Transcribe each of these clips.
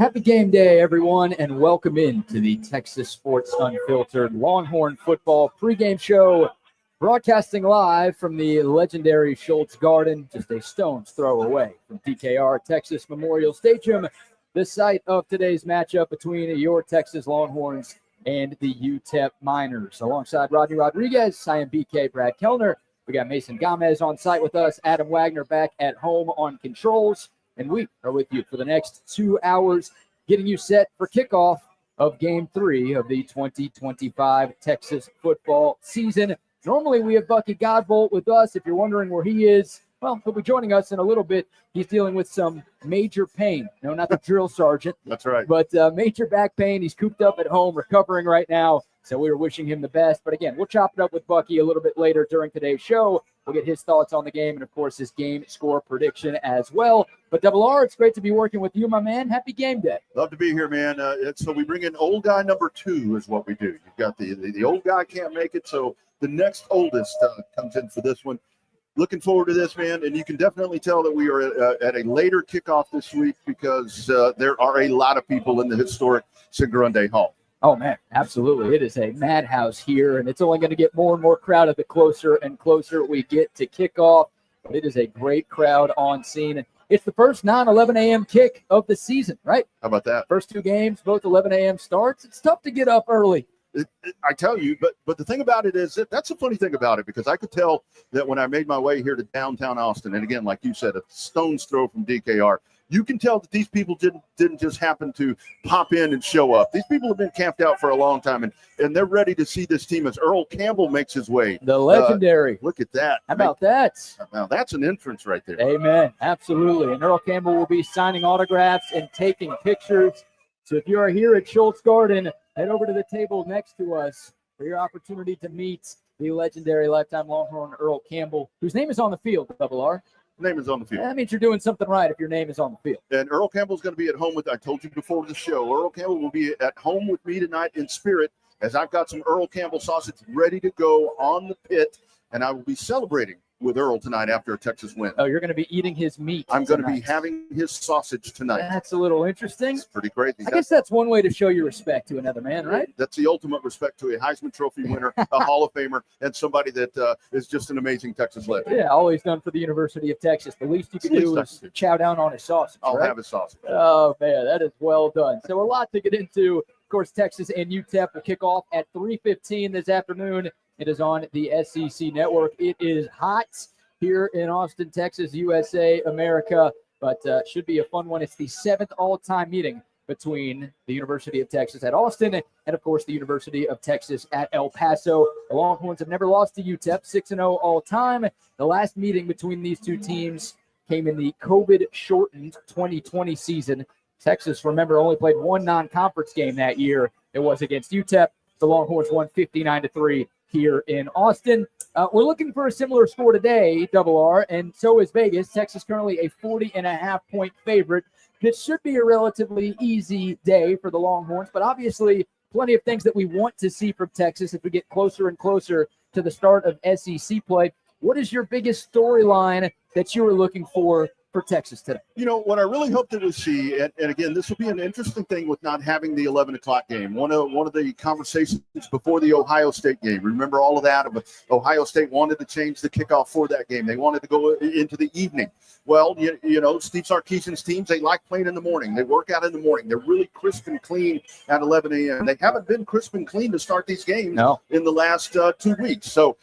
Happy game day, everyone, and welcome in to the Texas Sports Unfiltered Longhorn Football pregame show, broadcasting live from the legendary Scholz Garten, just a stone's throw away from DKR-Texas Memorial Stadium, the site of today's matchup between your Texas Longhorns and the UTEP Miners. Alongside Rodney Rodriguez, I am BK Brad Kellner. We got Mason Gomez on site with us, Adam Wagner back at home on controls. And we are with you for the next 2 hours, getting you set for kickoff of Game 3 of the 2025 Texas football season. Normally, we have Bucky Godbolt with us. If you're wondering where he is, well, he'll be joining us in a little bit. He's dealing with some major pain. No, not the drill sergeant. That's right. But major back pain. He's cooped up at home, recovering right now. So we are wishing him the best. But again, we'll chop it up with Bucky a little bit later during today's show. We'll get his thoughts on the game and, of course, his game score prediction as well. But Double R, it's great to be working with you, my man. Happy game day. Love to be here, man. So we bring in old guy number 2 is what we do. You've got the old guy can't make it, so the next oldest comes in for this one. Looking forward to this, man. And you can definitely tell that we are at a later kickoff this week because there are a lot of people in the historic Cigrande Hall. Oh, man, absolutely. It is a madhouse here, and it's only going to get more and more crowded the closer and closer we get to kickoff. But it is a great crowd on scene. It's the first 9-11 a.m. kick of the season, right? How about that? First 2 games, both 11 a.m. starts. It's tough to get up early. I tell you, but the thing about it is that's the funny thing about it, because I could tell that when I made my way here to downtown Austin, and again, like you said, a stone's throw from DKR, you can tell that these people didn't just happen to pop in and show up. These people have been camped out for a long time, and they're ready to see this team as Earl Campbell makes his way. The legendary. Look at that. How about that? Now, that's an entrance right there. Amen. Absolutely. And Earl Campbell will be signing autographs and taking pictures. So if you are here at Scholz Garten, head over to the table next to us for your opportunity to meet the legendary lifetime Longhorn Earl Campbell, whose name is on the field, Double R. Name is on the field. That means you're doing something right if your name is on the field. And Earl Campbell's going to be at home with, I told you before the show, Earl Campbell will be at home with me tonight in spirit, as I've got some Earl Campbell sausage ready to go on the pit, and I will be celebrating with Earl tonight after a Texas win. Oh, you're going to be eating his meat. I'm going to be having his sausage tonight. That's a little interesting. It's pretty crazy. I guess that's one way to show your respect to another man, right? That's the ultimate respect to a Heisman Trophy winner, a Hall of Famer, and somebody that is just an amazing Texas legend. Yeah, always done for the University of Texas. The least you can do is chow down on his sausage. I'll have his sausage. Oh, man, that is well done. So a lot to get into. Of course, Texas and UTEP will kick off at 3:15 this afternoon. It is on the SEC network. It is hot here in Austin, Texas, USA, America, but should be a fun one. It's the 7th all-time meeting between the University of Texas at Austin and, of course, the University of Texas at El Paso. The Longhorns have never lost to UTEP, 6-0 all-time. The last meeting between these two teams came in the COVID-shortened 2020 season. Texas, remember, only played one non-conference game that year. It was against UTEP. The Longhorns won 59-3 here in Austin. We're looking for a similar score today, Double R, and so is Vegas. Texas currently a 40.5-point favorite. This should be a relatively easy day for the Longhorns, but obviously plenty of things that we want to see from Texas as we get closer and closer to the start of SEC play. What is your biggest storyline that you were looking for Texas today? You know, what I really hope that we see, and again, this will be an interesting thing with not having the 11 o'clock game. One of the conversations before the Ohio State game, remember all of that? Ohio State wanted to change the kickoff for that game. They wanted to go into the evening. Well, you know, Steve Sarkisian's teams, they like playing in the morning. They work out in the morning. They're really crisp and clean at 11 a.m. They haven't been crisp and clean to start these games in the last 2 weeks. So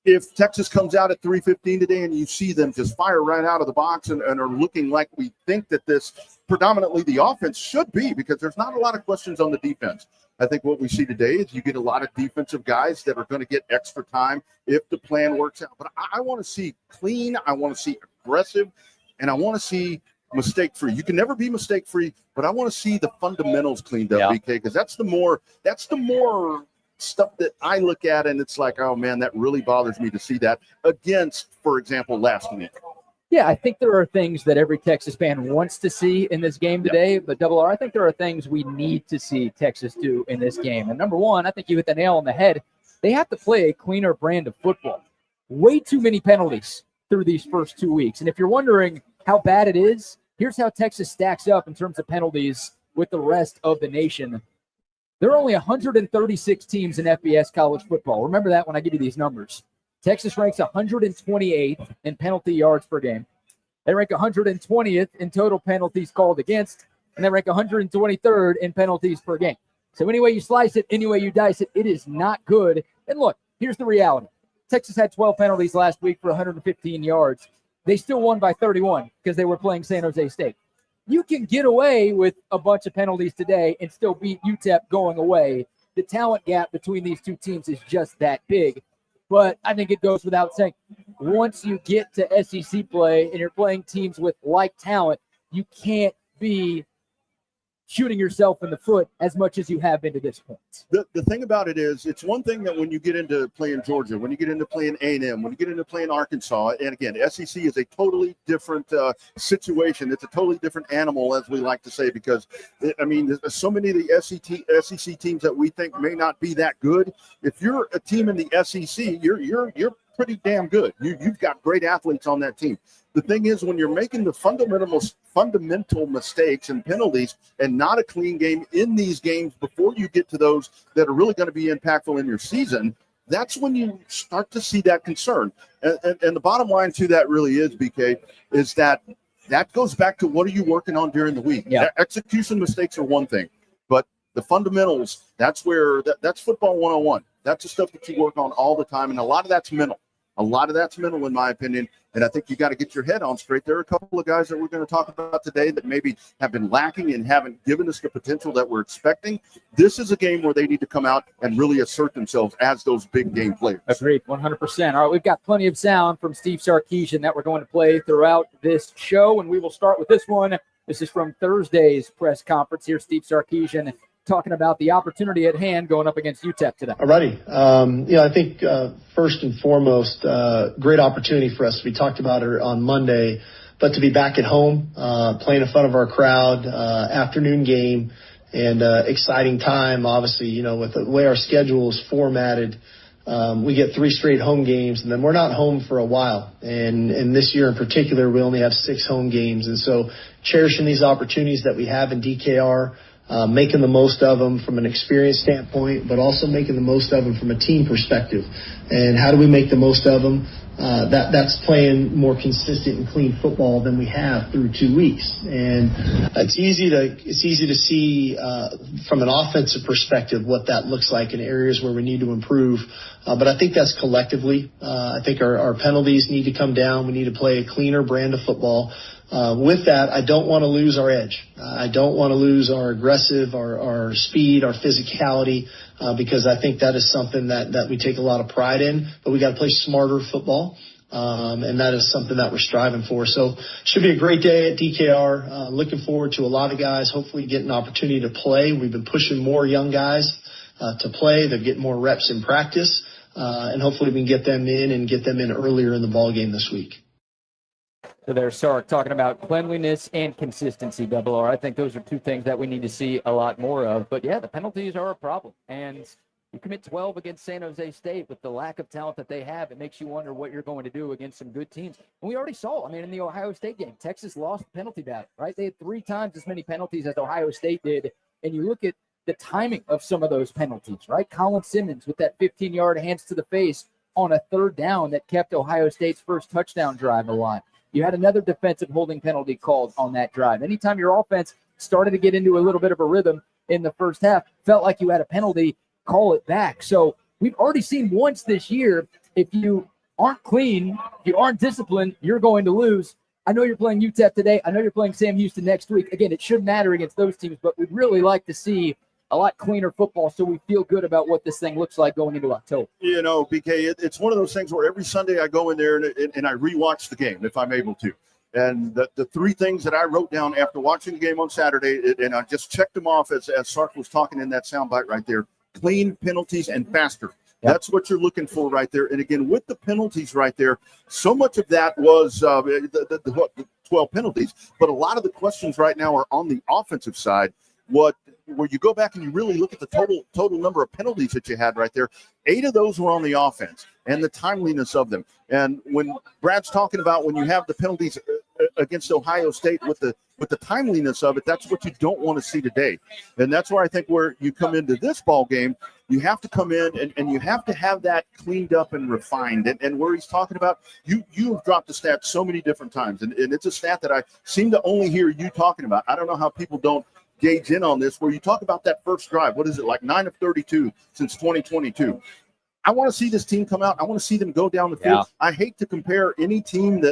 if Texas comes out at 3:15 today and you see them just fire right out of the box and are looking like we think that this predominantly the offense should be, because there's not a lot of questions on the defense. I think what we see today is you get a lot of defensive guys that are going to get extra time if the plan works out. But I want to see clean, I want to see aggressive, and I want to see mistake-free. You can never be mistake-free, but I want to see the fundamentals cleaned up, BK, because that's the more stuff that I look at and it's like, oh man, that really bothers me to see that against, for example, last week. Yeah, I think there are things that every Texas fan wants to see in this game today, but Double R, I think there are things we need to see Texas do in this game. And number one, I think you hit the nail on the head. They have to play a cleaner brand of football. Way too many penalties through these first 2 weeks. And if you're wondering how bad it is, here's how Texas stacks up in terms of penalties with the rest of the nation. There are only 136 teams in FBS college football. Remember that when I give you these numbers. Texas ranks 128th in penalty yards per game. They rank 120th in total penalties called against, and they rank 123rd in penalties per game. So any way you slice it, any way you dice it, it is not good. And look, here's the reality. Texas had 12 penalties last week for 115 yards. They still won by 31 because they were playing San Jose State. You can get away with a bunch of penalties today and still beat UTEP going away. The talent gap between these two teams is just that big. But I think it goes without saying, once you get to SEC play and you're playing teams with like talent, you can't be shooting yourself in the foot as much as you have been to this point. The thing about it is, it's one thing that when you get into playing Georgia, when you get into playing A&M, when you get into playing Arkansas, and again, SEC is a totally different situation. It's a totally different animal, as we like to say, because, I mean, there's so many of the SEC teams that we think may not be that good. If you're a team in the SEC, you're pretty damn good. You've got great athletes on that team. The thing is, when you're making the fundamental mistakes and penalties and not a clean game in these games before you get to those that are really going to be impactful in your season, that's when you start to see that concern. And the bottom line to that really is, BK, is that goes back to what are you working on during the week? Yeah. Execution mistakes are one thing, but the fundamentals, that's where that's football 101. That's the stuff that you work on all the time, and a lot of that's mental. A lot of that's mental, in my opinion, and I think you got to get your head on straight. There are a couple of guys that we're going to talk about today that maybe have been lacking and haven't given us the potential that we're expecting. This is a game where they need to come out and really assert themselves as those big game players. Agreed, 100%. All right, we've got plenty of sound from Steve Sarkisian that we're going to play throughout this show, and we will start with this one. This is from Thursday's press conference. Here's Steve Sarkisian talking about the opportunity at hand going up against UTEP today. All righty. I think first and foremost, great opportunity for us. We talked about it on Monday, but to be back at home, playing in front of our crowd, afternoon game, and exciting time. Obviously, with the way our schedule is formatted, we get 3 straight home games, and then we're not home for a while. And this year in particular, we only have 6 home games. And so cherishing these opportunities that we have in DKR, making the most of them from an experience standpoint, but also making the most of them from a team perspective. And how do we make the most of them? That's playing more consistent and clean football than we have through 2 weeks. And it's easy to see from an offensive perspective what that looks like in areas where we need to improve. But I think that's collectively. I think our penalties need to come down. We need to play a cleaner brand of football. With that, I don't want to lose our edge. I don't want to lose our aggressive, our speed, our physicality, because I think that is something that we take a lot of pride in. But we got to play smarter football, and that is something that we're striving for. So should be a great day at DKR. Looking forward to a lot of guys hopefully getting an opportunity to play. We've been pushing more young guys to play. They're getting more reps in practice, and hopefully we can get them in earlier in the ball game this week. So there's Sark talking about cleanliness and consistency, Double R. I think those are 2 things that we need to see a lot more of. But, yeah, the penalties are a problem. And you commit 12 against San Jose State with the lack of talent that they have. It makes you wonder what you're going to do against some good teams. And we already saw, in the Ohio State game, Texas lost the penalty battle, right? They had 3 times as many penalties as Ohio State did. And you look at the timing of some of those penalties, right? Colin Simmons with that 15-yard hands to the face on a 3rd down that kept Ohio State's first touchdown drive alive. You had another defensive holding penalty called on that drive. Anytime your offense started to get into a little bit of a rhythm in the first half, felt like you had a penalty, call it back. So we've already seen once this year, if you aren't clean, if you aren't disciplined, you're going to lose. I know you're playing UTEP today. I know you're playing Sam Houston next week. Again, it shouldn't matter against those teams, but we'd really like to see a lot cleaner football so we feel good about what this thing looks like going into October. BK, it's one of those things where every Sunday I go in there and I rewatch the game if I'm able to. And the 3 things that I wrote down after watching the game on Saturday, and I just checked them off as Sark was talking in that soundbite right there: clean, penalties, and faster. Yep. That's what you're looking for right there. And again, with the penalties right there, so much of that was the 12 penalties, but a lot of the questions right now are on the offensive side. Where you go back and you really look at the total number of penalties that you had right there, 8 of those were on the offense and the timeliness of them. And when Brad's talking about when you have the penalties against Ohio State with the timeliness of it, that's what you don't want to see today. And that's where I think where you come into this ball game, you have to come in and you have to have that cleaned up and refined. And where he's talking about, you have dropped the stat so many different times. And it's a stat that I seem to only hear you talking about. I don't know how people don't gauge in on this, where you talk about that first drive. What is it, like 9 of 32 since 2022? I want to see this team come out. I want to see them go down the field. Yeah. I hate to compare any team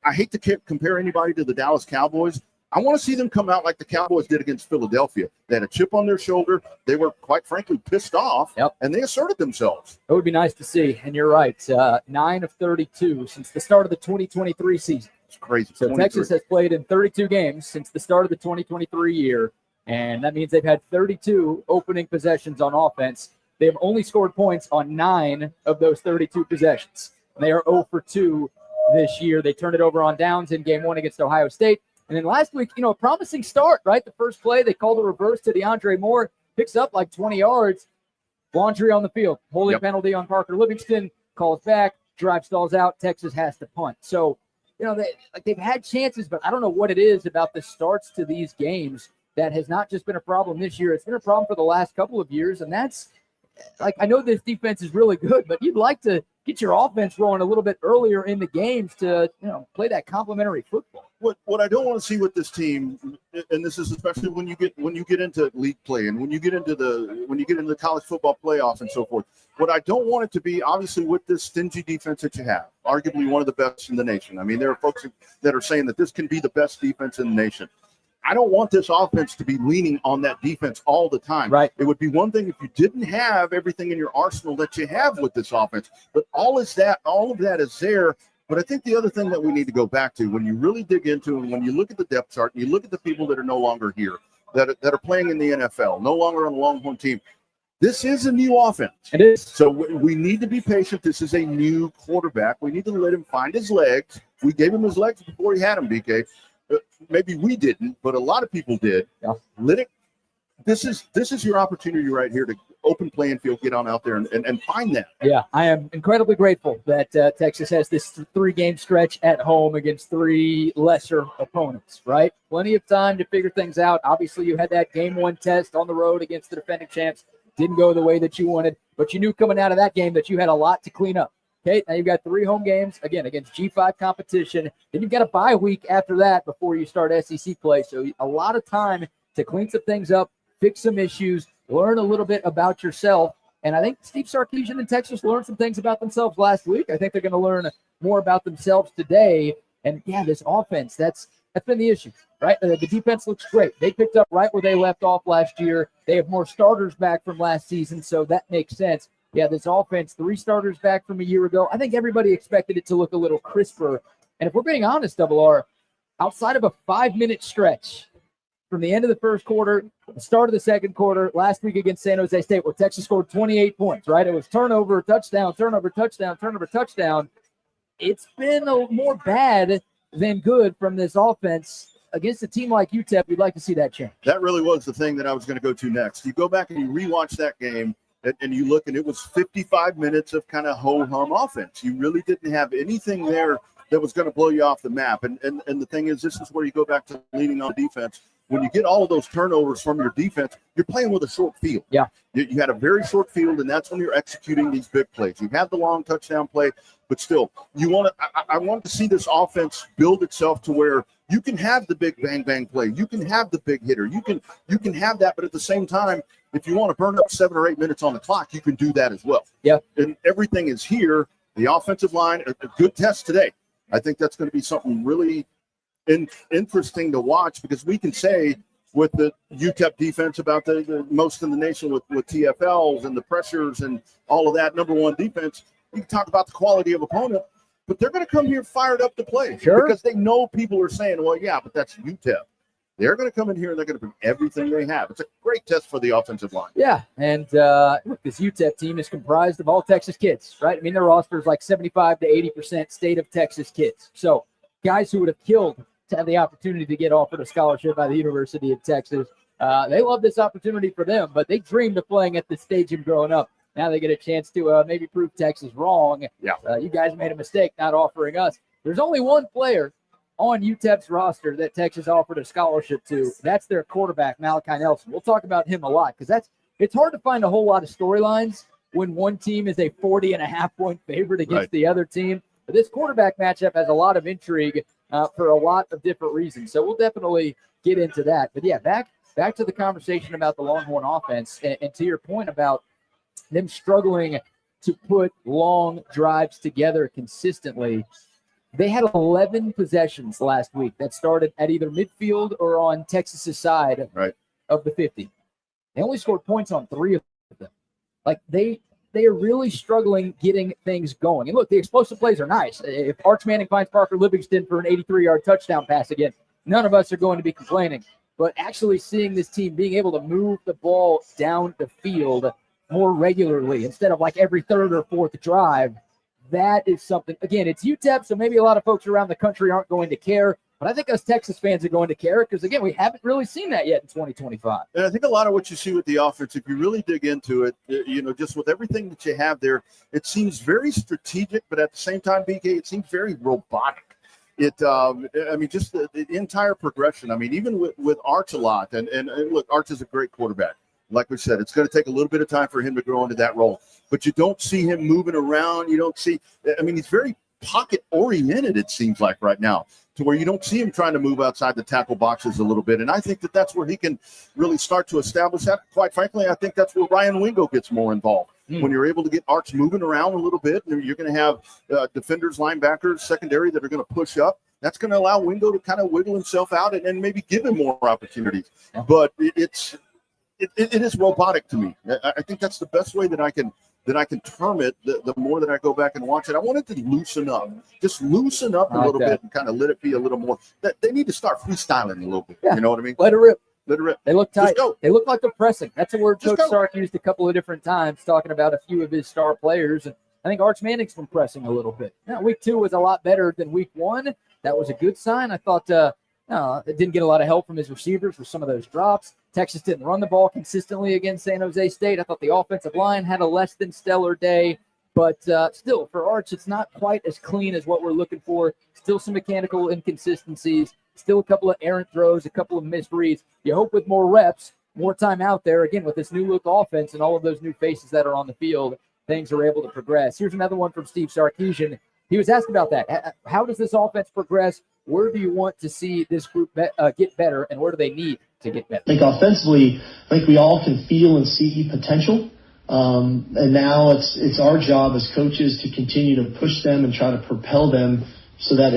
I hate to compare anybody to the Dallas Cowboys. I want to see them come out like the Cowboys did against Philadelphia. They had a chip on their shoulder. They were, quite frankly, pissed off, and they asserted themselves. It would be nice to see, and you're right. 9 of 32 since the start of the 2023 season. It's crazy. So 23. Texas has played in 32 games since the start of the 2023 year, and that means they've had 32 opening possessions on offense. They have only scored points on 9 of those 32 possessions. They are 0 for 2 this year. They turned it over on downs in game 1 against Ohio State. And then last week, a promising start, right? The first play, they called a reverse to DeAndre Moore, picks up like 20 yards, laundry on the field, holding penalty on Parker Livingston, calls back, drive stalls out, Texas has to punt. So, they've had chances, but I don't know what it is about the starts to these games that has not just been a problem this year. It's been a problem for the last couple of years, and that's, I know this defense is really good, but you'd like to get your offense rolling a little bit earlier in the games to, play that complementary football. What I don't want to see with this team, and this is especially when you get into league play and when you get into the college football playoff and so forth. What I don't want it to be, obviously, with this stingy defense that you have, arguably one of the best in the nation. I mean, there are folks that are saying that this can be the best defense in the nation. I don't want this offense to be leaning on that defense all the time. Right. It would be one thing if you didn't have everything in your arsenal that you have with this offense, but all of that is there. But I think the other thing that we need to go back to, when you really dig into and when you look at the depth chart and you look at the people that are no longer here, that are playing in the NFL, no longer on the Longhorn team, this is a new offense. It is. So we need to be patient. This is a new quarterback. We need to let him find his legs. We gave him his legs before he had them, BK. Maybe we didn't, but a lot of people did. Yeah. This is your opportunity right here to open playing field, get on out there and find that. Yeah, I am incredibly grateful that Texas has this 3-game stretch at home against 3 lesser opponents, right? Plenty of time to figure things out. Obviously, you had that game 1 test on the road against the defending champs. Didn't go the way that you wanted, but you knew coming out of that game that you had a lot to clean up. Okay, now you've got 3 home games, again, against G5 competition. Then you've got a bye week after that before you start SEC play. So a lot of time to clean some things up, fix some issues, learn a little bit about yourself. And I think Steve Sarkisian and Texas learned some things about themselves last week. I think they're going to learn more about themselves today. And, yeah, this offense, that's been the issue, right? The defense looks great. They picked up right where they left off last year. They have more starters back from last season, so that makes sense. Yeah, this offense, 3 starters back from a year ago. I think everybody expected it to look a little crisper. And if we're being honest, Double R, outside of a 5-minute stretch from the end of the first quarter, the start of the second quarter, last week against San Jose State, where Texas scored 28 points, right? It was turnover, touchdown, turnover, touchdown, turnover, touchdown. It's been more bad than good from this offense. Against a team like UTEP, we'd like to see that change. That really was the thing that I was going to go to next. You go back and you rewatch that game, and you look, and it was 55 minutes of kind of ho-hum offense. You really didn't have anything there that was going to blow you off the map. And the thing is, this is where you go back to leaning on defense. When you get all of those turnovers from your defense, you're playing with a short field. Yeah. You had a very short field, and that's when you're executing these big plays. You have the long touchdown play, but still, I want to see this offense build itself to where you can have the big bang play. You can have the big hitter. You can have that, but at the same time, if you want to burn up 7 or 8 minutes on the clock, you can do that as well. Yeah. And everything is here. The offensive line, a good test today. I think that's going to be something really interesting to watch, because we can say with the UTEP defense about the most in the nation with TFLs and the pressures and all of that, number 1 defense. You can talk about the quality of opponent, but they're going to come here fired up to play. Sure. Because they know people are saying, well, yeah, but that's UTEP. They're going to come in here and they're going to bring everything they have. It's a great test for the offensive line. Yeah, and look, this UTEP team is comprised of all Texas kids, right? I mean, their roster is like 75 to 80% state of Texas kids. So guys who would have killed to have the opportunity to get offered a scholarship by the University of Texas. They love this opportunity for them, but they dreamed of playing at this stadium growing up. Now they get a chance to maybe prove Texas wrong. Yeah. You guys made a mistake not offering us. There's only one player on UTEP's roster that Texas offered a scholarship to, that's their quarterback, Malachi Nelson. We'll talk about him a lot because it's hard to find a whole lot of storylines when one team is a 40.5-point favorite against the other team. But this quarterback matchup has a lot of intrigue for a lot of different reasons. So we'll definitely get into that. But, yeah, back to the conversation about the Longhorn offense and to your point about them struggling to put long drives together consistently. They had 11 possessions last week that started at either midfield or on Texas's side of the 50. They only scored points on 3 of them. Like, they are really struggling getting things going. And, look, the explosive plays are nice. If Arch Manning finds Parker Livingston for an 83-yard touchdown pass again, none of us are going to be complaining. But actually seeing this team being able to move the ball down the field more regularly instead of like every third or fourth drive, that is something. Again, it's UTEP, so maybe a lot of folks around the country aren't going to care. But I think us Texas fans are going to care because, again, we haven't really seen that yet in 2025. And I think a lot of what you see with the offense, if you really dig into it, just with everything that you have there, it seems very strategic, but at the same time, BK, it seems very robotic. Just the entire progression. I mean, even with Arch a lot, and look, Arch is a great quarterback. Like we said, it's going to take a little bit of time for him to grow into that role. But you don't see him moving around. You don't see – he's very pocket-oriented, it seems like, right now, to where you don't see him trying to move outside the tackle boxes a little bit. And I think that's where he can really start to establish that. Quite frankly, I think that's where Ryan Wingo gets more involved. When you're able to get Arch moving around a little bit, you're going to have defenders, linebackers, secondary that are going to push up. That's going to allow Wingo to kind of wiggle himself out and maybe give him more opportunities. But it is robotic to me. I think that's the best way that I can term it. The more that I go back and watch it, I want it to loosen up, just loosen up a little bit and kind of let it be a little more. They need to start freestyling a little bit. Yeah. You know what I mean? Let it rip. Let it rip. They look tight. They look like they're pressing. That's a word Coach Sark used a couple of different times, talking about a few of his star players. And I think Arch Manning's been pressing a little bit. Now, week 2 was a lot better than week 1. That was a good sign. I thought it didn't get a lot of help from his receivers for some of those drops. Texas didn't run the ball consistently against San Jose State. I thought the offensive line had a less than stellar day. But still, for Arch, it's not quite as clean as what we're looking for. Still some mechanical inconsistencies. Still a couple of errant throws, a couple of missed reads. You hope with more reps, more time out there, again, with this new look offense and all of those new faces that are on the field, things are able to progress. Here's another one from Steve Sarkisian. He was asked about that. How does this offense progress? Where do you want to see this group get better, and where do they need to get better? I think offensively, we all can feel and see potential. And now it's our job as coaches to continue to push them and try to propel them so that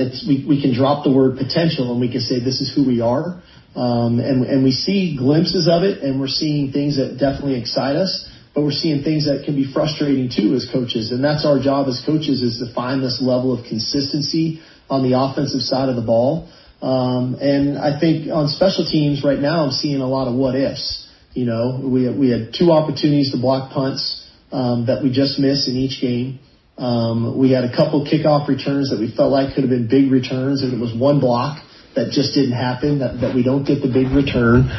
we can drop the word potential and we can say this is who we are. And we see glimpses of it, and we're seeing things that definitely excite us, but we're seeing things that can be frustrating too as coaches. And that's our job as coaches, is to find this level of consistency on the offensive side of the ball. And I think on special teams right now, I'm seeing a lot of what ifs. We had 2 opportunities to block punts that we just missed in each game. We had a couple kickoff returns that we felt like could have been big returns, and it was one block that just didn't happen, that we don't get the big return.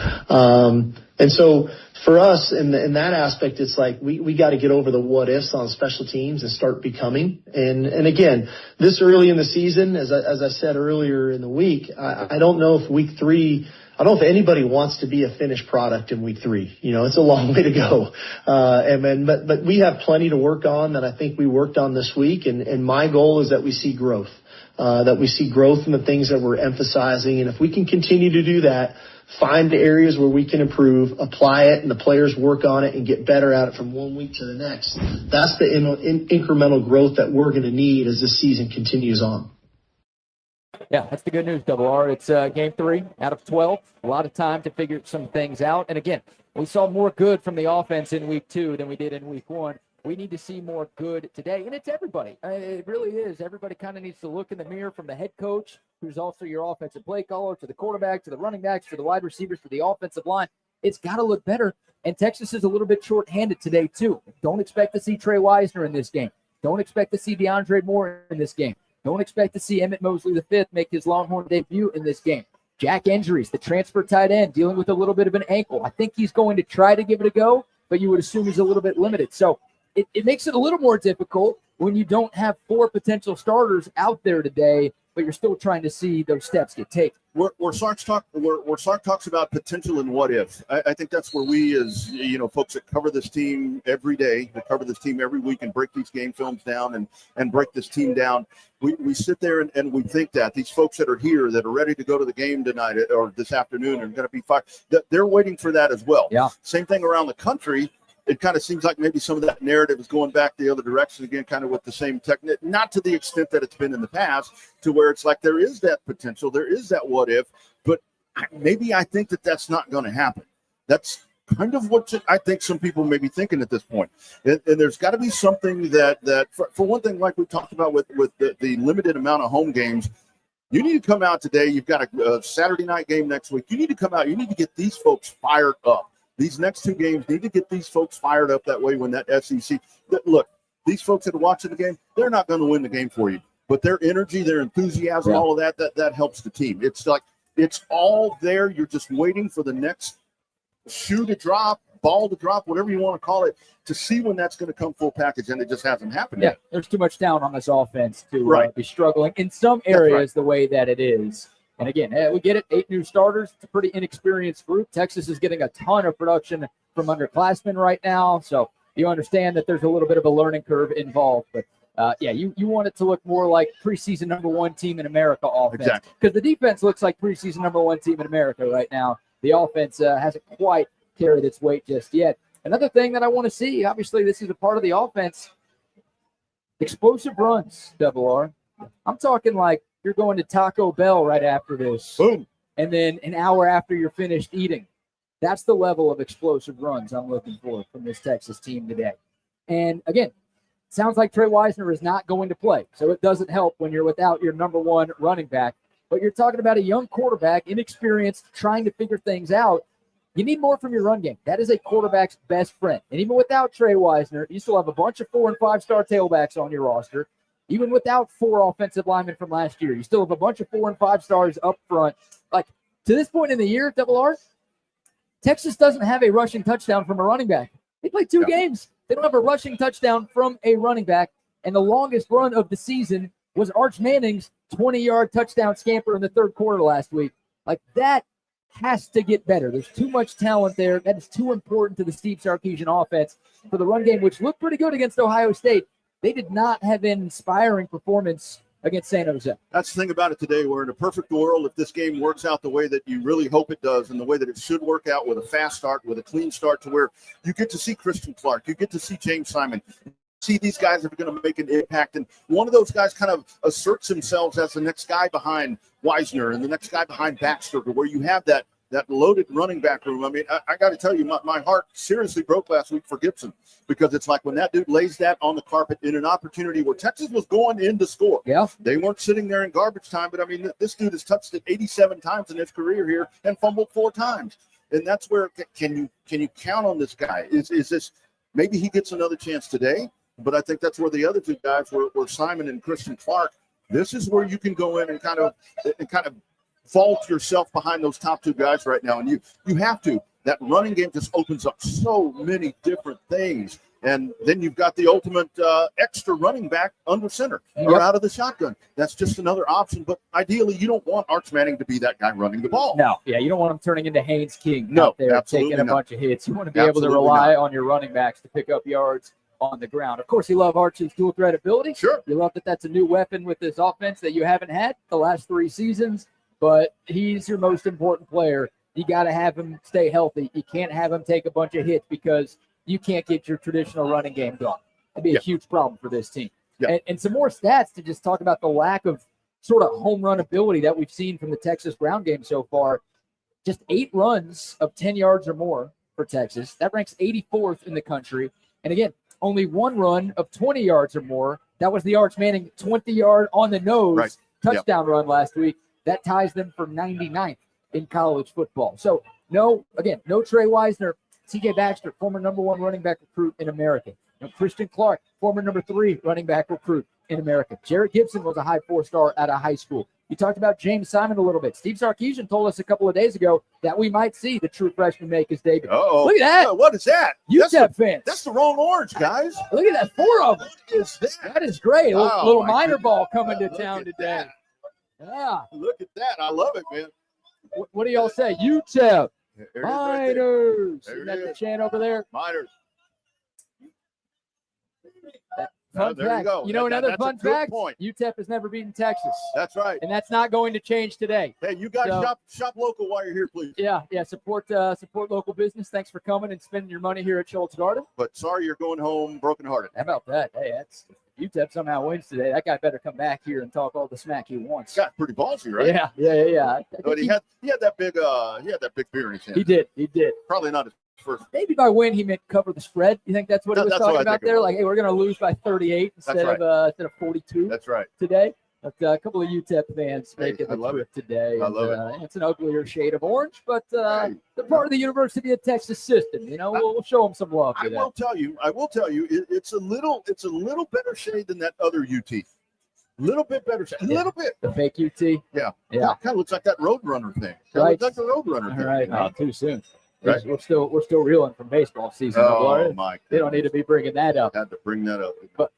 And so for us in that aspect, it's like we got to get over the what ifs on special teams and start becoming. And again, this early in the season, as I said earlier in the week, I don't know if week 3, I don't know if anybody wants to be a finished product in week 3. It's a long way to go. But we have plenty to work on that I think we worked on this week. And my goal is that we see growth, in the things that we're emphasizing. And if we can continue to do that, find the areas where we can improve, apply it, and the players work on it and get better at it from one week to the next. That's the incremental growth that we're going to need as this season continues on. Yeah, that's the good news, Double R. It's game 3 out of 12. A lot of time to figure some things out. And again, we saw more good from the offense in week 2 than we did in week 1. We need to see more good today. And it's everybody. It really is. Everybody kind of needs to look in the mirror, from the head coach, who's also your offensive play caller, to the quarterback, to the running backs, to the wide receivers, to the offensive line. It's got to look better. And Texas is a little bit shorthanded today, too. Don't expect to see Trey Wisner in this game. Don't expect to see DeAndre Moore in this game. Don't expect to see Emmett Mosley V make his Longhorn debut in this game. Jack Injuries, the transfer tight end, dealing with a little bit of an ankle. I think he's going to try to give it a go, but you would assume he's a little bit limited. So it makes it a little more difficult when you don't have 4 potential starters out there today. but you're still trying to see those steps get taken. Where Sark talks about potential and what if, I think that's where we, as folks that cover this team every day, that cover this team every week, and break these game films down and break this team down, we sit there and we think that these folks that are here, that are ready to go to the game tonight or this afternoon, are going to be fired. That they're waiting for that as well. Yeah. Same thing around the country. It kind of seems like maybe some of that narrative is going back the other direction again, kind of with the same technique, not to the extent that it's been in the past, to where it's like there is that potential, there is that what if, but maybe I think that that's not going to happen. That's kind of what I think some people may be thinking at this point. And there's got to be something that for one thing, like we talked about with the limited amount of home games, you need to come out today. You've got a Saturday night game next week. You need to come out. You need to get these folks fired up. These next two games need to get these folks fired up that way when that SEC – look, these folks that are watching the game, they're not going to win the game for you. But their energy, their enthusiasm, all of that helps the team. It's like it's all there. You're just waiting for the next shoe to drop, ball to drop, whatever you want to call it, to see when that's going to come full package, and it just hasn't happened yet. There's too much talent on this offense to be struggling in some areas the way that it is. And again, we get it, 8 new starters. It's a pretty inexperienced group. Texas is getting a ton of production from underclassmen right now. So you understand that there's a little bit of a learning curve involved. But, you want it to look more like preseason number 1 team in America offense. Exactly. Because the defense looks like preseason number 1 team in America right now. The offense hasn't quite carried its weight just yet. Another thing that I want to see, obviously this is a part of the offense, explosive runs, Double R. I'm talking like you're going to Taco Bell right after this. Boom. And then an hour after you're finished eating. That's the level of explosive runs I'm looking for from this Texas team today. And again, it sounds like Trey Wisner is not going to play. So it doesn't help when you're without your number 1 running back. But you're talking about a young quarterback, inexperienced, trying to figure things out. You need more from your run game. That is a quarterback's best friend. And even without Trey Wisner, you still have a bunch of 4- and 5-star tailbacks on your roster. Even without 4 offensive linemen from last year, you still have a bunch of 4- and 5-stars up front. Like, to this point in the year, Double R, Texas doesn't have a rushing touchdown from a running back. They played 2 games. They don't have a rushing touchdown from a running back. And the longest run of the season was Arch Manning's 20-yard touchdown scamper in the 3rd quarter last week. Like, that has to get better. There's too much talent there. That is too important to the Steve Sarkisian offense for the run game, which looked pretty good against Ohio State. They did not have an inspiring performance against San Jose. That's the thing about it today. We're in a perfect world. If this game works out the way that you really hope it does and the way that it should work out, with a fast start, with a clean start, to where you get to see Christian Clark, you get to see James Simon, see these guys that are going to make an impact. And one of those guys kind of asserts themselves as the next guy behind Wisner and the next guy behind Baxter, to where you have that loaded running back room. I mean, I got to tell you, my heart seriously broke last week for Gibson, because it's like when that dude lays that on the carpet in an opportunity where Texas was going in to score. Yeah. They weren't sitting there in garbage time, but I mean, this dude has touched it 87 times in his career here and fumbled 4 times. And that's where, can you count on this guy? Is this, maybe he gets another chance today, but I think that's where the other 2 guys were Simon and Christian Clark. This is where you can go in and kind of vault yourself behind those top 2 guys right now. And you have to. That running game just opens up so many different things. And then you've got the ultimate extra running back under center or out of the shotgun. That's just another option. But ideally, you don't want Arch Manning to be that guy running the ball. No, you don't want him turning into Haynes King out there taking a bunch of hits. You want to be able to rely on your running backs to pick up yards on the ground. Of course, you love Arch's dual threat ability. Sure. You love that that's a new weapon with this offense that you haven't had the last 3 seasons. But he's your most important player. You got to have him stay healthy. You can't have him take a bunch of hits because you can't get your traditional running game going. That'd be a huge problem for this team. And some more stats to just talk about the lack of sort of home run ability that we've seen from the Texas ground game so far. Just 8 runs of 10 yards or more for Texas. That ranks 84th in the country. And again, only 1 run of 20 yards or more. That was the Arch Manning 20-yard on the nose touchdown run last week. That ties them for 99th in college football. So, no Trey Wisner. C.J. Baxter, former number 1 running back recruit in America. Christian Clark, former number 3 running back recruit in America. Jarrett Gibson was a high 4-star out of high school. You talked about James Simon a little bit. Steve Sarkisian told us a couple of days ago that we might see the true freshman make his debut. Uh-oh. Look at that. What is that? UTEP fans. That's the wrong orange, guys. Look at that. 4 of them. What is that? That is great. Oh, Little minor ball coming to town today. Yeah. Look at that. I love it, man. What do y'all say? UTEP There it is right there. Miners. There Isn't it that the is. chant over there? Miners. Fun there you fact. go. You know That's another a fun good fact? point. UTEP has never beaten Texas. That's right. And that's not going to change today. Hey, you guys So- shop local while you're here, please. Yeah. Support local business. Thanks for coming and spending your money here at Scholz Garten. But sorry you're going home brokenhearted. How about that? Hey, that's UTEP somehow wins today. That guy better come back here and talk all the smack he wants. Got pretty ballsy, right? Yeah. I But think he had that big beer in his hand. he did. Probably not his first. Maybe by win he meant cover the spread. You think that's what he was That's talking what I about think it there? was. Like, hey, we're going to lose by 38 instead of 42 That's right. today. But a couple of UTEP fans Hey, making I the love trip today. I love It's an uglier shade of orange, but Hey, they're part of the University of Texas system. You know, we'll show them some love I for that. will tell you, it's a little better shade than that other UT. Little bit better shade. A little bit. The fake UT. Yeah. Yeah. Kind of looks like that Roadrunner thing. Right. Looks like the Roadrunner All thing. right, not too soon. Right. We're still reeling from baseball season. Oh my! They don't need to be bringing that up. Had to bring that up. But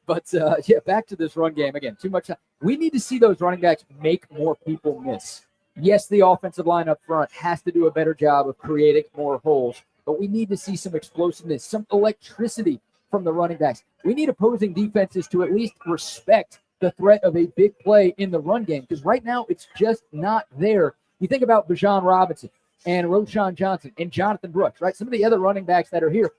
back to this run game again. Too much time. We need to see those running backs make more people miss. Yes, the offensive line up front has to do a better job of creating more holes, but we need to see some explosiveness, some electricity from the running backs. We need opposing defenses to at least respect the threat of a big play in the run game, because right now it's just not there. You think about Bijan Robinson and Roshan Johnson and Jonathan Brooks, right? Some of the other running backs that are here,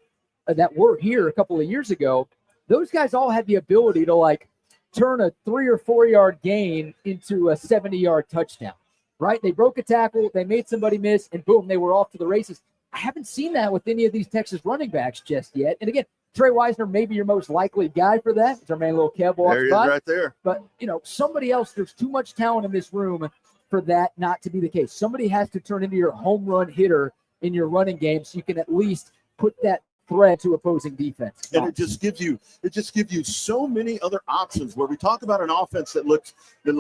that were here a couple of years ago, those guys all had the ability to like turn a 3 or 4 yard gain into a 70-yard touchdown, right? They broke a tackle, they made somebody miss, and boom, they were off to the races. I haven't seen that with any of these Texas running backs just yet. And again, Trey Wisner may be your most likely guy for that. It's our man, little Campbell. There he is right there. But, somebody else, there's too much talent in this room for that not to be the case. Somebody has to turn into your home run hitter in your running game so you can at least put that threat to opposing defense. And it just gives you so many other options where we talk about an offense that looks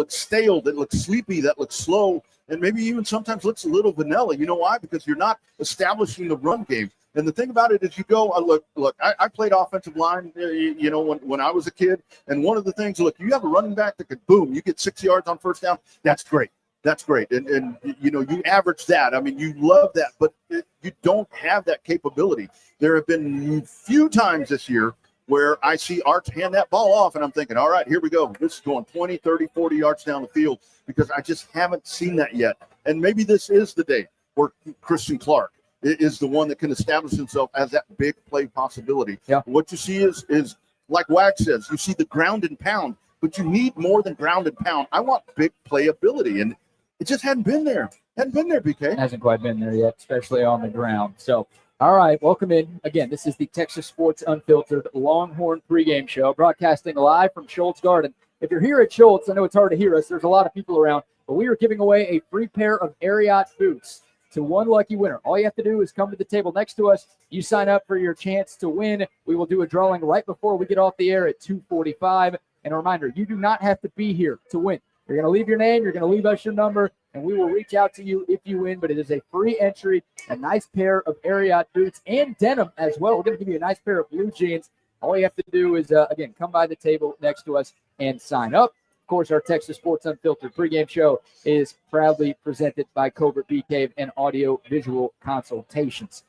stale, that looks sleepy, that looks slow, and maybe even sometimes looks a little vanilla. You know why? Because you're not establishing the run game. And the thing about it is you go, look, I played offensive line, when I was a kid. And one of the things, look, you have a running back that could boom, you get 6 yards on first down. That's great. That's great. And you average that. I mean, you love that, but you don't have that capability. There have been few times this year where I see Arch hand that ball off, and I'm thinking, all right, here we go. This is going 20, 30, 40 yards down the field, because I just haven't seen that yet. And maybe this is the day where Christian Clark is the one that can establish himself as that big play possibility. Yeah. What you see is like Wag says, you see the ground and pound, but you need more than ground and pound. I want big playability, and it just hadn't been there. BK. Hasn't quite been there yet, especially on the ground. So, all right, welcome in. Again, this is the Texas Sports Unfiltered Longhorn pregame show, broadcasting live from Scholz Garten. If you're here at Scholz, I know it's hard to hear us. There's a lot of people around, but we are giving away a free pair of Ariat boots to one lucky winner. All you have to do is come to the table next to us. You sign up for your chance to win. We will do a drawing right before we get off the air at 2:45. And a reminder, you do not have to be here to win. You're going to leave your name, you're going to leave us your number, and we will reach out to you if you win. But it is a free entry, a nice pair of Ariat boots and denim as well. We're going to give you a nice pair of blue jeans. All you have to do is, again, come by the table next to us and sign up. Of course, our Texas Sports Unfiltered pregame show is proudly presented by Covert Bee Cave and Audio Visual Consultations.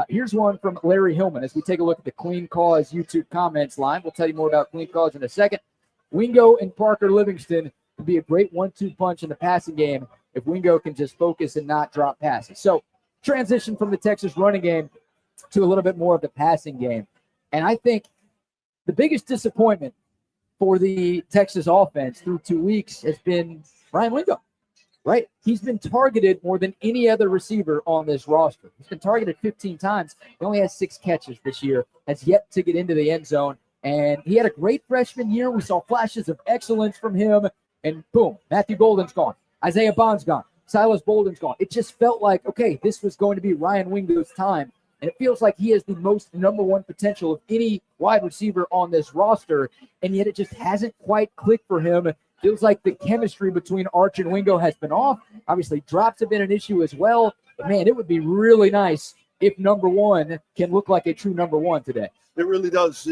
Here's one from Larry Hillman as we take a look at the Clean Cause YouTube comments line. We'll tell you more about Clean Cause in a second. Wingo and Parker Livingston could be a great 1-2 punch in the passing game if Wingo can just focus and not drop passes. So transition from the Texas running game to a little bit more of the passing game. And I think the biggest disappointment for the Texas offense through 2 weeks has been Ryan Wingo, right? He's been targeted more than any other receiver on this roster. He's been targeted 15 times. He only has 6 catches this year, has yet to get into the end zone. And he had a great freshman year. We saw flashes of excellence from him. And boom, Matthew Golden's gone. Isaiah Bond's gone. Silas Bolden's gone. It just felt like, okay, this was going to be Ryan Wingo's time. And it feels like he has the most number one potential of any wide receiver on this roster. And yet it just hasn't quite clicked for him. It feels like the chemistry between Arch and Wingo has been off. Obviously, drops have been an issue as well. But man, it would be really nice if number one can look like a true number one today. It really does.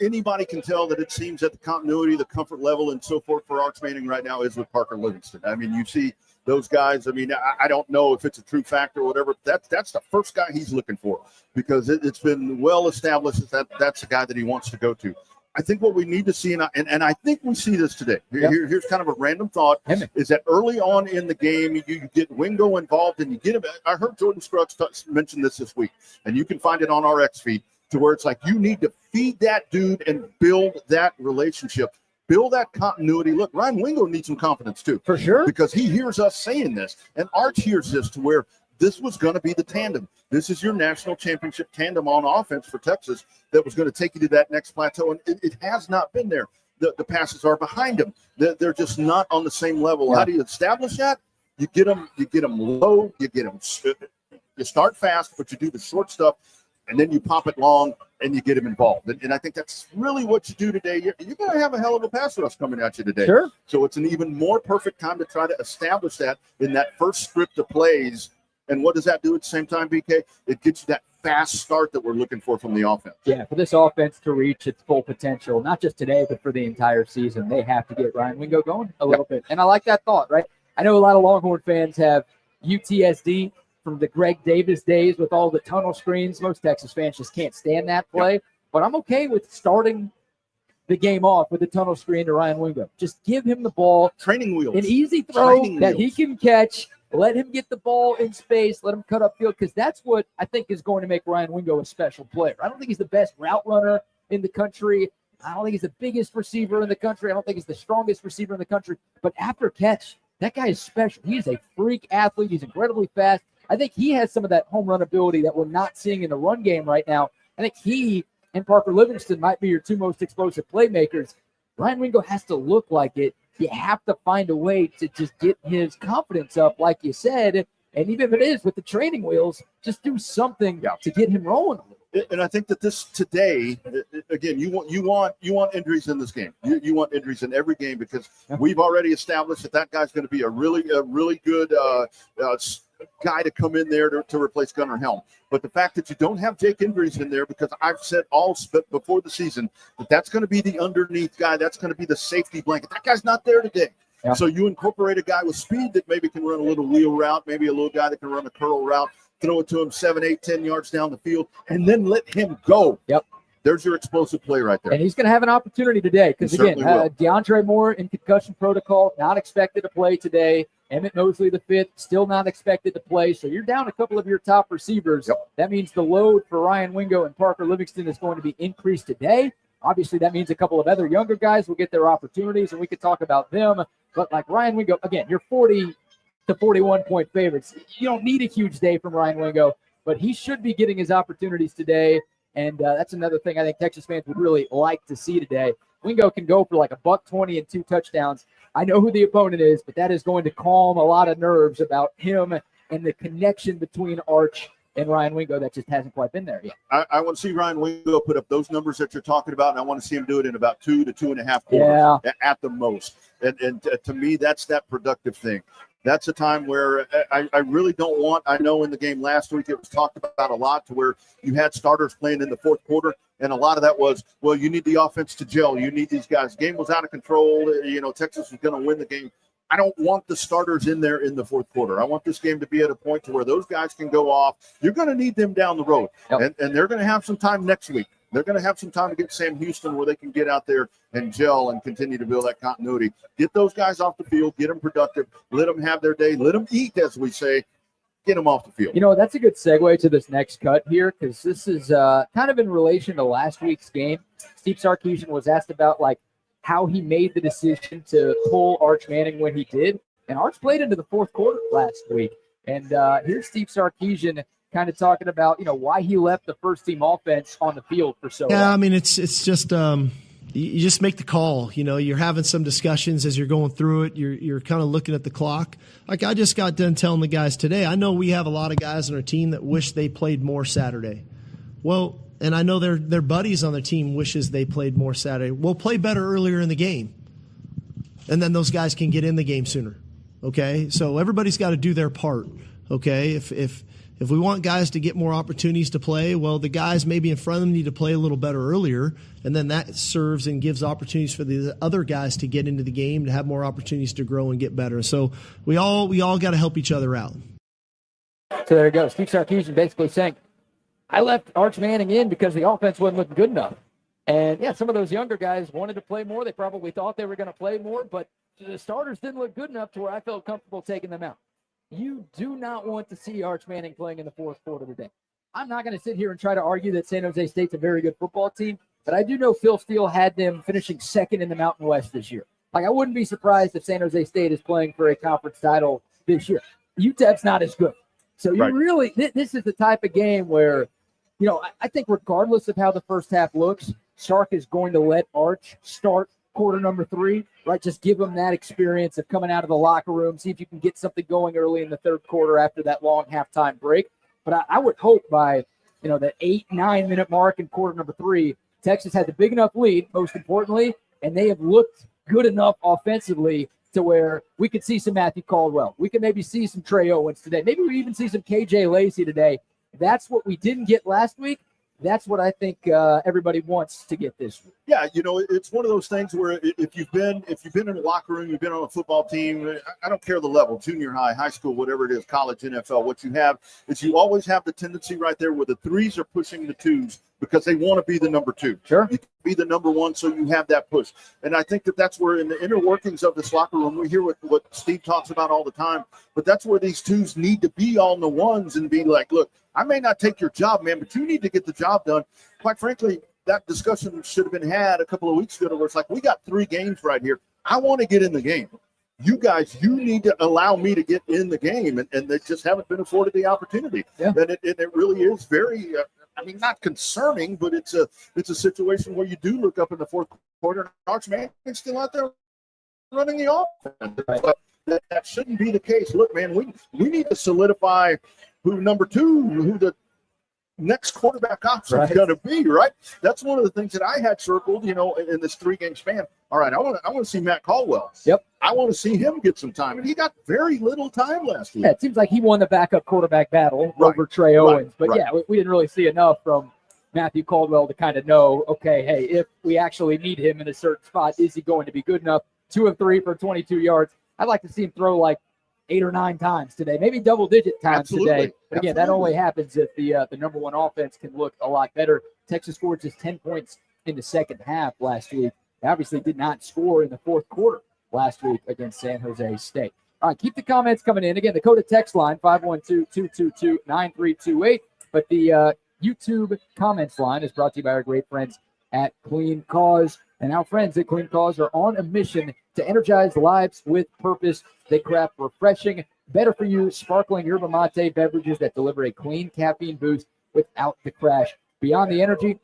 Anybody can tell that it seems that the continuity, the comfort level, and so forth for Arch Manning right now is with Parker Livingston. I mean, you see those guys. I mean, I don't know if it's a true factor or whatever. That's the first guy he's looking for, because it's been well established that that's the guy that he wants to go to. I think what we need to see, and I think we see this today. Here's kind of a random thought, is that early on in the game, you get Wingo involved, and you get him. I heard Jordan Scruggs mention this week, and you can find it on our X feed, to where it's like you need to feed that dude and build that relationship, build that continuity. Look, Ryan Wingo needs some confidence too. For sure. Because he hears us saying this, and Arch hears this, to where this was going to be the tandem. This is your national championship tandem on offense for Texas that was going to take you to that next plateau, and it has not been there. The passes are behind him. They're just not on the same level. How do you establish that? You get them low, you start fast, but you do the short stuff, and then you pop it long, and you get him involved. And I think that's really what you do today. You're going to have a hell of a pass rush coming at you today. Sure. So it's an even more perfect time to try to establish that in that first script of plays. And what does that do at the same time, BK? It gets you that fast start that we're looking for from the offense. Yeah, for this offense to reach its full potential, not just today, but for the entire season, they have to get Ryan Wingo going a little bit. And I like that thought, right? I know a lot of Longhorn fans have UTSD from the Greg Davis days with all the tunnel screens. Most Texas fans just can't stand that play. But I'm okay with starting the game off with a tunnel screen to Ryan Wingo. Just give him the ball. Training wheels. An easy throw that he can catch. Let him get the ball in space. Let him cut upfield, because that's what I think is going to make Ryan Wingo a special player. I don't think he's the best route runner in the country. I don't think he's the biggest receiver in the country. I don't think he's the strongest receiver in the country. But after catch, that guy is special. He's a freak athlete. He's incredibly fast. I think he has some of that home run ability that we're not seeing in the run game right now. I think he and Parker Livingston might be your two most explosive playmakers. Ryan Wingo has to look like it. You have to find a way to just get his confidence up, like you said. And even if it is with the training wheels, just do something to get him rolling a little. And I think that this today, again, you want injuries in this game. You want injuries in every game, because we've already established that guy's going to be a really good guy to come in there to replace Gunnar Helm. But the fact that you don't have Jake Injuries in there, because I've said before the season that's going to be the underneath guy, that's going to be the safety blanket. That guy's not there today. Yeah. So you incorporate a guy with speed that maybe can run a little wheel route, maybe a little guy that can run a curl route, throw it to him 7, 8, 10 yards down the field, and then let him go. Yep. There's your explosive play right there. And he's going to have an opportunity today, because, again, DeAndre Moore in concussion protocol, not expected to play today. Emmett Mosley, the fifth, still not expected to play. So you're down a couple of your top receivers. Yep. That means the load for Ryan Wingo and Parker Livingston is going to be increased today. Obviously, that means a couple of other younger guys will get their opportunities, and we could talk about them. But like Ryan Wingo, again, you're 40 to 41-point favorites. You don't need a huge day from Ryan Wingo, but he should be getting his opportunities today. And that's another thing I think Texas fans would really like to see today. Wingo can go for like $120 and 2 touchdowns. I know who the opponent is, but that is going to calm a lot of nerves about him and the connection between Arch and Ryan Wingo that just hasn't quite been there yet. I want to see Ryan Wingo put up those numbers that you're talking about, and I want to see him do it in about 2 to 2.5 quarters at the most. And to me, that's that productive thing. That's a time where I really don't want – I know in the game last week it was talked about a lot, to where you had starters playing in the fourth quarter, and a lot of that was, well, you need the offense to gel. You need these guys. The game was out of control. Texas was going to win the game. I don't want the starters in there in the fourth quarter. I want this game to be at a point to where those guys can go off. You're going to need them down the road, and they're going to have some time next week. They're going to have some time to get Sam Houston where they can get out there and gel and continue to build that continuity. Get those guys off the field, get them productive, let them have their day, let them eat, as we say, get them off the field. That's a good segue to this next cut here, because this is kind of in relation to last week's game. Steve Sarkisian was asked about, how he made the decision to pull Arch Manning when he did. And Arch played into the fourth quarter last week. And here's Steve Sarkisian kind of talking about, why he left the first team offense on the field for so long. Yeah, I mean, it's just you just make the call. You're having some discussions as you're going through it. You're kind of looking at the clock. Like I just got done telling the guys today, I know we have a lot of guys on our team that wish they played more Saturday. Well, and I know their buddies on their team wishes they played more Saturday. We'll play better earlier in the game, and then those guys can get in the game sooner. Okay, so everybody's got to do their part. Okay, if If we want guys to get more opportunities to play, well, the guys maybe in front of them need to play a little better earlier, and then that serves and gives opportunities for the other guys to get into the game, to have more opportunities to grow and get better. So we all got to help each other out. So there you go. Steve Sarkisian basically saying, I left Arch Manning in because the offense wasn't looking good enough. And, yeah, some of those younger guys wanted to play more. They probably thought they were going to play more, but the starters didn't look good enough to where I felt comfortable taking them out. You do not want to see Arch Manning playing in the fourth quarter today. I'm not going to sit here and try to argue that San Jose State's a very good football team, but I do know Phil Steele had them finishing second in the Mountain West this year. Like, I wouldn't be surprised if San Jose State is playing for a conference title this year. UTEP's not as good. So you really, this is the type of game where, you know, I think regardless of how the first half looks, Sark is going to let Arch start quarter number 3, right? Just give them that experience of coming out of the locker room, see if you can get something going early in the third quarter after that long halftime break. But I would hope by, you know, the 8-9 minute mark in quarter number 3, Texas has a big enough lead, most importantly, and they have looked good enough offensively to where we could see some Matthew Caldwell. We could maybe see some Trey Owens today. Maybe we even see some KJ Lacey today. That's what we didn't get last week. That's what I think everybody wants to get this week. Yeah, you know, it's one of those things where if you've been in a locker room, you've been on a football team, I don't care the level, junior high, high school, whatever it is, college, NFL, what you have is you always have the tendency right there where the 3s are pushing the 2s because they want to be the number 2. Sure. You can be the number 1, so you have that push. And I think that's where in the inner workings of this locker room, we hear what Steve talks about all the time, but that's where these 2s need to be on the 1s and be like, look, I may not take your job, man, but you need to get the job done. Quite frankly, that discussion should have been had a couple of weeks ago where it's like, we got 3 games right here. I want to get in the game. You guys, you need to allow me to get in the game. And they just haven't been afforded the opportunity. Yeah. And it really is very, not concerning, but it's a situation where you do look up in the fourth quarter and Arch Manning's still out there running the offense. But that shouldn't be the case. Look, man, we need to solidify who number 2, who the next quarterback option is going to be, right? That's one of the things that I had circled, you know, in this 3-game span. All right, I want to see Matt Caldwell. Yep. I want to see him get some time, and he got very little time last week. Yeah, it seems like he won the backup quarterback battle over Trey Owens. But, yeah, we didn't really see enough from Matthew Caldwell to kind of know, okay, hey, if we actually need him in a certain spot, is he going to be good enough? 2 of 3 for 22 yards. I'd like to see him throw like 8 or 9 times today, maybe double-digit times today. But again, that only happens if the number 1 offense can look a lot better. Texas scored just 10 points in the second half last week. They obviously did not score in the fourth quarter last week against San Jose State. All right, keep the comments coming in. Again, the Coda text line, 512-222-9328. But the YouTube comments line is brought to you by our great friends at Clean Cause. And our friends at Clean Cause are on a mission to energize lives with purpose. They craft refreshing, better-for-you, sparkling yerba mate beverages that deliver a clean caffeine boost without the crash. Beyond the energy,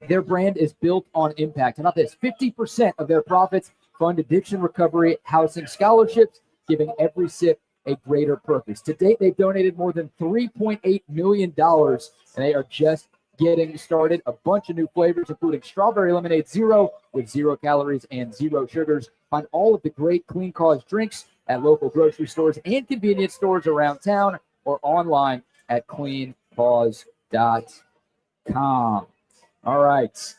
their brand is built on impact. And about this, 50% of their profits fund addiction recovery housing scholarships, giving every sip a greater purpose. To date, they've donated more than $3.8 million, and they are just getting started. A bunch of new flavors, including strawberry lemonade zero with 0 calories and 0 sugars. Find all of the great Clean Cause drinks at local grocery stores and convenience stores around town or online at cleancause.com. All right.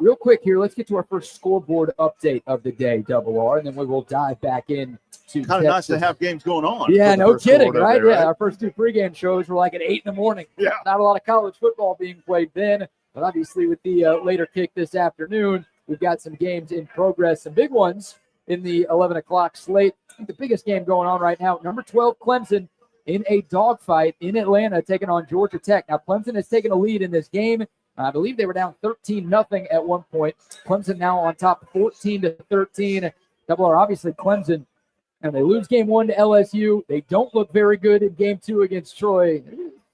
Real quick here, let's get to our first scoreboard update of the day, Double R, and then we will dive back in to kind of nice to have games going on. Yeah, no kidding, right? Yeah, our first 2 pregame shows were like at 8 in the morning. Yeah. Not a lot of college football being played then, but obviously with the later kick this afternoon, we've got some games in progress, some big ones in the 11 o'clock slate. I think the biggest game going on right now, number 12 Clemson in a dogfight in Atlanta taking on Georgia Tech. Now, Clemson has taken a lead in this game. I believe they were down 13-0 at one point. Clemson now on top 14-13. Double R, obviously Clemson, and they lose game 1 to LSU. They don't look very good in game 2 against Troy.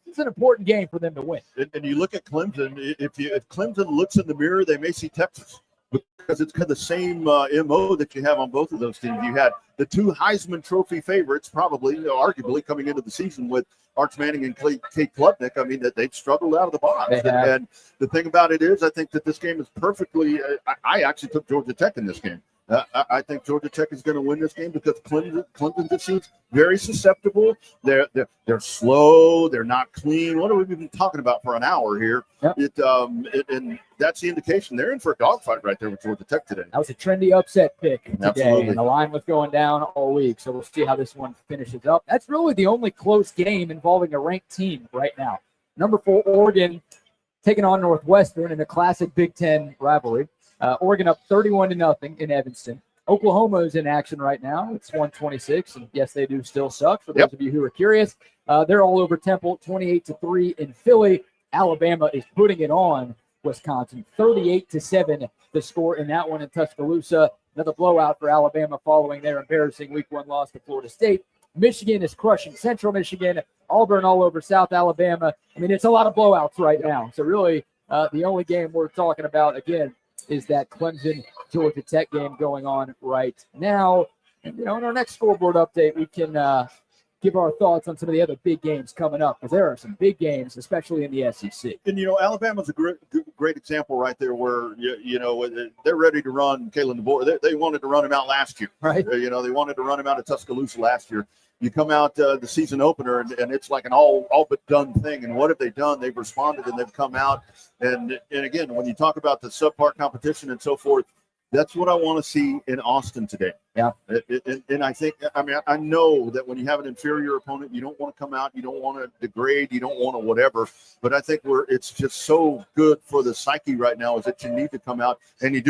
It's an important game for them to win. And you look at Clemson, if Clemson looks in the mirror, they may see Texas, because it's kind of the same MO that you have on both of those teams. You had the 2 Heisman Trophy favorites, probably, arguably, coming into the season with Arch Manning and Kate Klubnik. I mean, that they've struggled out of the box. And the thing about it is, I think that this game is perfectly I actually took Georgia Tech in this game. I think Georgia Tech is going to win this game because Clemson just seems very susceptible. They're slow. They're not clean. What have we been talking about for an hour here? Yep. And that's the indication they're in for a dogfight right there with Georgia Tech today. That was a trendy upset pick today, Absolutely. And the line was going down all week. So we'll see how this one finishes up. That's really the only close game involving a ranked team right now. Number 4, Oregon, taking on Northwestern in a classic Big Ten rivalry. Oregon up 31-0 in Evanston. Oklahoma is in action right now. It's 126, and yes, they do still suck. For those of you who are curious, they're all over Temple, 28-3 in Philly. Alabama is putting it on Wisconsin, 38-7. The score in that one in Tuscaloosa. Another blowout for Alabama following their embarrassing Week 1 loss to Florida State. Michigan is crushing Central Michigan. Auburn all over South Alabama. I mean, it's a lot of blowouts right now. So really, the only game we're talking about again is that Clemson-Georgia Tech game going on right now. And, in our next scoreboard update, we can give our thoughts on some of the other big games coming up, because there are some big games, especially in the SEC. And, Alabama's a great example right there where, they're ready to run Kalen DeBoer. They wanted to run him out last year. Right. They wanted to run him out of Tuscaloosa last year. You come out the season opener, and it's like an all but done thing. And what have they done? They've responded, and they've come out. And again, when you talk about the subpar competition and so forth, that's what I want to see in Austin today. Yeah. And I know that when you have an inferior opponent, you don't want to come out, you don't want to degrade, you don't want to whatever. But I think it's just so good for the psyche right now is that you need to come out and you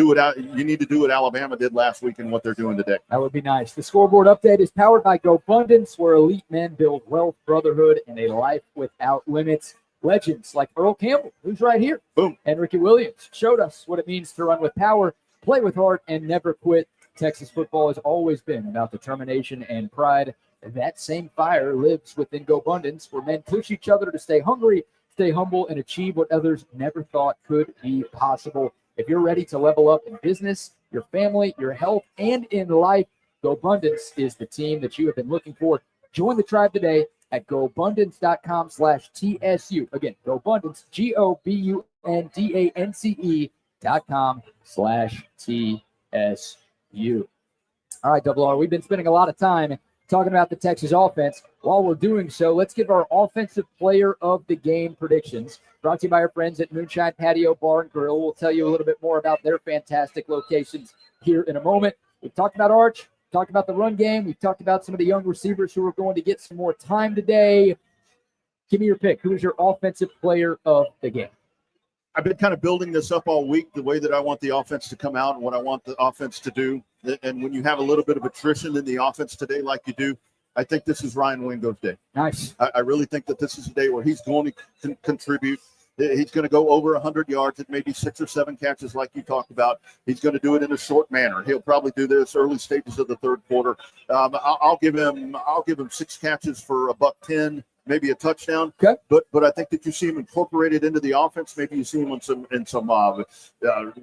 need to do what Alabama did last week and what they're doing today. That would be nice. The scoreboard update is powered by Gobundance, where elite men build wealth, brotherhood, and a life without limits. Legends like Earl Campbell, who's right here. Boom. And Ricky Williams showed us what it means to run with power, play with heart, and never quit. Texas football has always been about determination and pride. That same fire lives within Gobundance, where men push each other to stay hungry, stay humble, and achieve what others never thought could be possible. If you're ready to level up in business, your family, your health, and in life, Gobundance is the team that you have been looking for. Join the tribe today at Gobundance.com/TSU. Again, Gobundance, GOBUNDANCE.com/TSU. All right, Double R, we've been spending a lot of time talking about the Texas offense. While we're doing so, let's give our offensive player of the game predictions. Brought to you by our friends at Moonshine, Patio, Bar and Grill. We'll tell you a little bit more about their fantastic locations here in a moment. We've talked about Arch, talked about the run game. We've talked about some of the young receivers who are going to get some more time today. Give me your pick. Who is your offensive player of the game? I've been kind of building this up all week, the way that I want the offense to come out and what I want the offense to do. And when you have a little bit of attrition in the offense today like you do, I think this is Ryan Wingo's day. Nice. I really think that this is a day where he's going to contribute. He's going to go over 100 yards at maybe 6 or 7 catches like you talked about. He's going to do it in a short manner. He'll probably do this early stages of the third quarter. I'll give him 6 catches for $110. Maybe a touchdown, okay. But I think that you see him incorporated into the offense. Maybe you see him in some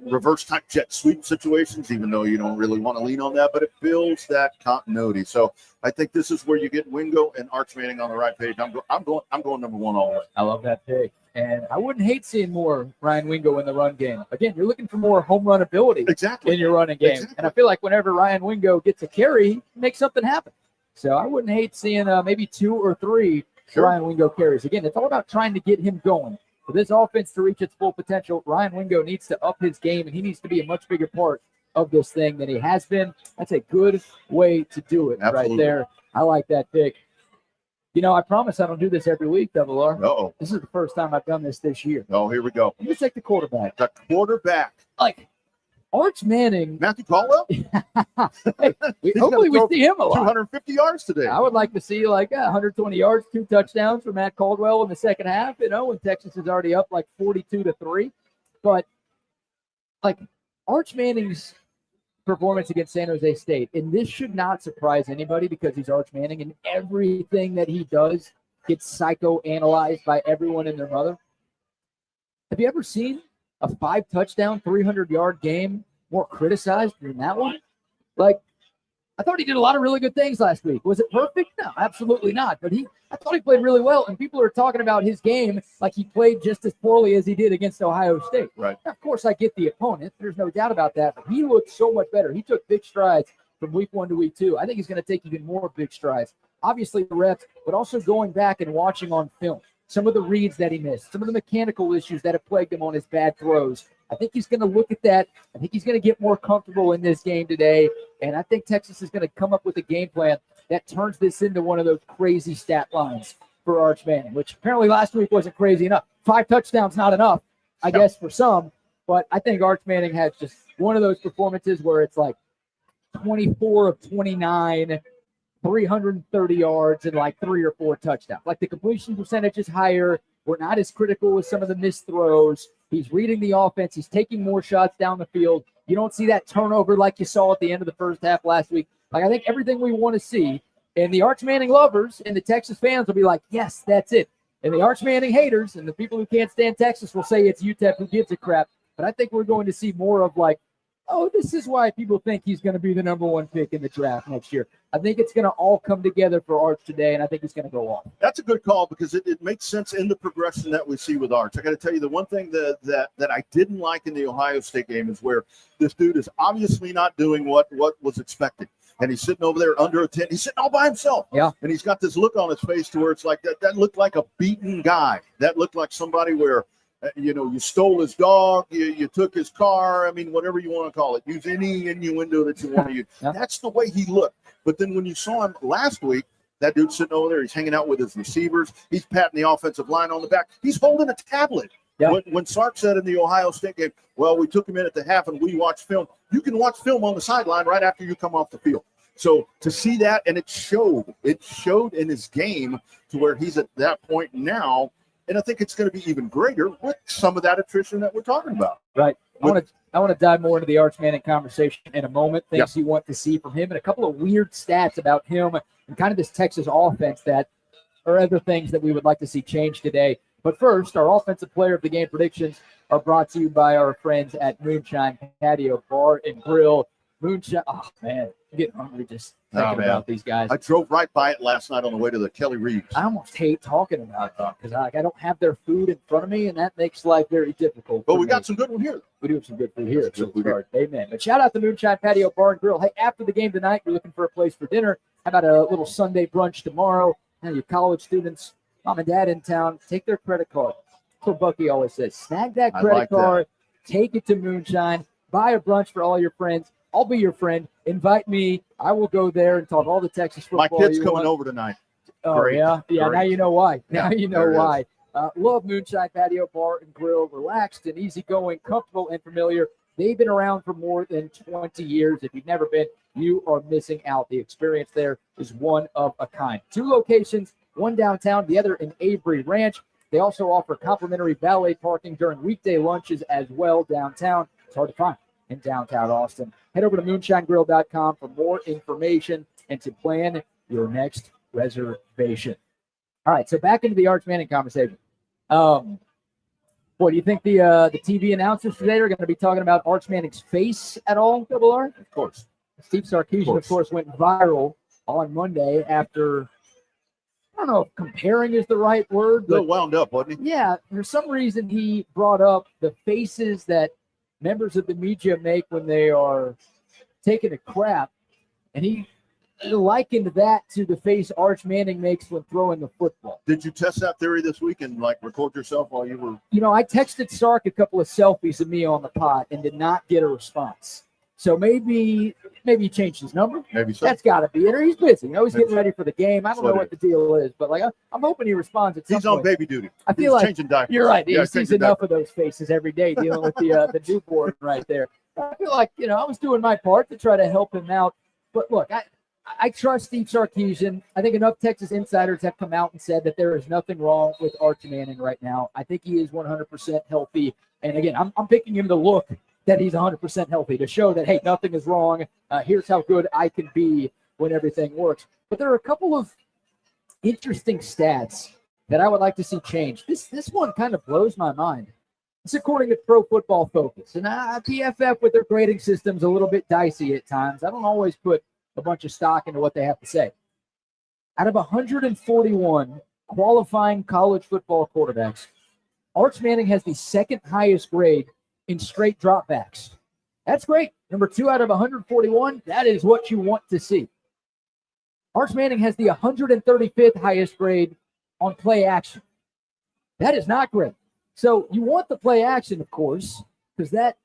reverse type jet sweep situations, even though you don't really want to lean on that. But it builds that continuity. So I think this is where you get Wingo and Arch Manning on the right page. I'm going number 1 all the way. I love that pick, and I wouldn't hate seeing more Ryan Wingo in the run game. Again, you're looking for more home run ability in your running game, and I feel like whenever Ryan Wingo gets a carry, he makes something happen. So I wouldn't hate seeing maybe 2 or 3. Sure. Ryan Wingo carries. Again, it's all about trying to get him going. For this offense to reach its full potential, Ryan Wingo needs to up his game, and he needs to be a much bigger part of this thing than he has been. That's a good way to do it. Absolutely. Right there. I like that pick. I promise I don't do this every week, Double R. Uh-oh. This is the first time I've done this year. Oh, here we go. Let me take the quarterback. The quarterback. Arch Manning. Matthew Caldwell? Hey, hopefully we see him a lot. 250 yards today. I would like to see 120 yards, 2 touchdowns for Matt Caldwell in the second half, when Texas is already up 42-3. But Arch Manning's performance against San Jose State, and this should not surprise anybody because he's Arch Manning, and everything that he does gets psychoanalyzed by everyone and their mother. Have you ever seen a 5-touchdown, 300-yard game more criticized than that one? I thought he did a lot of really good things last week. Was it perfect? No, absolutely not. But I thought he played really well, and people are talking about his game like he played just as poorly as he did against Ohio State. Right. Now, of course, I get the opponent. There's no doubt about that. But he looked so much better. He took big strides from week 1 to week 2. I think he's going to take even more big strides. Obviously, the reps, but also going back and watching on film some of the reads that he missed, some of the mechanical issues that have plagued him on his bad throws. I think he's going to look at that. I think he's going to get more comfortable in this game today. And I think Texas is going to come up with a game plan that turns this into one of those crazy stat lines for Arch Manning, which apparently last week wasn't crazy enough. 5 touchdowns, not enough, I guess, for some. But I think Arch Manning has just one of those performances where it's like 24 of 29, 330 yards, and like 3 or 4 touchdowns. Like the completion percentage is higher. We're not as critical with some of the missed throws. He's reading the offense. He's taking more shots down the field. You don't see that turnover like you saw at the end of the first half last week. Like, I think everything we want to see, and the Arch Manning lovers and the Texas fans will be like, yes, that's it. And the Arch Manning haters and the people who can't stand Texas will say it's UTEP who gives a crap. But I think we're going to see more of like, oh, this is why people think he's going to be the number 1 pick in the draft next year. I think it's going to all come together for Arch today, and I think he's going to go off. That's a good call because it makes sense in the progression that we see with Arch. I got to tell you, the one thing that I didn't like in the Ohio State game is where this dude is obviously not doing what was expected. And he's sitting over there under a tent. He's sitting all by himself. Yeah. And he's got this look on his face to where it's like that looked like a beaten guy. That looked like somebody where – you stole his dog, you took his car, I mean, whatever you want to call it. Use any innuendo that you want to use. Yeah. That's the way he looked. But then when you saw him last week, that dude's sitting over there, he's hanging out with his receivers, he's patting the offensive line on the back, he's holding a tablet. Yeah. When Sark said in the Ohio State game, well, we took him in at the half and we watched film, you can watch film on the sideline right after you come off the field. So to see that, and it showed in his game to where he's at that point now. And I think it's going to be even greater with some of that attrition that we're talking about. Right. I want to dive more into the Arch Manning conversation in a moment. Things you want to see from him, and a couple of weird stats about him and kind of this Texas offense that are other things that we would like to see change today. But first, our offensive player of the game predictions are brought to you by our friends at Moonshine Patio Bar and Grill. Moonshine. Oh, man. I'm getting hungry just thinking about these guys. I drove right by it last night on the way to the Kelly Reeves. I almost hate talking about it because I don't have their food in front of me, and that makes life very difficult. But we got some good one here. We do have some good food here. Amen. But shout out to Moonshine Patio Bar and Grill. Hey, after the game tonight, you're looking for a place for dinner. How about a little Sunday brunch tomorrow? Now, your college students, mom and dad in town, take their credit card. That's what Bucky always says. Snag that credit card, take it to Moonshine, buy a brunch for all your friends. I'll be your friend. Invite me. I will go there and talk all the Texas football. My kid's coming over tonight. Oh, great. Yeah. Great. Now you know why. Now you know why. Is. Love Moonshine Patio Bar and Grill. Relaxed and easygoing, comfortable and familiar. They've been around for more than 20 years. If you've never been, you are missing out. The experience there is one of a kind. 2 locations, one downtown, the other in Avery Ranch. They also offer complimentary valet parking during weekday lunches as well downtown. It's hard to find in downtown Austin. Head over to moonshinegrill.com for more information and to plan your next reservation. All right, so back into the Arch Manning conversation. What do you think the TV announcers today are going to be talking about Arch Manning's face at all, Double R? Of course. Steve Sarkisian, of course, went viral on Monday after, I don't know if comparing is the right word. A little wound up, wasn't he? Yeah, for some reason he brought up the faces that members of the media make when they are taking a crap, and he likened that to the face Arch Manning makes when throwing the football. Did you test that theory this week and record yourself while you were? I texted Sark a couple of selfies of me on the pot and did not get a response. So maybe he changed his number. Maybe so. That's got to be it. Or he's busy. He's getting ready for the game. I don't know what the deal is, but I'm hoping he responds at some point. He's on baby duty. I feel like changing diapers. You're right. He sees enough of those faces every day dealing with the newborn right there. I feel like I was doing my part to try to help him out. But look, I trust Steve Sarkisian. I think enough Texas insiders have come out and said that there is nothing wrong with Arch Manning right now. I think he is 100% healthy. And again, I'm picking him to look that he's 100% healthy, to show that, hey, nothing is wrong. Here's how good I can be when everything works. But there are a couple of interesting stats that I would like to see change. This one kind of blows my mind. It's according to Pro Football Focus. And PFF with their grading system's a little bit dicey at times. I don't always put a bunch of stock into what they have to say. Out of 141 qualifying college football quarterbacks, Arch Manning has the second highest grade in straight dropbacks. That's great. Number 2 out of 141, that is what you want to see. Arch Manning has the 135th highest grade on play action. That is not great. So you want the play action, of course, because that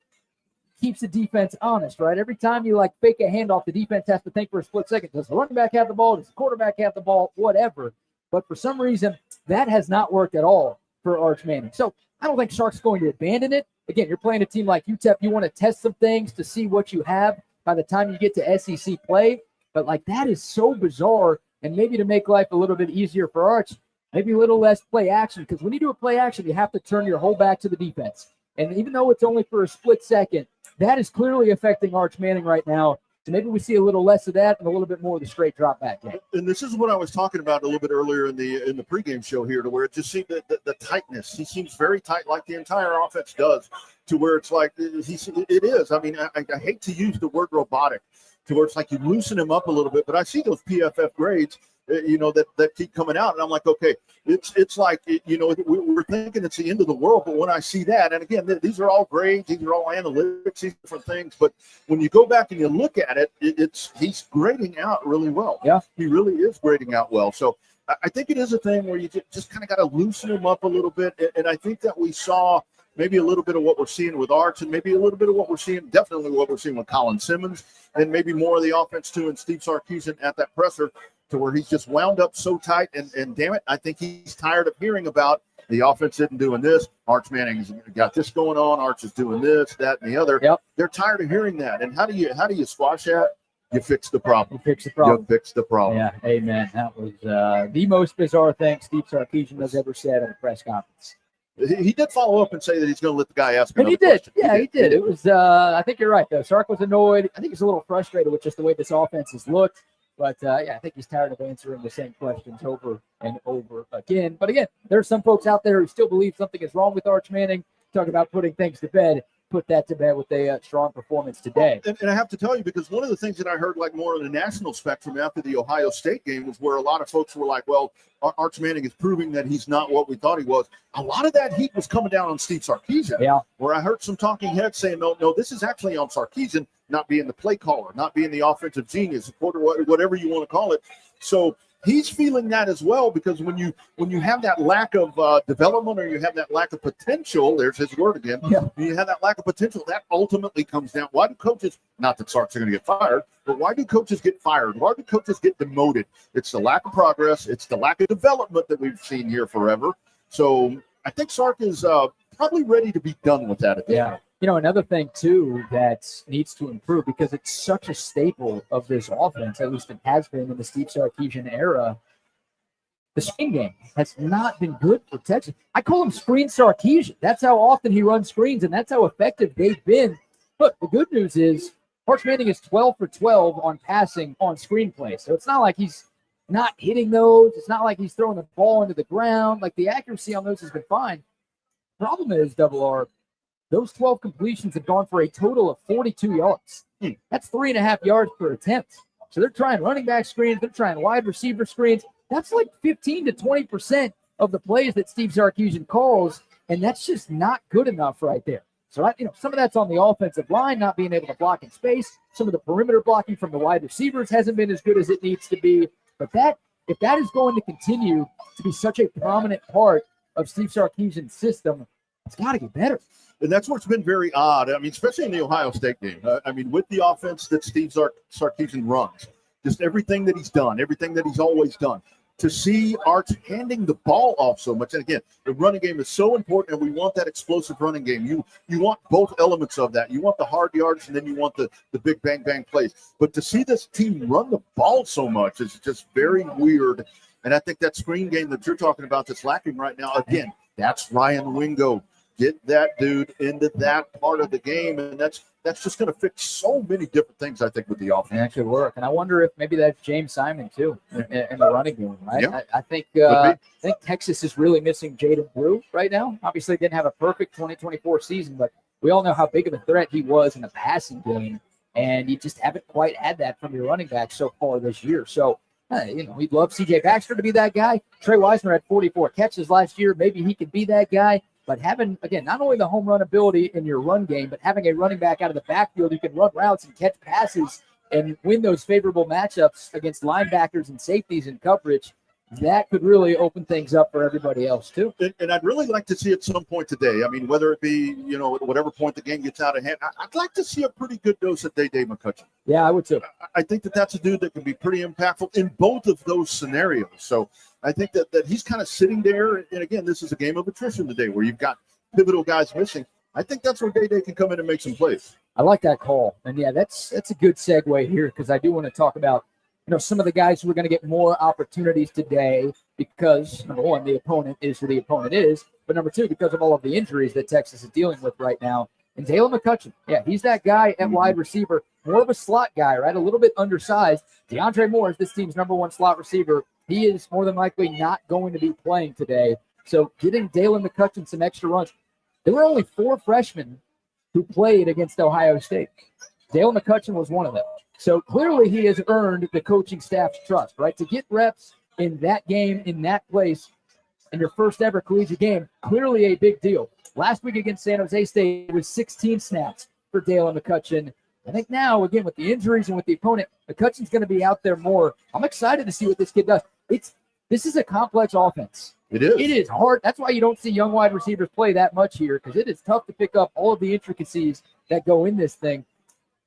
keeps the defense honest, right? Every time you fake a handoff, the defense has to think for a split second. Does the running back have the ball? Does the quarterback have the ball? Whatever. But for some reason, that has not worked at all for Arch Manning. So I don't think Sark's going to abandon it. Again, you're playing a team like UTEP. You want to test some things to see what you have by the time you get to SEC play. But that is so bizarre. And maybe to make life a little bit easier for Arch, maybe a little less play action. Because when you do a play action, you have to turn your whole back to the defense. And even though it's only for a split second, that is clearly affecting Arch Manning right now. So maybe we see a little less of that and a little bit more of the straight drop back game. And this is what I was talking about a little bit earlier in the pregame show here, to where it just seemed the tightness. He seems very tight, like the entire offense does, to where it's it is. I mean, I hate to use the word robotic, to where it's you loosen him up a little bit, but I see those PFF grades, that keep coming out, and I'm like, okay, it's we're thinking it's the end of the world, but when I see that, and again, these are all grades, these are all analytics, these different things, but when you go back and you look at it, he's grading out really well. Yeah, he really is grading out well. So I think it is a thing where you just kind of got to loosen him up a little bit, and I think that we saw maybe a little bit of what we're seeing with Arch, and maybe a little bit of what we're seeing, definitely what we're seeing with Colin Simmons, and maybe more of the offense too, and Steve Sarkisian at that presser, to where he's just wound up so tight, and damn it, I think he's tired of hearing about the offense isn't doing this, Arch Manning's got this going on, Arch is doing this, that, and the other. Yep. They're tired of hearing that. And how do you squash that? You fix the problem. You fix the problem. You fix the problem. Yeah, amen. That was the most bizarre thing Steve Sarkisian has ever said at a press conference. He did follow up and say that he's going to let the guy ask and another question. Yeah, he did. It was, I think you're right, though. Sark was annoyed. I think he's a little frustrated with just the way this offense has looked. But, I think he's tired of answering the same questions over and over again. But, again, there are some folks out there who still believe something is wrong with Arch Manning. Talk about putting things to bed. Put that to bed with a strong performance today. And I have to tell you, because one of the things that I heard more on the national spectrum after the Ohio State game was where a lot of folks were like, well, Arch Manning is proving that he's not what we thought he was. A lot of that heat was coming down on Steve Sarkisian. Yeah. Where I heard some talking heads saying, no, this is actually on Sarkisian not being the play caller, not being the offensive genius, whatever you want to call it. So he's feeling that as well, because when you have that lack of development, or you have that lack of potential, there's his word again, yeah. When you have that lack of potential, that ultimately comes down. Why do coaches, not that Sark's going to get fired, but why do coaches get fired? Why do coaches get demoted? It's the lack of progress. It's the lack of development that we've seen here forever. So I think Sark is probably ready to be done with that at this point. Another thing, too, that needs to improve, because it's such a staple of this offense, at least it has been in the Steve Sarkisian era, the screen game has not been good for Texas. I call him Screen Sarkisian. That's how often he runs screens, and that's how effective they've been. Look, the good news is Arch Manning is 12 for 12 on passing on screenplays. So it's not like he's not hitting those. It's not like he's throwing the ball into the ground. The accuracy on those has been fine. Problem is, Double R, those 12 completions have gone for a total of 42 yards. That's 3.5 yards per attempt. So they're trying running back screens. They're trying wide receiver screens. That's 15 to 20% of the plays that Steve Sarkisian calls, and that's just not good enough right there. So, some of that's on the offensive line, not being able to block in space. Some of the perimeter blocking from the wide receivers hasn't been as good as it needs to be. But if that is going to continue to be such a prominent part of Steve Sarkisian's system, it's got to get better. And that's what's been very odd. I mean, especially in the Ohio State game. With the offense that Steve Sarkisian runs, just everything that he's done, everything that he's always done, to see Arch handing the ball off so much. And again, the running game is so important, and we want that explosive running game. You want both elements of that. You want the hard yards, and then you want the big bang plays. But to see this team run the ball so much is just very weird. And I think that screen game that you're talking about that's lacking right now, again, that's Ryan Wingo. Get that dude into that part of the game, and that's just going to fix so many different things, I think, with the offense. That could work. And I wonder if maybe that's James Simon, too, in the running game, right? Yeah. I think Texas is really missing Jaden Brew right now. Obviously, didn't have a perfect 2024 season, but we all know how big of a threat he was in the passing game. and you just haven't quite had that from your running back so far this year. So, we'd love C.J. Baxter to be that guy. Trey Wisner had 44 catches last year. Maybe he could be that guy. But having, again, not only the home run ability in your run game, but having a running back out of the backfield who can run routes and catch passes and win those favorable matchups against linebackers and safeties in coverage, that could really open things up for everybody else too. And I'd really like to see at some point today, I mean, whether it be, at whatever point the game gets out of hand, I'd like to see a pretty good dose of Day-Day McCutcheon. Yeah, I would too. I think that's a dude that can be pretty impactful in both of those scenarios. So I think that he's kind of sitting there. And again, this is a game of attrition today where you've got pivotal guys missing. I think that's where Day-Day can come in and make some plays. I like that call. And yeah, that's a good segue here because I do want to talk about some of the guys who are going to get more opportunities today because, number one, the opponent is who the opponent is, but number two, because of all of the injuries that Texas is dealing with right now. And Dalen McCutcheon, yeah, he's that guy at wide receiver, more of a slot guy, right? A little bit undersized. DeAndre Moore is this team's number one slot receiver. He is more than likely not going to be playing today. So getting Dalen McCutcheon some extra runs. There were only 4 freshmen who played against Ohio State. Dalen McCutcheon was one of them. So clearly he has earned the coaching staff's trust, right? To get reps in that game, in that place, in your first ever collegiate game, clearly a big deal. Last week against San Jose State, it was 16 snaps for Dalen McCutcheon. I think now, again, with the injuries and with the opponent, McCutcheon's going to be out there more. I'm excited to see what this kid does. This is a complex offense. It is. It is hard. That's why you don't see young wide receivers play that much here because it is tough to pick up all of the intricacies that go in this thing.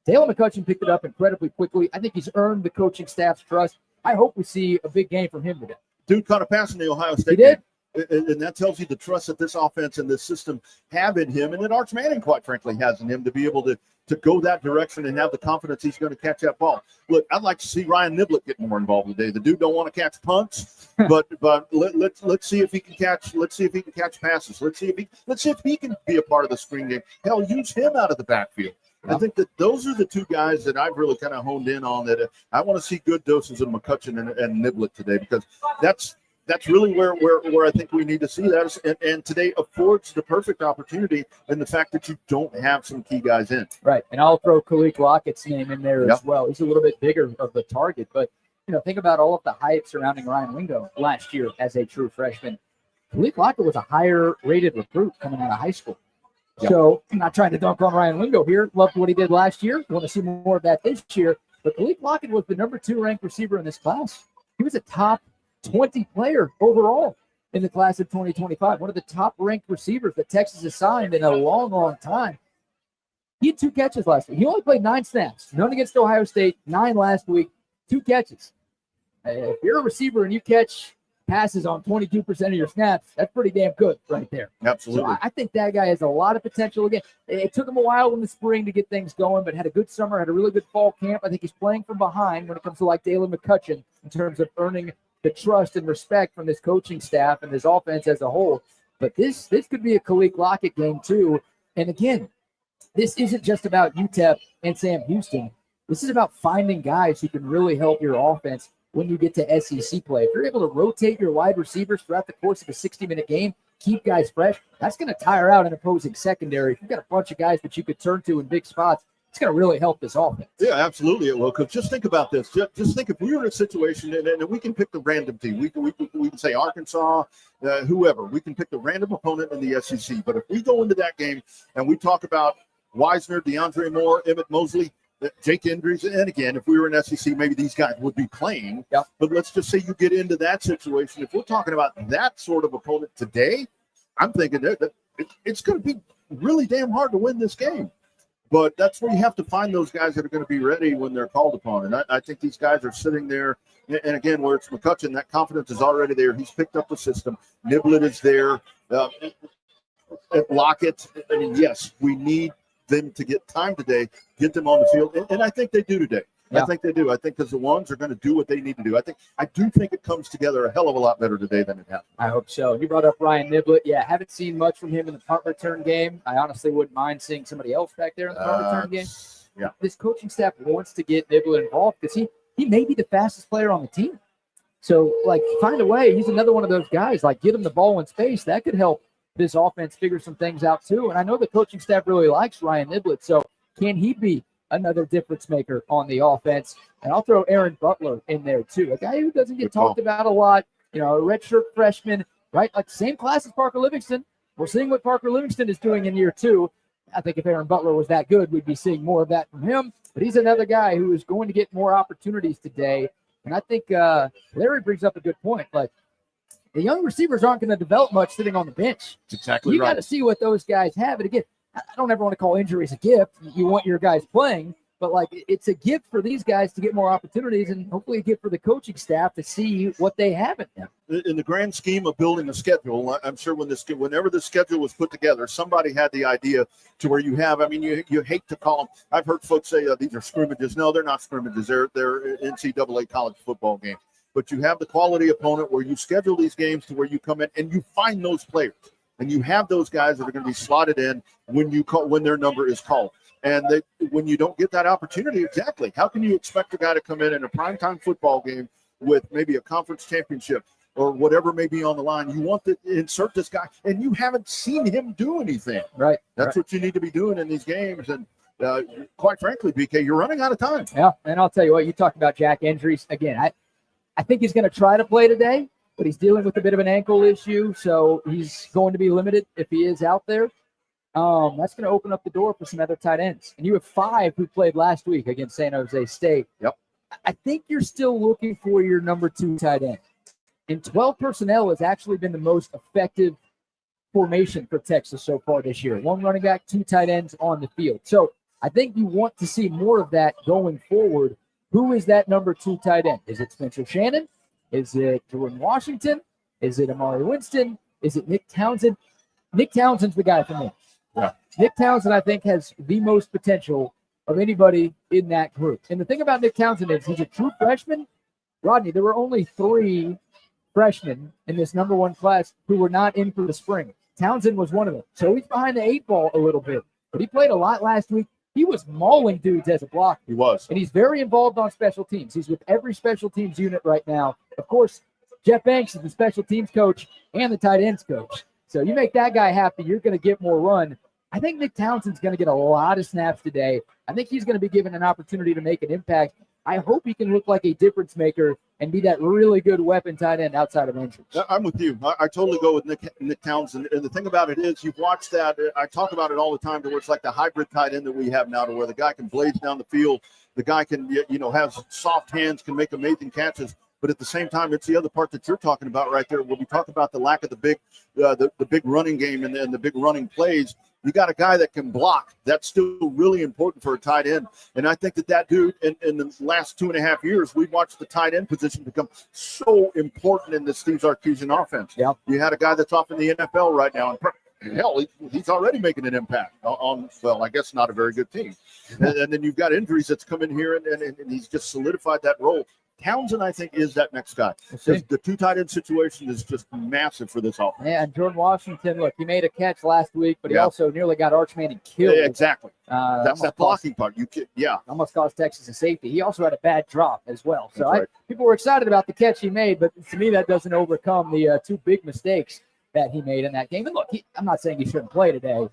Dalen McCutcheon picked it up incredibly quickly. I think he's earned the coaching staff's trust. I hope we see a big game from him today. Dude caught a pass in the Ohio State He did. game. And that tells you the trust that this offense and this system have in him, and that Arch Manning, quite frankly, has in him to be able to go that direction and have the confidence he's going to catch that ball. Look, I'd like to see Ryan Niblett get more involved today. The dude don't want to catch punts, but let's see if he can catch. Let's see if he can catch passes. Let's see if he can be a part of the screen game. Hell, use him out of the backfield. I think that those are the two guys that I've really kind of honed in on. That I want to see good doses of McCutcheon and Niblett today because that's really where I think we need to see that. And today affords the perfect opportunity in the fact that you don't have some key guys in. Right, and I'll throw Khalid Lockett's name in there as well. He's a little bit bigger of the target, but think about all of the hype surrounding Ryan Wingo last year as a true freshman. Khalid Lockett was a higher rated recruit coming out of high school. Yep. So I'm not trying to dunk on Ryan Wingo here. Loved what he did last year. Want to see more of that this year. But Khalid Lockett was the number 2 ranked receiver in this class. He was a top 20 player overall in the class of 2025. One of the top ranked receivers that Texas has signed in a long, long time. He had 2 catches last week. He only played 9 snaps. None against Ohio State, 9 last week, 2 catches. If you're a receiver and you catch passes on 22% of your snaps, that's pretty damn good right there. Absolutely. So I think that guy has a lot of potential. Again, it took him a while in the spring to get things going, but had a good summer, had a really good fall camp. I think he's playing from behind when it comes to like Dalen McCutcheon in terms of earning the trust and respect from this coaching staff and this offense as a whole. But this could be a Khalid Lockett game too. And again, this isn't just about UTEP and Sam Houston. This is about finding guys who can really help your offense when you get to SEC play. If you're able to rotate your wide receivers throughout the course of a 60-minute game, keep guys fresh, that's going to tire out an opposing secondary. If you've got a bunch of guys that you could turn to in big spots, it's going to really help this offense. Yeah, absolutely it will. Because just think about this. Just think if we were in a situation, and we can pick the random team. We can say Arkansas, whoever. We can pick the random opponent in the SEC. But if we go into that game and we talk about Wisner, DeAndre Moore, Emmett Mosley, Jake Indries, and again, if we were in SEC, maybe these guys would be playing. Yep. But let's just say you get into that situation. If we're talking about that sort of opponent today, I'm thinking that it's going to be really damn hard to win this game. But that's where you have to find those guys that are going to be ready when they're called upon. And I think these guys are sitting there. And again, where it's McCutcheon, that confidence is already there. He's picked up the system. Niblett is there. Lockett. I mean, yes, we need them to get time today, get them on the field. And I think they do today. Yeah. I think they do. I think because the ones are going to do what they need to do. I do think it comes together a hell of a lot better today than it has. I hope so. You brought up Ryan Niblett. Yeah, haven't seen much from him in the punt return game. I honestly wouldn't mind seeing somebody else back there in the punt return game. Yeah. This coaching staff wants to get Niblett involved because he may be the fastest player on the team. So, find a way. He's another one of those guys. Get him the ball in space. That could help this offense figure some things out too. And I know the coaching staff really likes Ryan Niblett. So can he be another difference maker on the offense. And I'll throw Aaron Butler in there too, a guy who doesn't get talked about a lot, a redshirt freshman, right? Like same class as Parker Livingston. We're seeing what Parker Livingston is doing in year 2. I think if Aaron Butler was that good, we'd be seeing more of that from him. But he's another guy who is going to get more opportunities today. And I think Larry brings up a good point. Like, the young receivers aren't going to develop much sitting on the bench. That's exactly You got to see what those guys have. And again, I don't ever want to call injuries a gift. You want your guys playing. But, like, it's a gift for these guys to get more opportunities and hopefully a gift for the coaching staff to see what they have in them. In the grand scheme of building a schedule, I'm sure whenever the schedule was put together, somebody had the idea to where you have, you hate to call them, I've heard folks say these are scrimmages. No, they're not scrimmages. They're NCAA college football games. But you have the quality opponent where you schedule these games to where you come in and you find those players. And you have those guys that are going to be slotted in when their number is called. And when you don't get that opportunity, exactly, how can you expect a guy to come in a primetime football game with maybe a conference championship or whatever may be on the line? You want to insert this guy, and you haven't seen him do anything. Right. That's what you need to be doing in these games. And quite frankly, BK, you're running out of time. Yeah, and I'll tell you what, you talked about Jack injuries. Again, I think he's going to try to play today, but he's dealing with a bit of an ankle issue, so he's going to be limited if he is out there. That's going to open up the door for some other tight ends. And you have 5 who played last week against San Jose State. Yep. I think you're still looking for your number 2 tight end. And 12 personnel has actually been the most effective formation for Texas so far this year. 1 running back, 2 tight ends on the field. So I think you want to see more of that going forward. Who is that number 2 tight end? Is it Spencer Shannon? Is it Jordan Washington? Is it Amari Winston? Is it Nick Townsend? Nick Townsend's the guy for me. Yeah. Nick Townsend, I think, has the most potential of anybody in that group. And the thing about Nick Townsend is he's a true freshman. Rodney, there were only 3 freshmen in this number 1 class who were not in for the spring. Townsend was one of them. So he's behind the 8 ball a little bit. But he played a lot last week. He was mauling dudes as a blocker. He was. And he's very involved on special teams. He's with every special teams unit right now. Of course, Jeff Banks is the special teams coach and the tight ends coach. So you make that guy happy, you're going to get more run. I think Nick Townsend's going to get a lot of snaps today. I think he's going to be given an opportunity to make an impact. I hope he can look like a difference maker and be that really good weapon tight end outside of injuries. I'm with you. I totally go with Nick Townsend. And the thing about it is you've watched that. I talk about it all the time to where it's like the hybrid tight end that we have now to where the guy can blaze down the field. The guy can, have soft hands, can make amazing catches. But at the same time, it's the other part that you're talking about right there. When we talk about the lack of the big running game and the big running plays, you got a guy that can block. That's still really important for a tight end. And I think that dude, in the last 2.5 years, we've watched the tight end position become so important in the Steve Sarkisian offense. Yeah. You had a guy that's off in the NFL right now, and hell, he's already making an impact on I guess not a very good team. And then you've got injuries that's come in here, and he's just solidified that role. Townsend, I think, is that next guy. The 2 tight end situation is just massive for this offense. Yeah, and Jordan Washington, look, he made a catch last week, but he also nearly got Arch Manning killed. Yeah, exactly. That's that blocking part. Almost cost Texas a safety. He also had a bad drop as well. So people were excited about the catch he made, but to me that doesn't overcome the 2 big mistakes that he made in that game. And look, I'm not saying he shouldn't play today,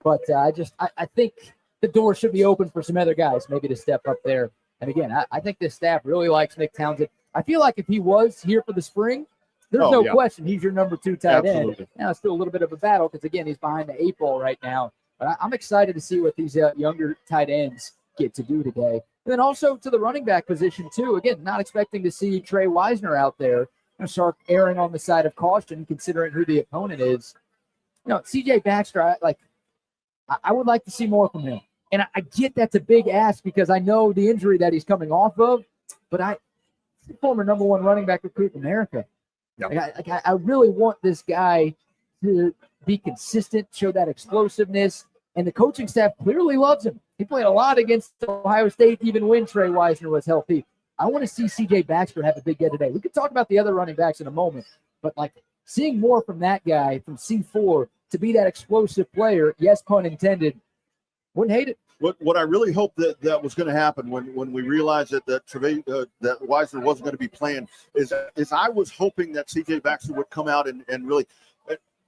but I think the door should be open for some other guys maybe to step up there. And again, I think this staff really likes Nick Townsend. I feel like if he was here for the spring, there's no question he's your number 2 tight end. Now it's still a little bit of a battle because, again, he's behind the 8 ball right now. But I'm excited to see what these younger tight ends get to do today. And then also to the running back position, too. Again, not expecting to see Trey Wisner out there. Sark erring on the side of caution considering who the opponent is. CJ Baxter, I would like to see more from him. And I get that's a big ask because I know the injury that he's coming off of, but he's the former number 1 running back recruit in America. Yeah. I really want this guy to be consistent, show that explosiveness, and the coaching staff clearly loves him. He played a lot against Ohio State even when Trey Wisner was healthy. I want to see CJ Baxter have a big day today. We could talk about the other running backs in a moment, but seeing more from that guy from C4 to be that explosive player, yes, pun intended, wouldn't hate it. What I really hope that was going to happen when we realized that Wisner wasn't going to be playing is I was hoping that CJ Baxter would come out and really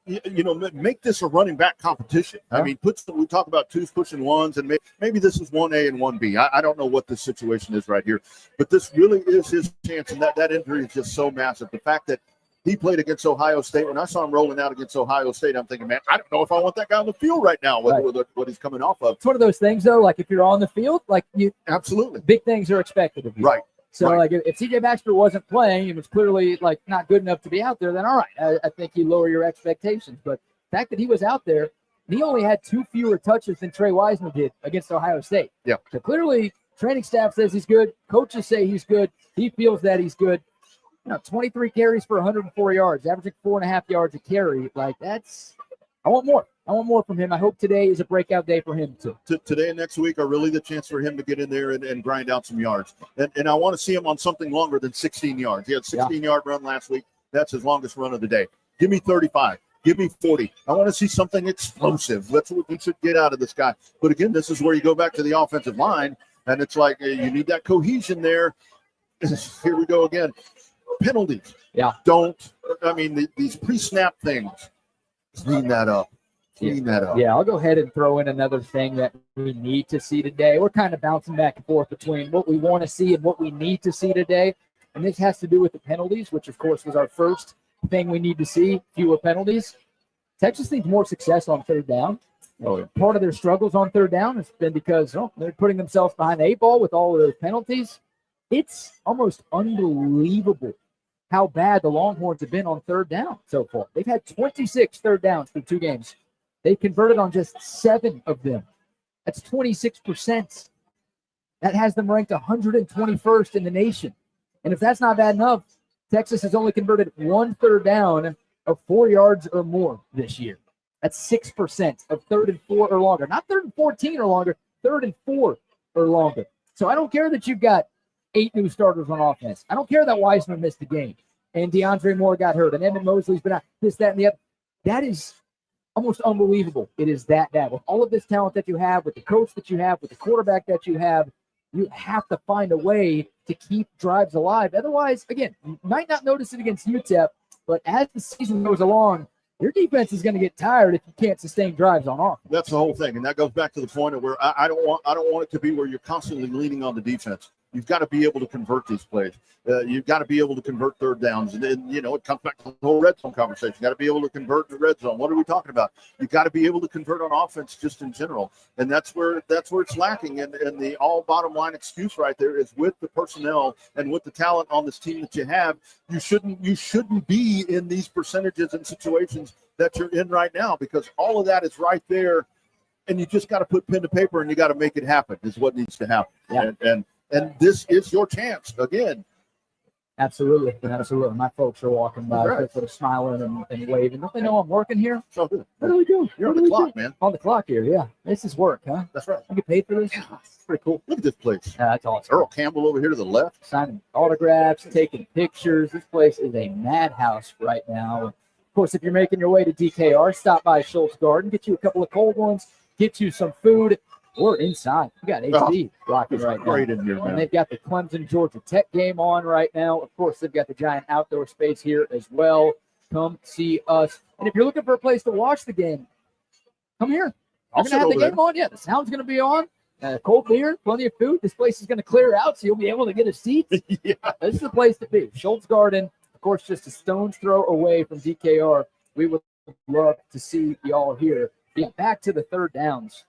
make this a running back competition. I mean, we talk about twos pushing ones, and maybe this is 1A and 1B. I don't know what the situation is right here, but this really is his chance, and that injury is just so massive. The fact that he played against Ohio State. When I saw him rolling out against Ohio State, I'm thinking, man, I don't know if I want that guy on the field right now with what he's coming off of. It's one of those things, though, like if you're on the field, like you absolutely big things are expected of you. Right. So, like, if C.J. Baxter wasn't playing, it was clearly, like, not good enough to be out there, then all right, I think you lower your expectations. But the fact that he was out there, he only had 2 fewer touches than Trey Wiseman did against Ohio State. Yeah. So, clearly, training staff says he's good. Coaches say he's good. He feels that he's good. 23 carries for 104 yards, averaging 4.5 yards a carry. Like, I want more. I want more from him. I hope today is a breakout day for him, too. Today and next week are really the chance for him to get in there and grind out some yards. And I want to see him on something longer than 16 yards. He had a 16-yard run last week. That's his longest run of the day. Give me 35. Give me 40. I want to see something explosive. That's what we should get out of this guy. But, again, this is where you go back to the offensive line, and it's like you need that cohesion there. Here we go again. Penalties. Yeah. These pre-snap things, clean that up. Yeah, I'll go ahead and throw in another thing that we need to see today. We're kind of bouncing back and forth between what we want to see and what we need to see today. And this has to do with the penalties, which, of course, was our first thing we need to see, fewer penalties. Texas needs more success on third down. Part of their struggles on third down has been because they're putting themselves behind the 8 ball with all of those penalties. It's almost unbelievable how bad the Longhorns have been on third down so far. They've had 26 third downs through 2 games. They've converted on just 7 of them. That's 26%. That has them ranked 121st in the nation. And if that's not bad enough, Texas has only converted 1 third down of 4 yards or more this year. That's 6% of 3rd and 4 or longer. Not 3rd and 14 or longer, 3rd and 4 or longer. So I don't care that you've got 8 new starters on offense. I don't care that Wiseman missed the game and DeAndre Moore got hurt and Edmund Mosley's been out, this, that, and the other. That is almost unbelievable. It is that bad. With all of this talent that you have, with the coach that you have, with the quarterback that you have to find a way to keep drives alive. Otherwise, again, you might not notice it against UTEP, but as the season goes along, your defense is going to get tired if you can't sustain drives on offense. That's the whole thing, and that goes back to the point of where I don't want it to be where you're constantly leaning on the defense. You've got to be able to convert these plays. You've got to be able to convert third downs. And then, it comes back to the whole red zone conversation. You got to be able to convert the red zone. What are we talking about? You've got to be able to convert on offense just in general. And that's where it's lacking. And the all bottom line excuse right there is with the personnel and with the talent on this team that you have, you shouldn't be in these percentages and situations that you're in right now, because all of that is right there. And you just got to put pen to paper and you got to make it happen is what needs to happen. Yeah. And this is your chance again. Absolutely. My folks are walking by, right, sort of smiling and waving. Don't they know I'm working here? So good. What do we do? You're on the clock, man. On the clock here, yeah. This is work, huh? That's right. I get paid for this? Yeah, it's pretty cool. Look at this place. That's awesome. Earl Campbell over here to the left. Signing autographs, taking pictures. This place is a madhouse right now. Of course, if you're making your way to DKR, stop by Scholz Garten, get you a couple of cold ones, get you some food. We're inside. We got HD rocking right now. Great in here, man. And they've got the Clemson Georgia Tech game on right now. Of course, they've got the giant outdoor space here as well. Come see us. And if you're looking for a place to watch the game, come here. We're going to have the game on. Yeah, the sound's going to be on. Cold beer, plenty of food. This place is going to clear out, so you'll be able to get a seat. Yeah. This is the place to be. Scholz Garten, of course, just a stone's throw away from DKR. We would love to see y'all here. Yeah, back to the third downs.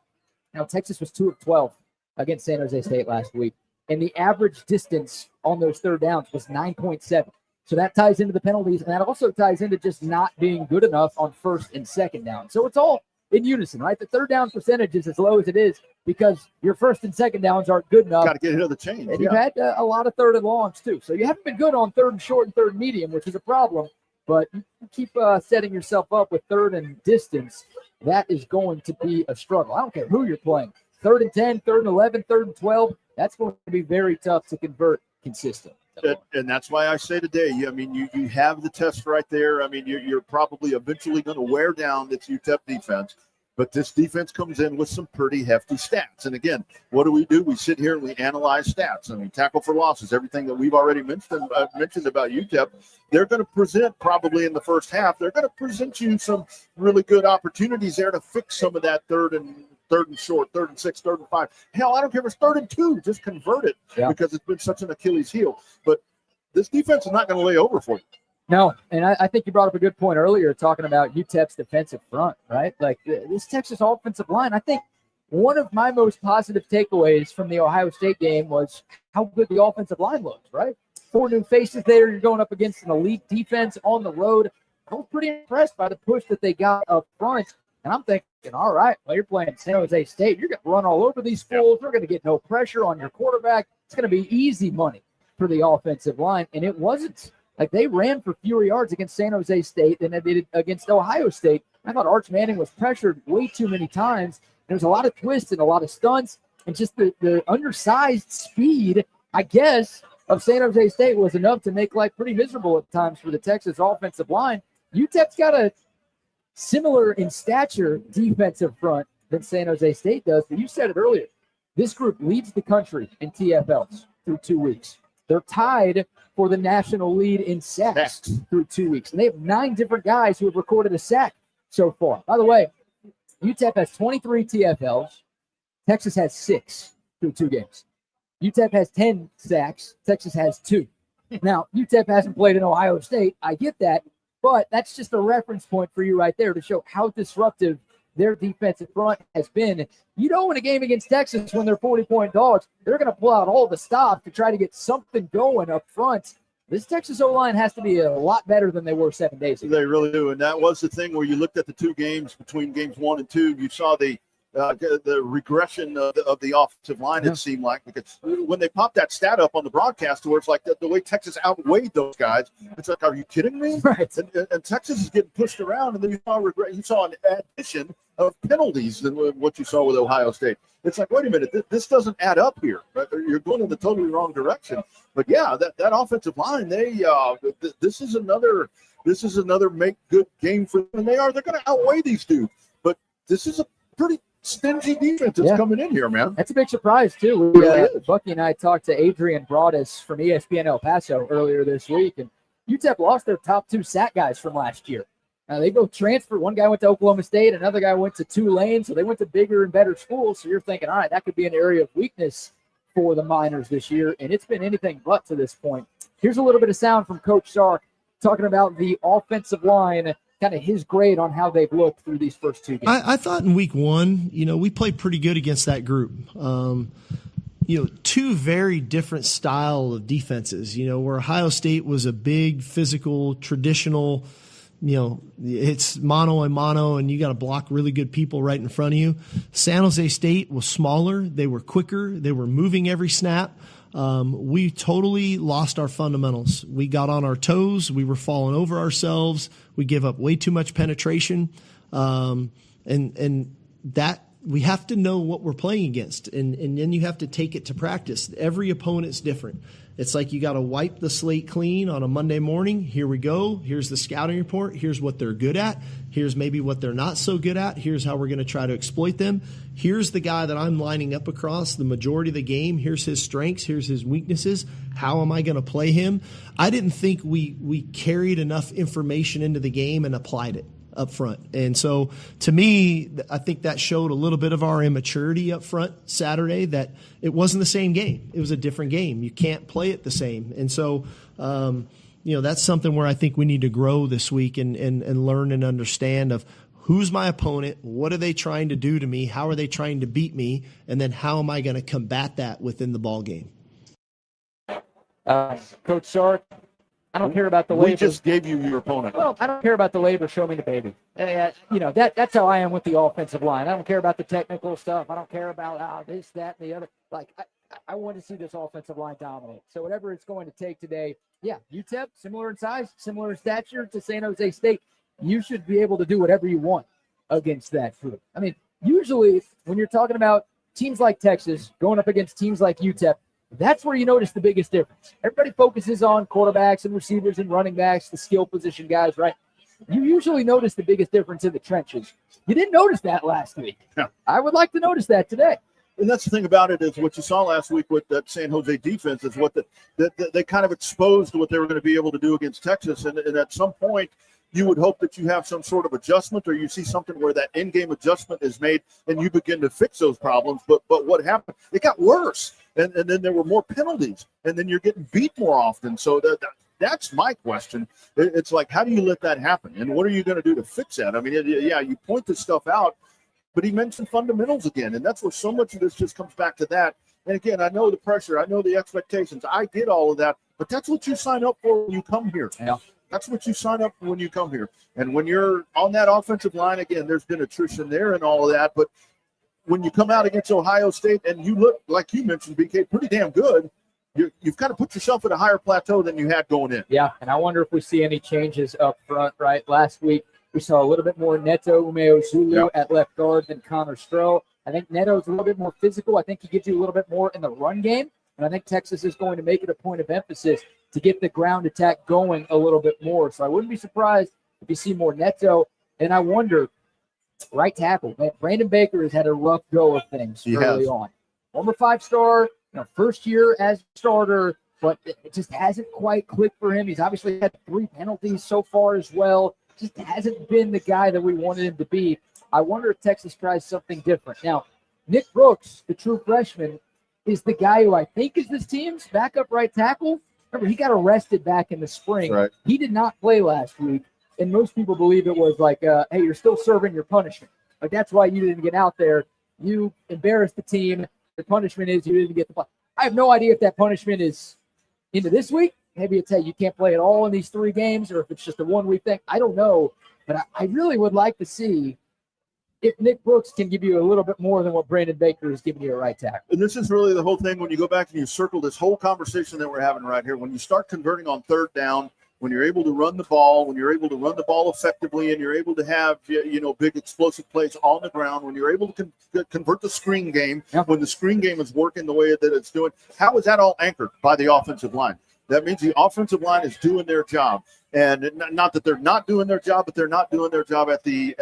Now, Texas was 2 of 12 against San Jose State last week, and the average distance on those third downs was 9.7. So that ties into the penalties, and that also ties into just not being good enough on first and second down. So it's all in unison, right? The third down percentage is as low as it is because your first and second downs aren't good enough. Got to get ahead of the chain. And you've had a lot of third and longs, too. So you haven't been good on third and short and third and medium, which is a problem. But you keep setting yourself up with third and distance. That is going to be a struggle. I don't care who you're playing. 3rd and 10, 3rd and 11, 3rd and 12. That's going to be very tough to convert consistent. And that's why I say today, you have the test right there. You're probably eventually going to wear down this UTEP defense. But this defense comes in with some pretty hefty stats. And again, what do? We sit here and we analyze stats. I mean, tackle for losses, everything that we've already mentioned about UTEP. They're going to present probably in the first half. They're going to present you some really good opportunities there to fix some of that third and short, 3rd and 6, 3rd and 5. Hell, I don't care if it's 3rd and 2. Just convert it because it's been such an Achilles heel. But this defense is not going to lay over for you. No, and I think you brought up a good point earlier talking about UTEP's defensive front, right? Like this Texas offensive line, I think one of my most positive takeaways from the Ohio State game was how good the offensive line looked, right? 4 new faces there. You're going up against an elite defense on the road. I was pretty impressed by the push that they got up front. And I'm thinking, all right, well, you're playing San Jose State. You're going to run all over these fools. We're going to get no pressure on your quarterback. It's going to be easy money for the offensive line. And it wasn't. Like, they ran for fewer yards against San Jose State than they did against Ohio State. I thought Arch Manning was pressured way too many times. There was a lot of twists and a lot of stunts, and just the undersized speed, I guess, of San Jose State was enough to make life pretty miserable at times for the Texas offensive line. UTEP's got a similar in stature defensive front than San Jose State does, but you said it earlier. This group leads the country in TFLs through 2 weeks. They're tied for the national lead in sacks through 2 weeks. And they have 9 different guys who have recorded a sack so far. By the way, UTEP has 23 TFLs. Texas has 6 through 2 games. UTEP has 10 sacks. Texas has 2. Now, UTEP hasn't played in Ohio State. I get that. But that's just a reference point for you right there to show how disruptive their defensive front has been. You know, in a game against Texas, when they're 40-point dogs, they're going to pull out all the stops to try to get something going up front. This Texas O-line has to be a lot better than they were 7 days ago. They really do, and that was the thing where you looked at the 2 games between games 1 and 2. You saw the regression of the offensive line, it seemed like, because when they popped that stat up on the broadcast where it's like the way Texas outweighed those guys, it's like, are you kidding me? Right. And Texas is getting pushed around, and then you saw an addition of penalties than what you saw with Ohio State. It's like, wait a minute, this doesn't add up here. Right? You're going in the totally wrong direction. But yeah, that offensive line, this is another make good game for them, and they're going to outweigh these dudes. But this is a pretty stingy defense that's coming in here, man. That's a big surprise, too. Bucky and I talked to Adrian Broadus from ESPN El Paso earlier this week, and UTEP lost their top 2 sack guys from last year. They both transferred. One guy went to Oklahoma State, another guy went to Tulane, so they went to bigger and better schools. So you're thinking, all right, that could be an area of weakness for the Miners this year, and it's been anything but to this point. Here's a little bit of sound from Coach Sark talking about the offensive line, kind of his grade on how they've looked through these first 2 games. I thought in week 1, we played pretty good against that group. 2 very different style of defenses, where Ohio State was a big, physical, traditional, it's mano a mano, and you got to block really good people right in front of you. San Jose State was smaller. They were quicker. They were moving every snap. We totally lost our fundamentals. We got on our toes. We were falling over ourselves. We gave up way too much penetration. And that we have to know what we're playing against. And then you have to take it to practice. Every opponent's different. It's like you got to wipe the slate clean on a Monday morning. Here we go. Here's the scouting report. Here's what they're good at. Here's maybe what they're not so good at. Here's how we're going to try to exploit them. Here's the guy that I'm lining up across the majority of the game. Here's his strengths. Here's his weaknesses. How am I going to play him? I didn't think we carried enough information into the game and applied it up front. And so to me, I think that showed a little bit of our immaturity up front Saturday, that it wasn't the same game. It was a different game. You can't play it the same. And so, that's something where I think we need to grow this week and learn and understand of who's my opponent, what are they trying to do to me, how are they trying to beat me, and then how am I going to combat that within the ball game. Coach Sark, I don't care about the labor. We just gave you your opponent. Well, I don't care about the labor. Show me the baby. That's how I am with the offensive line. I don't care about the technical stuff. I don't care about this, that, and the other. Like, I want to see this offensive line dominate. So whatever it's going to take today, UTEP, similar in size, similar in stature to San Jose State, you should be able to do whatever you want against that group. I mean, usually when you're talking about teams like Texas going up against teams like UTEP, that's where you notice the biggest difference. Everybody focuses on quarterbacks and receivers and running backs, the skill position guys, right? you usually notice the biggest difference in the trenches. You didn't notice that last week. Yeah. I would like to notice that today. And that's the thing about it is what you saw last week with that San Jose defense is what they kind of exposed what they were going to be able to do against Texas. And at some point, you would hope that you have some sort of adjustment or you see something where that in-game adjustment is made and you begin to fix those problems. But what happened? It got worse. And then there were more penalties. And then you're getting beat more often. So that's my question. It's like, how do you let that happen? And what are you going to do to fix that? I mean, yeah, you point this stuff out. But he mentioned fundamentals again, and that's where so much of this just comes back to that. And again, I know the pressure, I know the expectations, I get all of that, but that's what you sign up for when you come here. Yeah. That's what you sign up for when you come here. And when you're on that offensive line, again, there's been attrition there and all of that, but when you come out against Ohio State and you look, like you mentioned, BK, pretty damn good, you've kind of put yourself at a higher plateau than you had going in. Yeah, and I wonder if we see any changes up front, right? Last week, we saw a little bit more Neto Umeozulu at left guard than Connor Stroh. I think Neto's a little bit more physical. I think he gives you a little bit more in the run game. And I think Texas is going to make it a point of emphasis to get the ground attack going a little bit more. So I wouldn't be surprised if you see more Neto. And I wonder, right tackle, man, Brandon Baker has had a rough go of things early on. Former 5-star, first year as starter, but it just hasn't quite clicked for him. He's obviously had 3 penalties so far as well. Just hasn't been the guy that we wanted him to be. I wonder if Texas tries something different. Now, Nick Brooks, the true freshman, is the guy who I think is this team's backup right tackle. Remember, he got arrested back in the spring. Right. He did not play last week, and most people believe it was like, hey, you're still serving your punishment. Like, that's why you didn't get out there. You embarrassed the team. The punishment is you didn't get the play. I have no idea if that punishment is into this week. Maybe it's, hey, you can't play at all in these 3 games, or if it's just a 1-week thing. I don't know. But I really would like to see if Nick Brooks can give you a little bit more than what Brandon Baker is giving you at right tackle. And this is really the whole thing when you go back and you circle this whole conversation that we're having right here. When you start converting on 3rd down, when you're able to run the ball, when you're able to run the ball effectively, and you're able to have, big explosive plays on the ground, when you're able to convert the screen game, when the screen game is working the way that it's doing, how is that all anchored by the offensive line? That means the offensive line is doing their job, and not that they're not doing their job, but they're not doing their job at the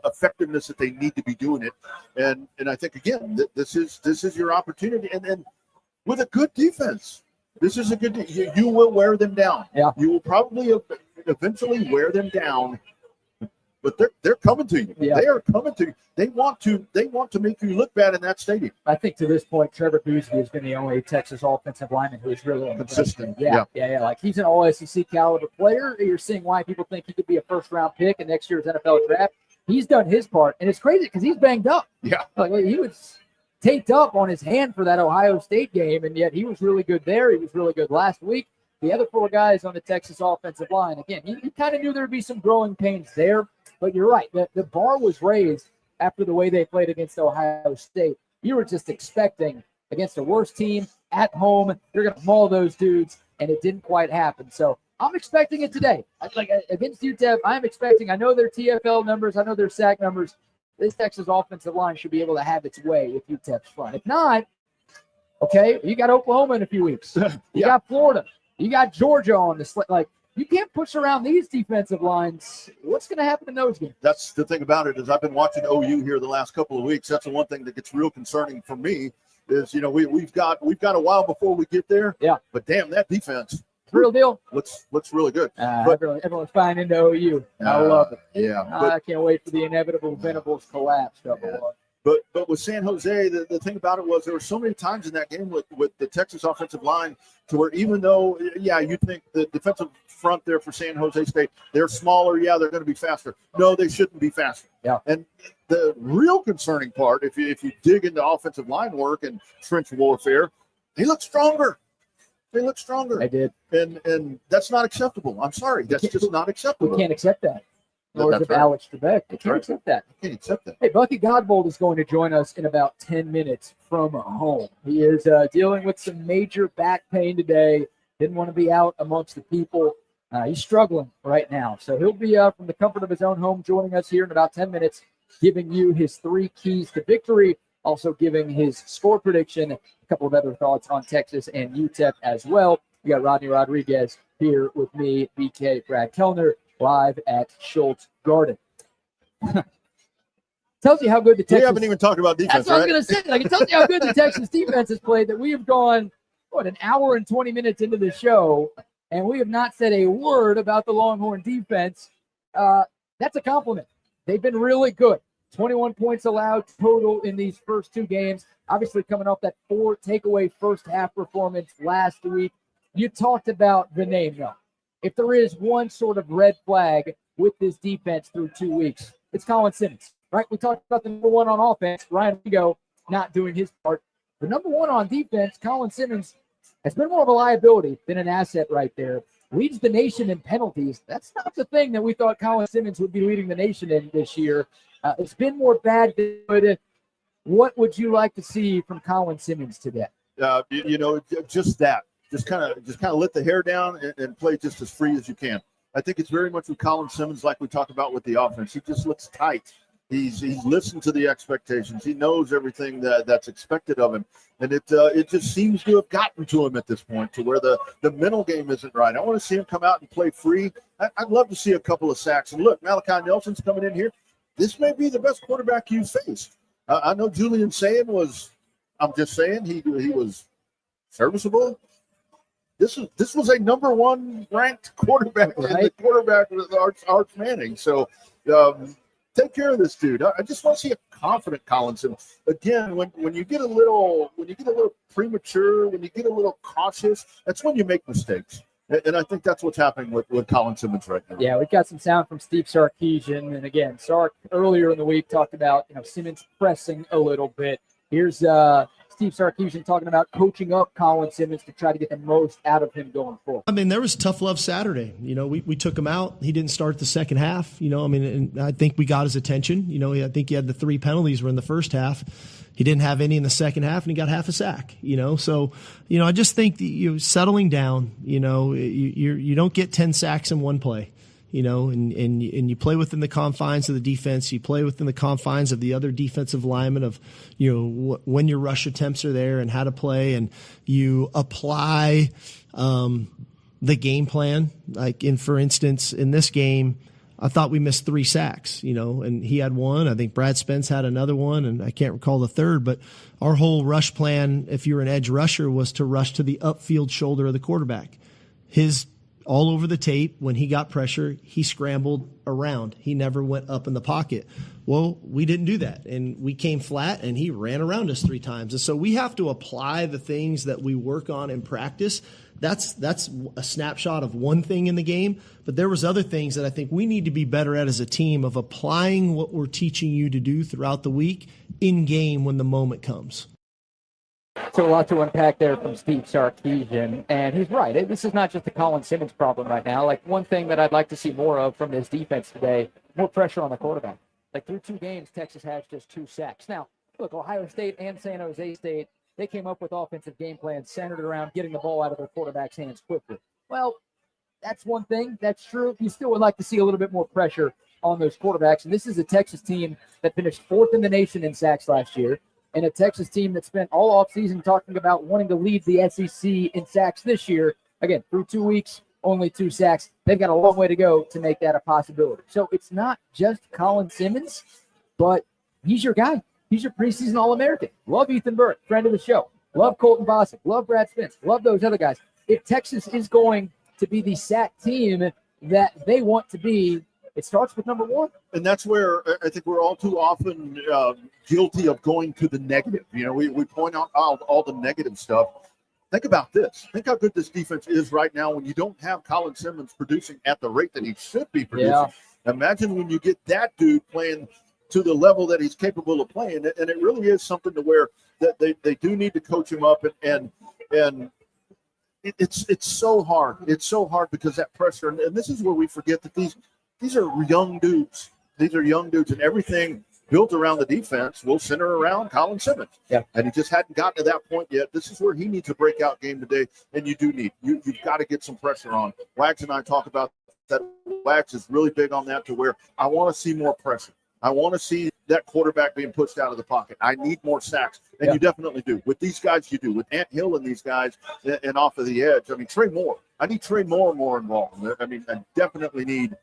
effectiveness that they need to be doing it. And I think again, this is your opportunity, and with a good defense, this is a good. You will wear them down. Yeah, you will probably eventually wear them down. But they're coming to you. Yeah. They are coming to you. They want to make you look bad in that stadium. I think to this point, Trevor Boosby has been the only Texas offensive lineman who is really consistent. Yeah. Like, he's an all-SEC caliber player. You're seeing why people think he could be a first-round pick in next year's NFL draft. He's done his part, and it's crazy because he's banged up. Yeah, like he was taped up on his hand for that Ohio State game, and yet he was really good there. He was really good last week. The other 4 guys on the Texas offensive line, again, he kind of knew there would be some growing pains there. But you're right. The bar was raised after the way they played against Ohio State. You were just expecting against a worse team at home, you're going to maul those dudes, and it didn't quite happen. So I'm expecting it today. Like against UTEP, I'm expecting. I know their TFL numbers. I know their sack numbers. This Texas offensive line should be able to have its way with UTEP's front. If not, okay, you got Oklahoma in a few weeks. You got Florida. You got Georgia on the slate. Like, you can't push around these defensive lines. What's going to happen in those games? That's the thing about it is I've been watching OU here the last couple of weeks. That's the one thing that gets real concerning for me is, we've got a while before we get there. Yeah. But damn, that defense. Real deal. Looks really good. Everyone's buying into OU. I love it. Yeah. I can't wait for the inevitable Venables collapse. But with San Jose, the thing about it was there were so many times in that game with the Texas offensive line to where even though, you think the defensive front there for San Jose State, they're smaller. Yeah, they're going to be faster. No, they shouldn't be faster. Yeah. And the real concerning part, if you dig into offensive line work and trench warfare, they look stronger. They look stronger. They did. And that's not acceptable. I'm sorry. That's just not acceptable. We can't accept that. Words of Alex Trebek. We can't accept that. Can't accept that. Hey, Bucky Godbolt is going to join us in about 10 minutes from home. He is dealing with some major back pain today. Didn't want to be out amongst the people. He's struggling right now. So he'll be from the comfort of his own home joining us here in about 10 minutes, giving you his 3 keys to victory, also giving his score prediction, a couple of other thoughts on Texas and UTEP as well. We got Rodney Rodriguez here with me, BK, Brad Kellner, live at Scholz Garten. Tells you how good the Texas. We haven't even talked about defense. That's what I was going to say. Like, it tells you how good the Texas defense has played that we have gone, an hour and 20 minutes into the show, and we have not said a word about the Longhorn defense. That's a compliment. They've been really good. 21 points allowed total in these first two games. Obviously coming off that 4 takeaway first half performance last week. You talked about the name, though. If there is one sort of red flag with this defense through 2 weeks, it's Colin Simmons, right? We talked about the number one on offense, Ryan Wingo not doing his part. The number one on defense, Colin Simmons, has been more of a liability than an asset right there. Leads the nation in penalties. That's not the thing that we thought Colin Simmons would be leading the nation in this year. It's been more bad than good. What would you like to see from Colin Simmons today? Just that. Just kind of let the hair down and play just as free as you can. I think it's very much with Colin Simmons, like we talked about with the offense. He just looks tight. He's listened to the expectations. He knows everything that's expected of him, and it just seems to have gotten to him at this point, to where the mental game isn't right. I want to see him come out and play free. I'd love to see a couple of sacks. And look, Malachi Nelson's coming in here. This may be the best quarterback you've faced. I know Julian Sayin was. I'm just saying he was serviceable. This was a number one ranked quarterback, right? And the quarterback was Arch Manning. So. Take care of this dude. I just want to see a confident Colin Simmons. Again, when you get a little premature, when you get a little cautious, that's when you make mistakes. And I think that's what's happening with Colin Simmons right now. Yeah, we've got some sound from Steve Sarkisian. And again, Sark earlier in the week talked about Simmons pressing a little bit. Here's Steve Sarkisian talking about coaching up Colin Simmons to try to get the most out of him going forward. I mean, there was tough love Saturday. We took him out. He didn't start the second half. And I think we got his attention. I think he had the 3 penalties were in the first half. He didn't have any in the second half, and he got half a sack. So I just think that settling down. You don't get 10 sacks in one play. And you play within the confines of the defense. You play within the confines of the other defensive linemen of, when your rush attempts are there and how to play, and you apply the game plan. Like for instance, in this game, I thought we missed 3 sacks, and he had 1. I think Brad Spence had another one, and I can't recall the third. But our whole rush plan, if you're an edge rusher, was to rush to the upfield shoulder of the quarterback. All over the tape, when he got pressure, he scrambled around. He never went up in the pocket. Well, we didn't do that, and we came flat, and he ran around us 3 times. And so we have to apply the things that we work on in practice. That's a snapshot of one thing in the game, but there was other things that I think we need to be better at as a team, of applying what we're teaching you to do throughout the week in game when the moment comes. So a lot to unpack there from Steve Sarkisian, and he's right. This is not just a Colin Simmons problem right now. Like, one thing that I'd like to see more of from this defense today, more pressure on the quarterback. Like, through 2 games, Texas has just 2 sacks. Now, look, Ohio State and San Jose State, they came up with offensive game plans centered around getting the ball out of their quarterback's hands quickly. Well, that's one thing. That's true. You still would like to see a little bit more pressure on those quarterbacks, and this is a Texas team that finished 4th in the nation in sacks last year, and a Texas team that spent all offseason talking about wanting to lead the SEC in sacks this year. Again, through 2 weeks, only 2 sacks. They've got a long way to go to make that a possibility. So it's not just Colin Simmons, but he's your guy. He's your preseason All-American. Love Ethan Burke, friend of the show. Love Colton Bostic. Love Brad Spence. Love those other guys. If Texas is going to be the sack team that they want to be, it starts with number 1. And that's where I think we're all too often guilty of going to the negative. We point out all the negative stuff. Think about this. Think how good this defense is right now when you don't have Colin Simmons producing at the rate that he should be producing. Yeah. Imagine when you get that dude playing to the level that he's capable of playing. And it really is something to where that they do need to coach him up. And it's so hard. It's so hard because that pressure. And this is where we forget that these are young dudes. These are young dudes, and everything built around the defense will center around Colin Simmons. Yeah. And he just hadn't gotten to that point yet. This is where he needs a breakout game today, and you do need. You've got to get some pressure on. Wags and I talk about that. Wags is really big on that, to where I want to see more pressure. I want to see that quarterback being pushed out of the pocket. I need more sacks, and you definitely do. With these guys, you do. With Ant Hill and these guys and off of the edge. I mean, Trey Moore. I need Trey Moore more involved. I mean, I definitely need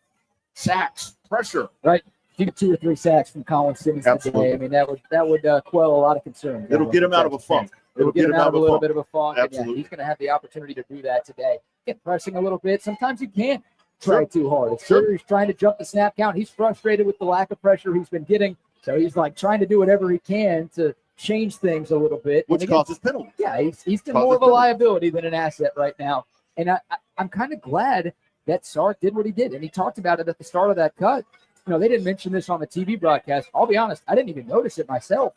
sacks, pressure. Right. If you get 2 or 3 sacks from Colin Simmons Absolutely. today, I mean, that would quell a lot of concerns. It'll get him out of a funk. It'll get him out of a little bit of a funk. And Absolutely. yeah, he's going to have the opportunity to do that today. Get pressing a little bit. Sometimes you can't try too hard. It's sure he's trying to jump the snap count. He's frustrated with the lack of pressure he's been getting. So he's like trying to do whatever he can to change things a little bit. Which causes penalties. Yeah, he's more of a liability than an asset right now. And I'm kind of glad that Sark did what he did. And he talked about it at the start of that cut. You know, they didn't mention this on the TV broadcast. I'll be honest, I didn't even notice it myself.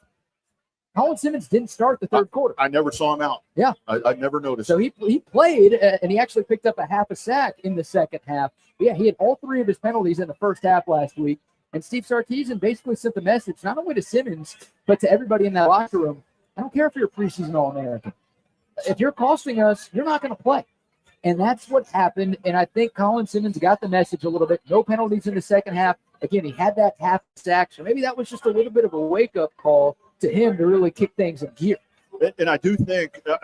Colin Simmons didn't start the third quarter. I never saw him out. Yeah. I never noticed. So he played, and he actually picked up a half a sack in the second half. But yeah, he had all 3 of his penalties in the first half last week. And Steve Sarkisian basically sent the message, not only to Simmons, but to everybody in that locker room. I don't care if you're a preseason All-American. If you're costing us, you're not going to play. And that's what happened. And I think Colin Simmons got the message a little bit. No penalties in the second half. Again, he had that half sack. So maybe that was just a little bit of a wake-up call to him to really kick things in gear. And I do think that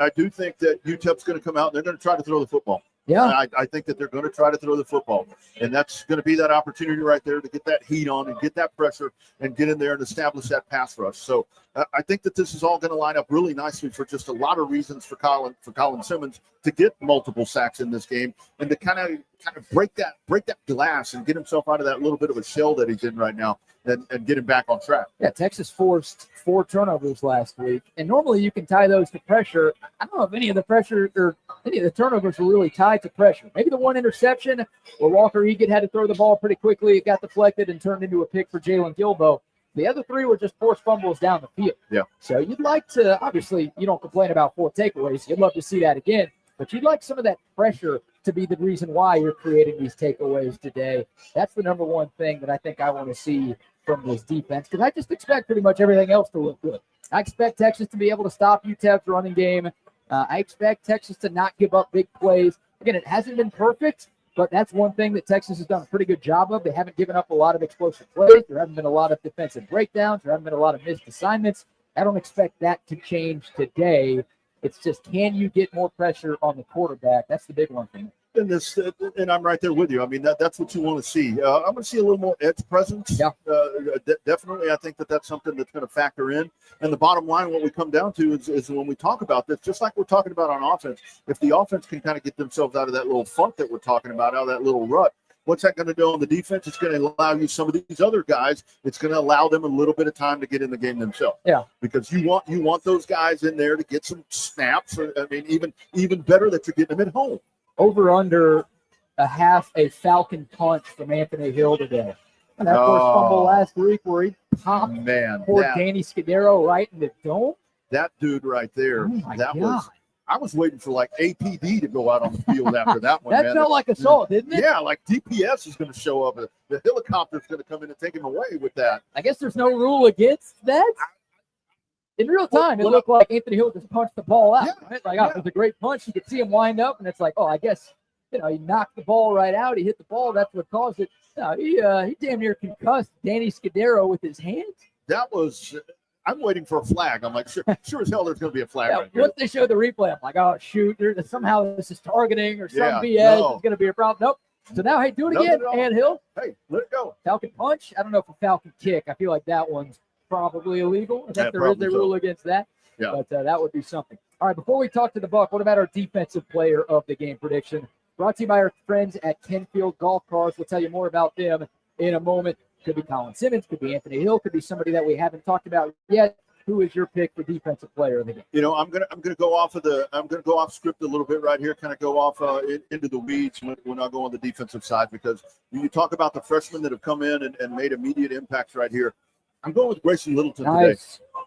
UTEP's going to come out and they're going to try to throw the football. Yeah. I think that they're going to try to throw the football. And that's going to be that opportunity right there to get that heat on and get that pressure and get in there and establish that pass rush. So I think that this is all going to line up really nicely for just a lot of reasons for Colin Simmons to get multiple sacks in this game and to kind of break that glass and get himself out of that little bit of a shell that he's in right now and get him back on track. Yeah, Texas forced 4 turnovers last week. And normally you can tie those to pressure. I don't know if any of the pressure or any of the turnovers were really tied to pressure. Maybe the one interception where Walker Egan had to throw the ball pretty quickly. It got deflected and turned into a pick for Jalen Gilbo. The other 3 were just forced fumbles down the field. Yeah. So you'd like to, obviously, you don't complain about 4 takeaways. You'd love to see that again. But you'd like some of that pressure to be the reason why you're creating these takeaways today. That's the number one thing that I think I want to see from this defense, because I just expect pretty much everything else to look good. I expect Texas to be able to stop UTEP's running game. I expect Texas to not give up big plays. Again, it hasn't been perfect, but that's one thing that Texas has done a pretty good job of. They haven't given up a lot of explosive plays. There haven't been a lot of defensive breakdowns. There haven't been a lot of missed assignments. I don't expect that to change today. It's just, can you get more pressure on the quarterback? That's the big one for me. And I'm right there with you. I mean, that's what you want to see. I'm going to see a little more edge presence. Yeah. Definitely, I think that's something that's going to factor in. And the bottom line, what we come down to is when we talk about this, just like we're talking about on offense, if the offense can kind of get themselves out of that little funk that we're talking about, out of that little rut, what's that going to do on the defense? It's going to allow you some of these other guys. It's going to allow them a little bit of time to get in the game themselves. Yeah. Because you want those guys in there to get some snaps. I mean, even better that you're getting them at home. Over under a half a Falcon punch from Anthony Hill today. And that first fumble last week where he popped poor Danny Scudero right in the dome. That dude right there, Oh my God. I was waiting for like APD to go out on the field after that one. That man. felt like assault, didn't it? Yeah, like DPS is going to show up. The helicopter's going to come in and take him away with that. I guess there's no rule against that. In real time, it looked like Anthony Hill just punched the ball out. Yeah, Right? Like, it was a great punch. You could see him wind up, and it's like, I guess, he knocked the ball right out. He hit the ball. That's what caused it. No, he damn near concussed Danny Scudero with his hands. That was – I'm waiting for a flag. I'm like, sure as hell there's going to be a flag right here. Once they showed the replay, I'm like, oh, shoot. Somehow this is targeting or some BS. It's going to be a problem. Nope. So now, hey, do it again, Ant Hill. Hey, let it go. Falcon punch. I don't know if a Falcon kick. I feel like that one's probably illegal. I think there is a rule against that. Yeah. But that would be something. All right, before we talk to the Buck, what about our defensive player of the game prediction? Brought to you by our friends at Kenfield Golf Cars. We'll tell you more about them in a moment. Could be Colin Simmons, could be Anthony Hill, could be somebody that we haven't talked about yet. Who is your pick for defensive player of the game? I'm gonna go off script a little bit right here, kind of go off into the weeds when I go on the defensive side, because when you talk about the freshmen that have come in and made immediate impacts right here, I'm going with Grayson Littleton today,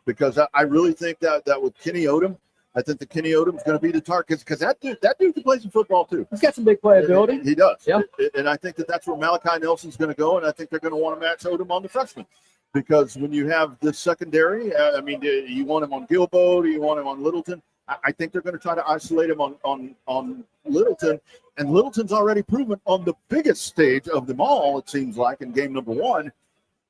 because I really think that with Kenny Odom, I think that Kenny Odom's going to be the target, because that dude can play some football too. He's got some big playability. He does. Yeah. And I think that's where Malachi Nelson's going to go, and I think they're going to want to match Odom on the freshman. Because when you have this secondary, you want him on Gilbo, you want him on Littleton. I think they're going to try to isolate him on Littleton. And Littleton's already proven on the biggest stage of them all, it seems like, in game number 1,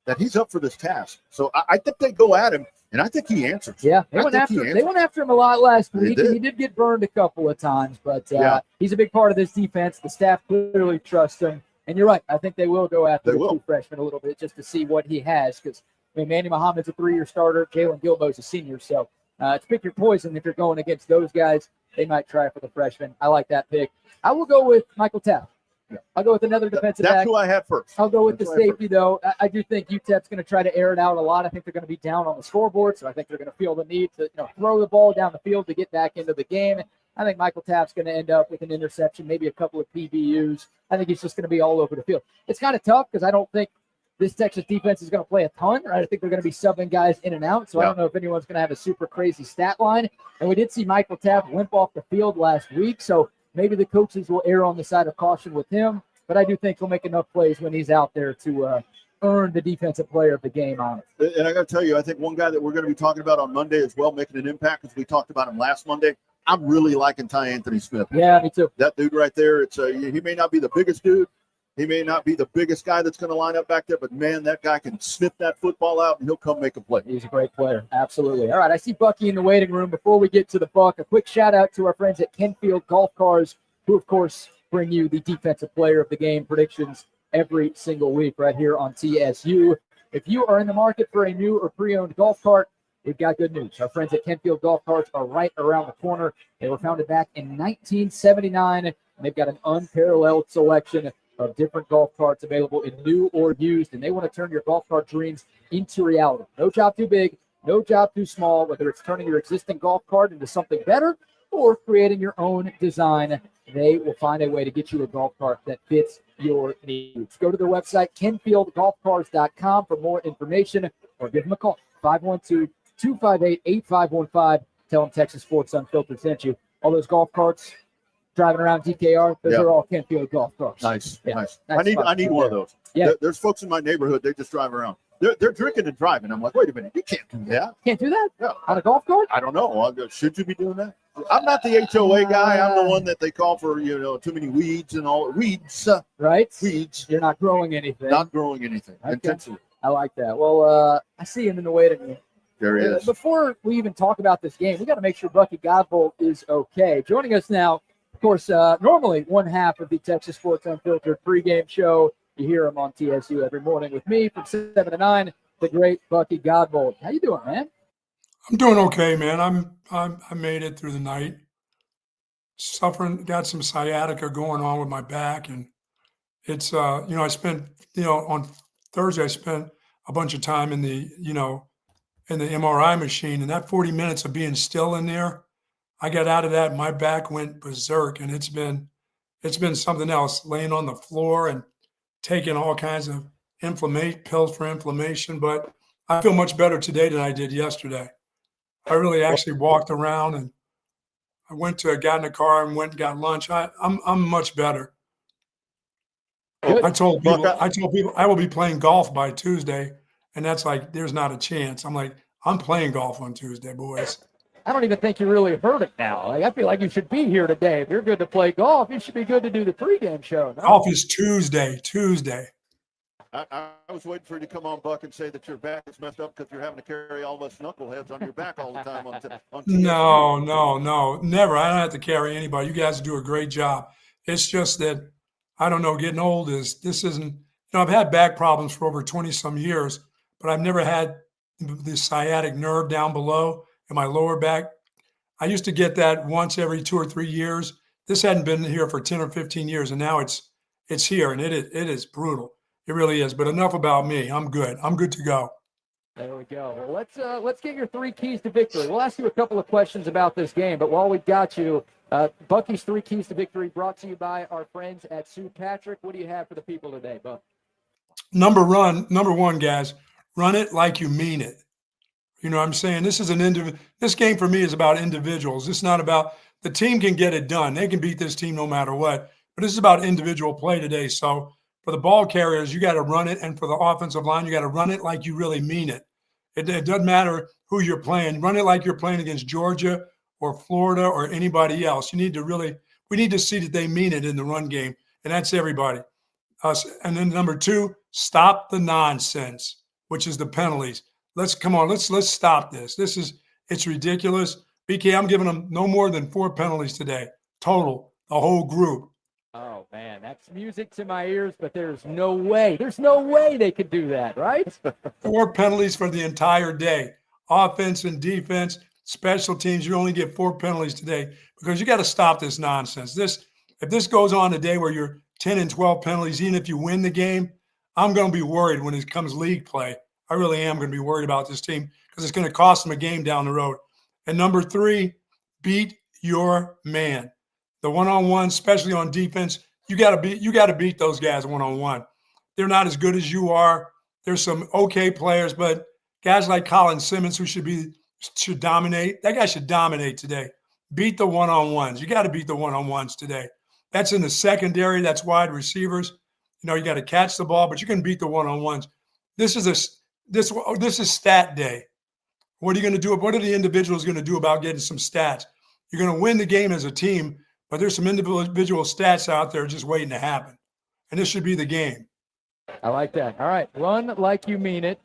that he's up for this task. So I think they go at him, and I think he answers. Yeah, they went after him a lot last week, and he did get burned a couple of times. But he's a big part of this defense. The staff clearly trusts him. And you're right. I think they will go after They the will. two freshmen a little bit just to see what he has. Because, Manny Muhammad's a 3-year starter. Jalen Gilbo's a senior. So it's pick your poison. If you're going against those guys, they might try for the freshman. I like that pick. I will go with Michael Tapp. I'll go with another defensive back. That's who I had first. I'll go with That's the who I had safety, though. I do think UTEP's going to try to air it out a lot. I think they're going to be down on the scoreboard, so I think they're going to feel the need to throw the ball down the field to get back into the game. I think Michael Tapp's going to end up with an interception, maybe a couple of PBUs. I think he's just going to be all over the field. It's kind of tough because I don't think this Texas defense is going to play a ton, right? I think they're going to be subbing guys in and out, so I don't know if anyone's going to have a super crazy stat line. And we did see Michael Tapp limp off the field last week, so maybe the coaches will err on the side of caution with him. But I do think he'll make enough plays when he's out there to earn the defensive player of the game on it. And I got to tell you, I think one guy that we're going to be talking about on Monday as well, making an impact, because we talked about him last Monday. I'm really liking Ty Anthony Smith. Yeah, me too. That dude right there, he may not be the biggest dude. He may not be the biggest guy that's going to line up back there, but, man, that guy can sniff that football out, and he'll come make a play. He's a great player. Absolutely. All right, I see Bucky in the waiting room. Before we get to the Buck, a quick shout-out to our friends at Kenfield Golf Cars, who, of course, bring you the defensive player of the game predictions every single week right here on TSU. If you are in the market for a new or pre-owned golf cart, we've got good news. Our friends at Kenfield Golf Carts are right around the corner. They were founded back in 1979, and they've got an unparalleled selection of different golf carts available in new or used, and they want to turn your golf cart dreams into reality. No job too big, no job too small, whether it's turning your existing golf cart into something better or creating your own design. They will find a way to get you a golf cart that fits your needs. Go to their website, KenfieldGolfCars.com, for more information, or give them a call, 512-258-8515. Tell them Texas Sports Unfiltered sent you. All those golf carts driving around DKR, those are all Kenfield golf carts. Nice. Nice. I need one of those. Yeah. There's folks in my neighborhood, they just drive around. They're drinking and driving. I'm like, wait a minute, you can't do that. Can't do that? No. On a golf cart? I don't know. Should you be doing that? I'm not the HOA guy. I'm the one that they call for, too many weeds and all. Weeds. Right? Weeds. You're not growing anything. Not growing anything. Okay. Intentionally. I like that. Well, I see him in the waiting room. There he is. Before we even talk about this game, we got to make sure Bucky Godbolt is okay. Joining us now, of course, normally one half of the Texas Sports Unfiltered pregame show. You hear him on TSU every morning with me from 7 to 9, the great Bucky Godbolt. How you doing, man? I'm doing okay, man. I made it through the night. Suffering, got some sciatica going on with my back, and it's I spent on Thursday I spent a bunch of time in the in the MRI machine, and that 40 minutes of being still in there, I got out of that and my back went berserk, and it's been something else, laying on the floor and taking all kinds of pills for inflammation, but I feel much better today than I did yesterday. I really actually walked around, and I got in the car and went and got lunch. I'm much better. Good. I told people I will be playing golf by Tuesday, and that's like, there's not a chance. I'm like, I'm playing golf on Tuesday, boys. I don't even think you really heard it now. Like, I feel like you should be here today. If you're good to play golf, you should be good to do the pregame show. No? Golf is Tuesday. I was waiting for you to come on, Buck, and say that your back is messed up because you're having to carry all us knuckleheads on your back all the time. on No, never. I don't have to carry anybody. You guys do a great job. It's just that, I don't know, getting old isn't, I've had back problems for over 20 some years, but I've never had the sciatic nerve down below in my lower back. I used to get that once every 2 or 3 years. This hadn't been here for 10 or 15 years, and now it's here, and it is brutal. It really is. But enough about me. I'm good. I'm good to go. There we go. Well, let's get your 3 keys to victory. We'll ask you a couple of questions about this game, but while we've got you, Bucky's 3 keys to victory brought to you by our friends at St. Patrick. What do you have for the people today, Buck? Number one, guys, run it like you mean it. You know what I'm saying? This game for me is about individuals. It's not about the team can get it done. They can beat this team no matter what. But this is about individual play today. So for the ball carriers, you got to run it. And for the offensive line, you got to run it like you really mean it. It doesn't matter who you're playing. Run it like you're playing against Georgia or Florida or anybody else. We need to see that they mean it in the run game. And that's everybody. Us. And then number 2, stop the nonsense, which is the penalties. Let's stop this. It's ridiculous. BK, I'm giving them no more than 4 penalties today, total, the whole group. Oh, man, that's music to my ears, but there's no way they could do that, right? 4 penalties for the entire day. Offense and defense, special teams, you only get 4 penalties today because you got to stop this nonsense. If this goes on a day where you're 10 and 12 penalties, even if you win the game, I'm going to be worried when it comes league play. I really am going to be worried about this team because it's going to cost them a game down the road. And number 3, beat your man. The one-on-one, especially on defense, you got to beat those guys one-on-one. They're not as good as you are. There's some okay players, but guys like Colin Simmons who should dominate. That guy should dominate today. Beat the one-on-ones. You got to beat the one-on-ones today. That's in the secondary. That's wide receivers. You got to catch the ball, but you can beat the one-on-ones. This is stat day. What are you going to do? What are the individuals going to do about getting some stats? You're going to win the game as a team, but there's some individual stats out there just waiting to happen. And this should be the game. I like that. All right. Run like you mean it.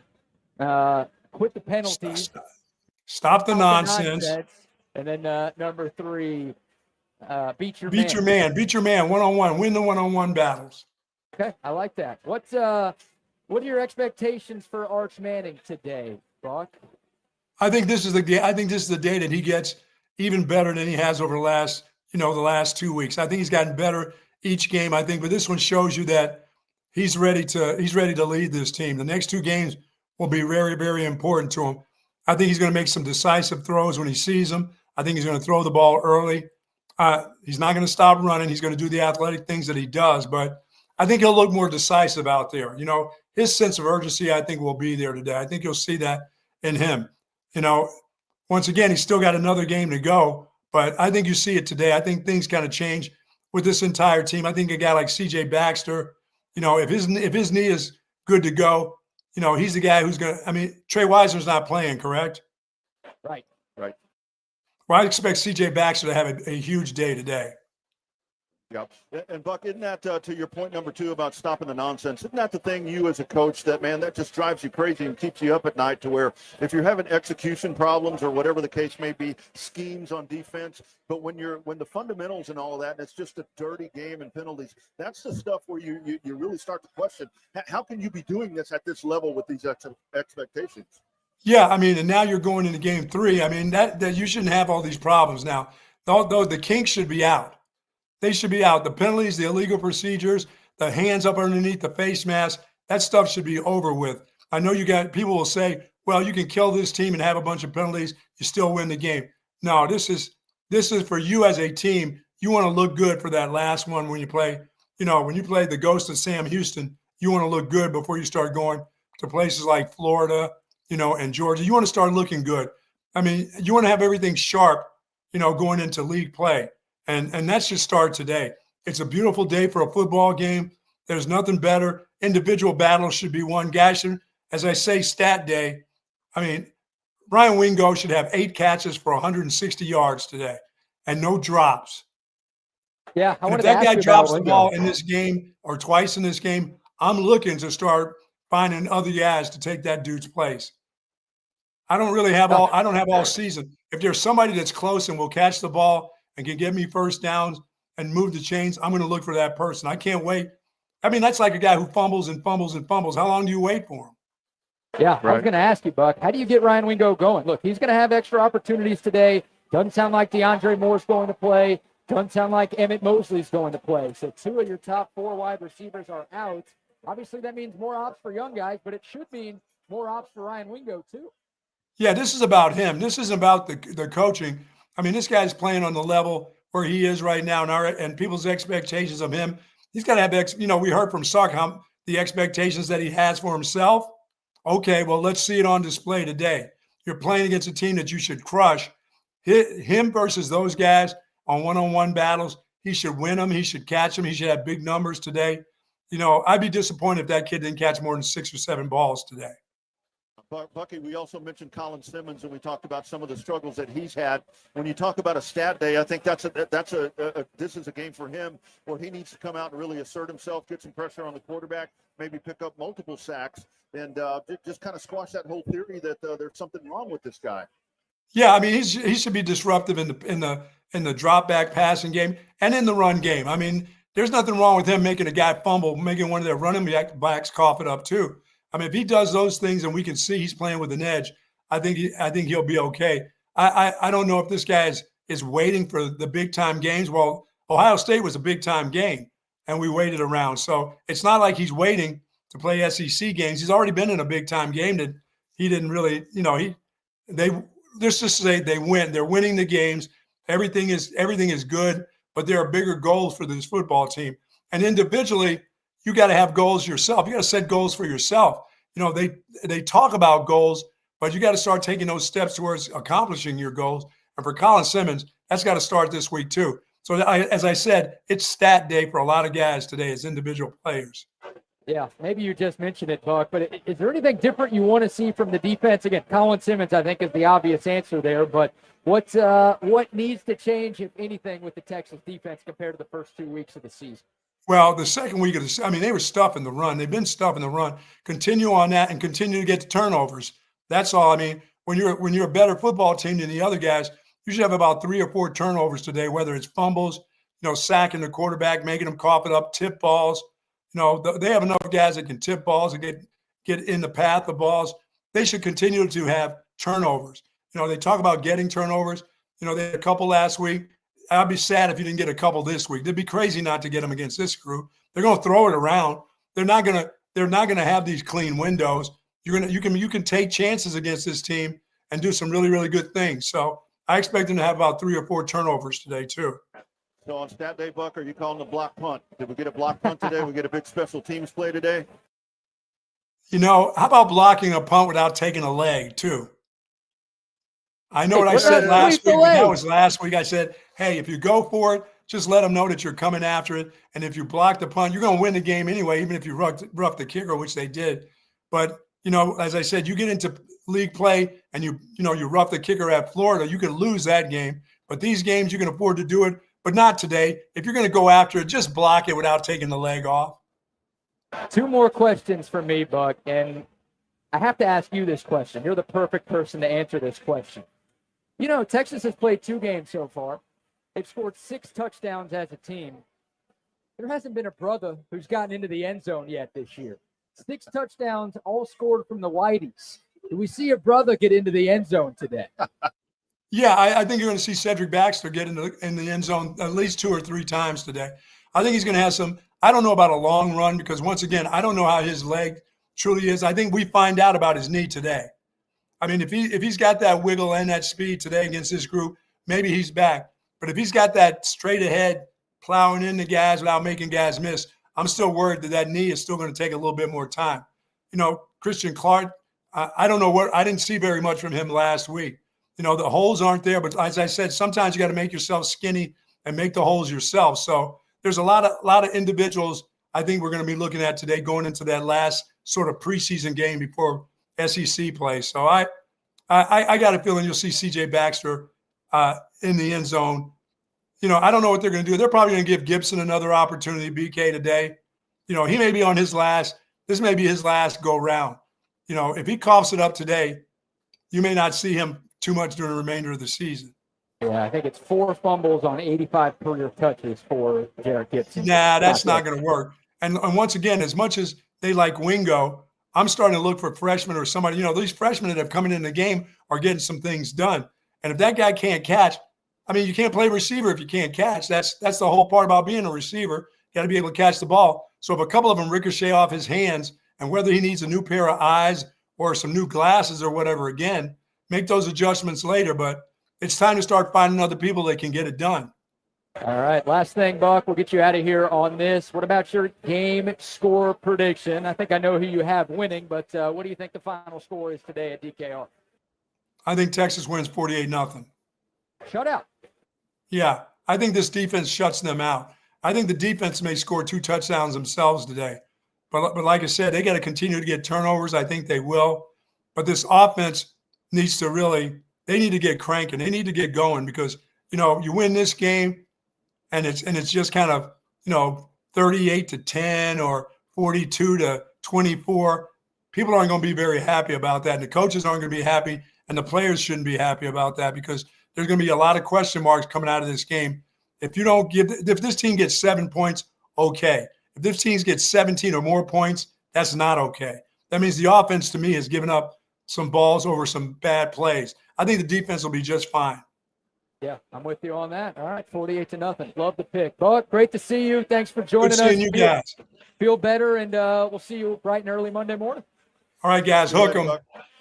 Quit the penalties. Stop the nonsense. And then number 3, beat your man. Beat your man one-on-one. Win the one-on-one battles. Okay. I like that. What are your expectations for Arch Manning today, Buck? I think this is the day that he gets even better than he has over the last 2 weeks. I think he's gotten better each game, I think, but this one shows you that he's ready to lead this team. The next 2 games will be very, very important to him. I think he's going to make some decisive throws when he sees them. I think he's going to throw the ball early. He's not going to stop running. He's going to do the athletic things that he does, but I think he'll look more decisive out there. His sense of urgency, I think, will be there today. I think you'll see that in him. Once again, he's still got another game to go, but I think you see it today. I think things kind of change with this entire team. I think a guy like C.J. Baxter, if his knee is good to go, he's the guy who's going to – Trey Wisener's not playing, correct? Right. Well, I expect C.J. Baxter to have a huge day today. Yep. And Buck, isn't that to your point number 2 about stopping the nonsense? Isn't that the thing you as a coach that just drives you crazy and keeps you up at night to where if you're having execution problems or whatever the case may be, schemes on defense, but when the fundamentals and all of that, and it's just a dirty game and penalties, that's the stuff where you really start to question, how can you be doing this at this level with these expectations? Yeah, and now you're going into game 3. That you shouldn't have all these problems now. Though the kinks should be out. They should be out. The penalties, the illegal procedures, the hands up underneath the face mask, that stuff should be over with. I know people will say, well, you can kill this team and have a bunch of penalties, you still win the game. No, this is for you as a team. You want to look good for that last one when you play, when you play the ghost of Sam Houston, you want to look good before you start going to places like Florida, and Georgia. You want to start looking good. You want to have everything sharp, going into league play. And that should start today. It's a beautiful day for a football game. There's nothing better. Individual battles should be won. Guys, as I say, stat day. Ryan Wingo should have 8 catches for 160 yards today and no drops. Yeah, if that guy drops the ball in this game or twice in this game, I'm looking to start finding other guys to take that dude's place. I don't have all season. If there's somebody that's close and will catch the ball and can get me first downs and move the chains, I'm going to look for that person. I can't wait. That's like a guy who fumbles and fumbles and fumbles. How long do you wait for him? Yeah, right. I was going to ask you, Buck, how do you get Ryan Wingo going? Look, he's going to have extra opportunities today. Doesn't sound like DeAndre Moore's going to play. Doesn't sound like Emmett Mosley's going to play. So 2 of your top 4 wide receivers are out. Obviously, that means more ops for young guys, but it should mean more ops for Ryan Wingo, too. Yeah, this is about him. This isn't about the coaching. This guy's playing on the level where he is right now, and people's expectations of him. He's got to have, we heard from Sark how the expectations that he has for himself. Okay, well, let's see it on display today. You're playing against a team that you should crush. Him versus those guys on one-on-one battles, he should win them. He should catch them. He should have big numbers today. I'd be disappointed if that kid didn't catch more than 6 or 7 balls today. Bucky, we also mentioned Colin Simmons, and we talked about some of the struggles that he's had. When you talk about a stat day, I think this is a game for him where he needs to come out and really assert himself, get some pressure on the quarterback, maybe pick up multiple sacks, and just kind of squash that whole theory that there's something wrong with this guy. Yeah, he should be disruptive in the drop back passing game and in the run game. there's nothing wrong with him making a guy fumble, making one of their running backs cough it up too. I mean, if he does those things and we can see he's playing with an edge, I think he'll be okay. I don't know if this guy is waiting for the big time games. Well, Ohio State was a big time game, and we waited around. So it's not like he's waiting to play SEC games. He's already been in a big time game that he didn't really, let's just say they win. They're winning the games. Everything is good, but there are bigger goals for this football team. And individually, you got to have goals yourself. You got to set goals for yourself. They talk about goals, but you got to start taking those steps towards accomplishing your goals. And for Colin Simmons, that's got to start this week too. So as I said, it's stat day for a lot of guys today as individual players. Yeah, maybe you just mentioned it, Buck, but is there anything different you want to see from the defense? Again, Colin Simmons, I think, is the obvious answer there, but what needs to change, if anything, with the Texas defense compared to the first 2 weeks of the season? Well, the second week of the season, they were stuffing the run. They've been stuffing the run. Continue on that and continue to get the turnovers. That's all. When you're a better football team than the other guys, you should have about 3 or 4 turnovers today, whether it's fumbles, sacking the quarterback, making them cough it up, tip balls. They have enough guys that can tip balls and get in the path of balls. They should continue to have turnovers. They talk about getting turnovers. They had a couple last week. I'd be sad if you didn't get a couple this week. They'd be crazy not to get them against this group. They're going to throw it around. They're not going to have these clean windows. You can take chances against this team and do some really, really good things. So I expect them to have about 3 or 4 turnovers today too. So on stat day, Buck, are you calling the block punt? Did we get a block punt today? We get a big special teams play today? How about blocking a punt without taking a leg too? I know what I said last week. That was last week. I said, hey, if you go for it, just let them know that you're coming after it. And if you block the punt, you're going to win the game anyway, even if you rough the kicker, which they did. But, as I said, you get into league play and you rough the kicker at Florida, you can lose that game. But these games, you can afford to do it, but not today. If you're going to go after it, just block it without taking the leg off. 2 more questions for me, Buck, and I have to ask you this question. You're the perfect person to answer this question. Texas has played 2 games so far. They've scored 6 touchdowns as a team. There hasn't been a brother who's gotten into the end zone yet this year. 6 touchdowns, all scored from the Whiteys. Do we see a brother get into the end zone today? Yeah, I think you're going to see Cedric Baxter get in the end zone at least 2 or 3 times today. I think he's going to have some – I don't know about a long run because, once again, I don't know how his leg truly is. I think we find out about his knee today. If he's got that wiggle and that speed today against this group, maybe he's back. But if he's got that straight ahead, plowing into guys without making guys miss, I'm still worried that knee is still going to take a little bit more time. Christian Clark, I don't know I didn't see very much from him last week. The holes aren't there, but as I said, sometimes you got to make yourself skinny and make the holes yourself. So there's a lot of individuals I think we're going to be looking at today going into that last sort of preseason game before SEC play. So I got a feeling you'll see C.J. Baxter in the end zone. I don't know what they're going to do. They're probably going to give Gibson another opportunity, BK, today. He may be on this may be his last go round. If he coughs it up today, you may not see him too much during the remainder of the season. Yeah, I think it's 4 fumbles on 85 career touches for Jared Gibson. Nah, that's not going to work. And once again, as much as they like Wingo, I'm starting to look for freshmen or somebody. These freshmen that have come in the game are getting some things done. And if that guy can't catch, you can't play receiver if you can't catch. That's the whole part about being a receiver. You got to be able to catch the ball. So if a couple of them ricochet off his hands, and whether he needs a new pair of eyes or some new glasses or whatever, again, make those adjustments later. But it's time to start finding other people that can get it done. All right, last thing, Buck. We'll get you out of here on this. What about your game score prediction? I think I know who you have winning, but what do you think the final score is today at DKR? I think Texas wins 48-0. Shutout. Yeah, I think this defense shuts them out. I think the defense may score 2 touchdowns themselves today. But like I said, they got to continue to get turnovers. I think they will. But this offense needs to they need to get cranking. They need to get going because, you win this game and it's just kind of, 38-10 or 42-24. People aren't going to be very happy about that. And the coaches aren't going to be happy, and the players shouldn't be happy about that because there's going to be a lot of question marks coming out of this game. If this team gets 7 points okay. If this team gets 17 or more points, that's not okay. That means the offense, to me, has given up some balls over some bad plays. I think the defense will be just fine. Yeah, I'm with you on that. All right, 48-0. Love the pick. Buck, great to see you. Thanks for joining us. Good seeing you guys. Feel better, and we'll see you bright and early Monday morning. All right, guys, hook them.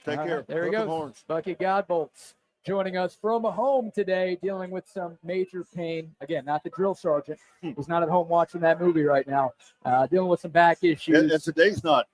Take care. Right, there he Hook 'em goes. horns. Bucky Godbolt joining us from home today, dealing with some major pain. Again, not the drill sergeant. He's not at home watching that movie right now. Dealing with some back issues. And today's not.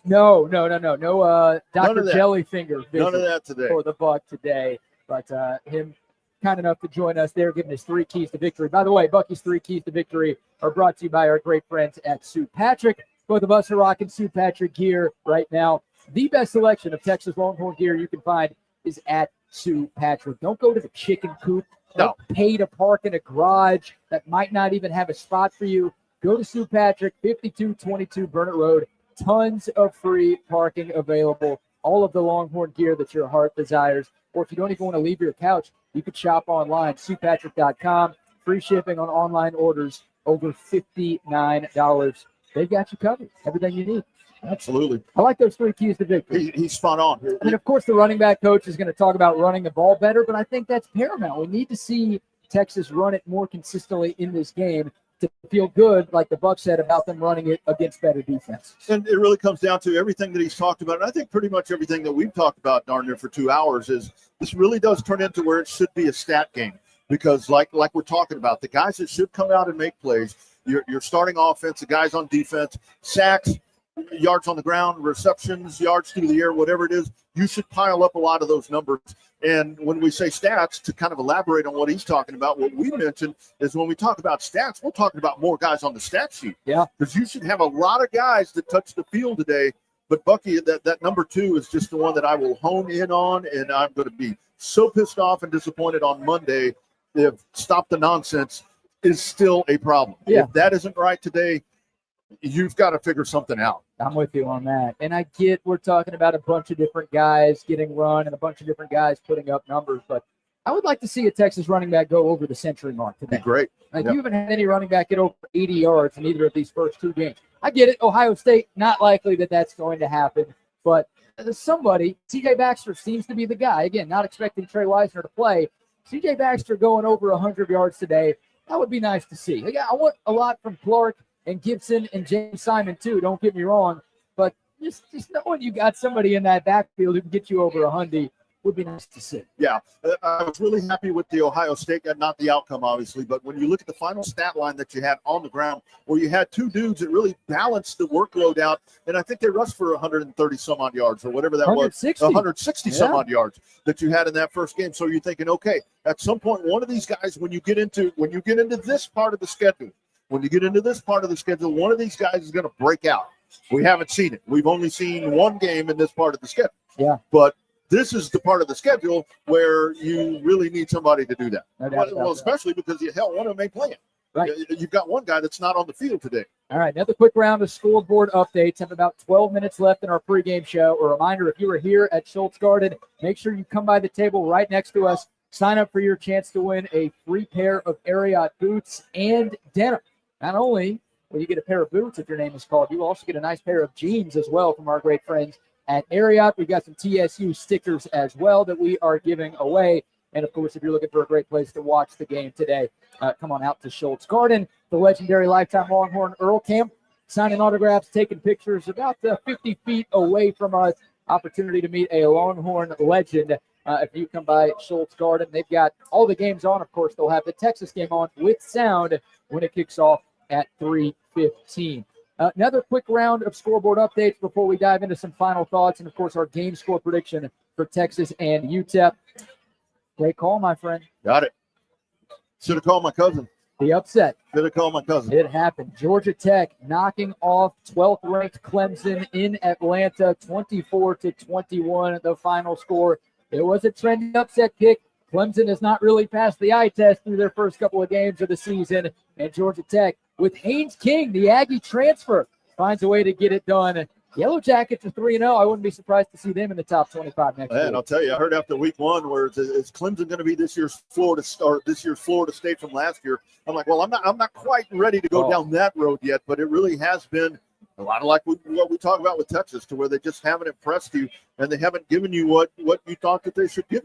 No. Dr. Jellyfinger visit None of that today. for the Buck today. But him kind enough to join us there, giving his 3 keys to victory. By the way, Bucky's 3 keys to victory are brought to you by our great friends at Sue Patrick. Both of us are rocking Sue Patrick gear right now. The best selection of Texas Longhorn gear you can find is at Sue Patrick. Don't go to the chicken coop. Don't pay to park in a garage that might not even have a spot for you. Go to Sue Patrick, 5222 Burnett Road. Tons of free parking available. All of the Longhorn gear that your heart desires. Or if you don't even want to leave your couch, you can shop online, SuePatrick.com. Free shipping on online orders over $59. They've got you covered. Everything you need. Absolutely. I like those 3 keys to victory. He's spot on. I mean, of course, the running back coach is going to talk about running the ball better, but I think that's paramount. We need to see Texas run it more consistently in this game to feel good, like the Bucs said, about them running it against better defense. And it really comes down to everything that he's talked about. And I think pretty much everything that we've talked about darn near for 2 hours is this really does turn into where it should be a stat game. Because like we're talking about, the guys that should come out and make plays, your starting offense, the guys on defense, sacks, yards on the ground, receptions, yards through the air, whatever it is, you should pile up a lot of those numbers. And when we say stats, to kind of elaborate on what he's talking about, what we mentioned is when we talk about stats, we're talking about more guys on the stat sheet. Yeah. Because you should have a lot of guys that touch the field today. But Bucky, that number 2 is just the one that I will hone in on, and I'm going to be so pissed off and disappointed on Monday if stop the nonsense is still a problem. Yeah. If that isn't right today, you've got to figure something out. I'm with you on that. And I get we're talking about a bunch of different guys getting run and a bunch of different guys putting up numbers, but I would like to see a Texas running back go over the century mark today. Be great. Like, you haven't had any running back get over 80 yards in either of these first 2 games. I get it. Ohio State, not likely that that's going to happen, but somebody, C.J. Baxter seems to be the guy. Again, not expecting Trey Weisner to play. C.J. Baxter going over 100 yards today, that would be nice to see. Again, I want a lot from Clark and Gibson and James Simon too, don't get me wrong, but just knowing you got somebody in that backfield who can get you over 100 would be nice to see. Yeah, I was really happy with the Ohio State, not the outcome, obviously, but when you look at the final stat line that you had on the ground, where you had 2 dudes that really balanced the workload out, and I think they rushed for 130 some odd yards or whatever that 160. was, 160 some odd yards that you had in that first game. So you're thinking, okay, at some point, one of these guys, when you get into this part of the schedule, one of these guys is going to break out. We haven't seen it. We've only seen 1 game in this part of the schedule. Yeah. But this is the part of the schedule where you really need somebody to do that. Well, especially because one of them ain't playing. Right. You've got one guy that's not on the field today. All right, another quick round of scoreboard updates. Have about 12 minutes left in our pregame show. A reminder, if you are here at Scholz Garten, make sure you come by the table right next to us. Sign up for your chance to win a free pair of Ariat boots and denim. Not only will you get a pair of boots if your name is called, you will also get a nice pair of jeans as well from our great friends at Ariat. We've got some TSU stickers as well that we are giving away. And, of course, if you're looking for a great place to watch the game today, come on out to Scholz Garten. The legendary lifetime Longhorn Earl Campbell signing autographs, taking pictures about 50 feet away from us. Opportunity to meet a Longhorn legend. If you come by Scholz Garten, they've got all the games on. Of course, they'll have the Texas game on with sound when it kicks off at 3:15. Another quick round of scoreboard updates before we dive into some final thoughts and, of course, our game score prediction for Texas and UTEP. Great call, my friend. Got it. Should have called my cousin. The upset. Should have called my cousin. It happened. Georgia Tech knocking off 12th-ranked Clemson in Atlanta, 24-21 the final score. It was a trendy upset pick. Clemson has not really passed the eye test through their first couple of games of the season. And Georgia Tech, with Haynes King, the Aggie transfer, finds a way to get it done Yellow Jackets are 3-0. I wouldn't be surprised to see them in the top 25 next week. And I'll tell you, I heard after week 1 where is Clemson going to be this year's Florida State from last year? I'm like, well, I'm not quite ready to go down that road yet, but it really has been a lot of like what we talk about with Texas, to where they just haven't impressed you and they haven't given you what you thought that they should be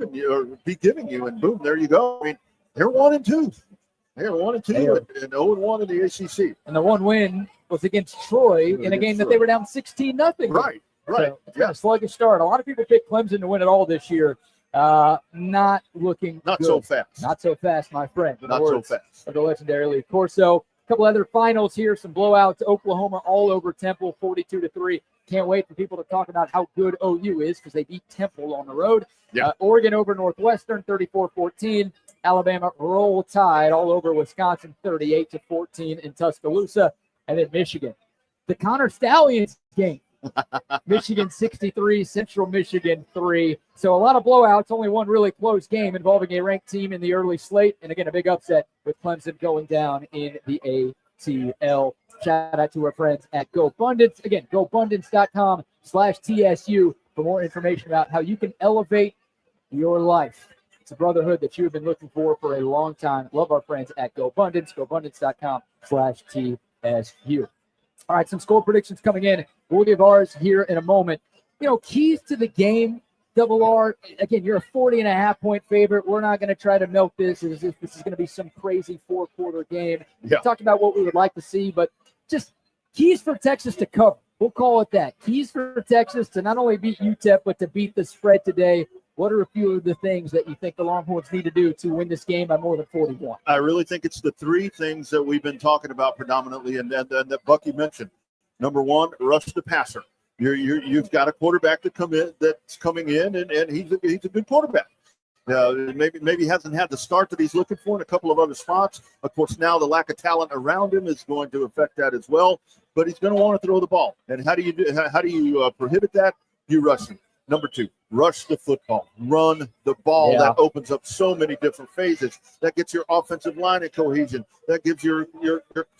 giving you, and boom, there you go. I mean, they're 1-2. They're 1-2 and 0-1 in the ACC. And the one win was against Troy in a game that they were down 16-0. Right. So it's been a sluggish start. A lot of people picked Clemson to win it all this year. Not looking good. So fast. Not so fast, my friend. Not so fast. Of the legendary Lee Corso. A couple other finals here, some blowouts. Oklahoma all over Temple, 42-3. Can't wait for people to talk about how good OU is, because they beat Temple on the road. Yeah. Oregon over Northwestern, 34-14. Alabama roll tide all over Wisconsin, 38-14 in Tuscaloosa. And then Michigan. The Connor Stallions game. Michigan 63, Central Michigan 3. So a lot of blowouts, only one really close game involving a ranked team in the early slate. And again, a big upset with Clemson going down in the ATL. Shout out to our friends at Gobundance. Again, gobundance.com/TSU for more information about how you can elevate your life. It's a brotherhood that you have been looking for a long time. Love our friends at Gobundance, gobundance.com/TSU. All right, some score predictions coming in. We'll give ours here in a moment. Keys to the game, Double R. Again, you're a 40.5-point favorite. We're not going to try to milk this as if this is going to be some crazy 4-quarter game. Yeah. We talked about what we would like to see, but just keys for Texas to cover. We'll call it that. Keys for Texas to not only beat UTEP, but to beat the spread today. What are a few of the things that you think the Longhorns need to do to win this game by more than 41? I really think it's the three things that we've been talking about predominantly, and that Bucky mentioned. Number one, rush the passer. You've got a quarterback that's coming in, and he's a good quarterback. Maybe hasn't had the start that he's looking for in a couple of other spots. Of course, now the lack of talent around him is going to affect that as well. But he's going to want to throw the ball. And how do you prohibit that? You rush him. Number two, rush the football. Run the ball. Yeah. That opens up so many different phases. That gets your offensive line in cohesion. That gives your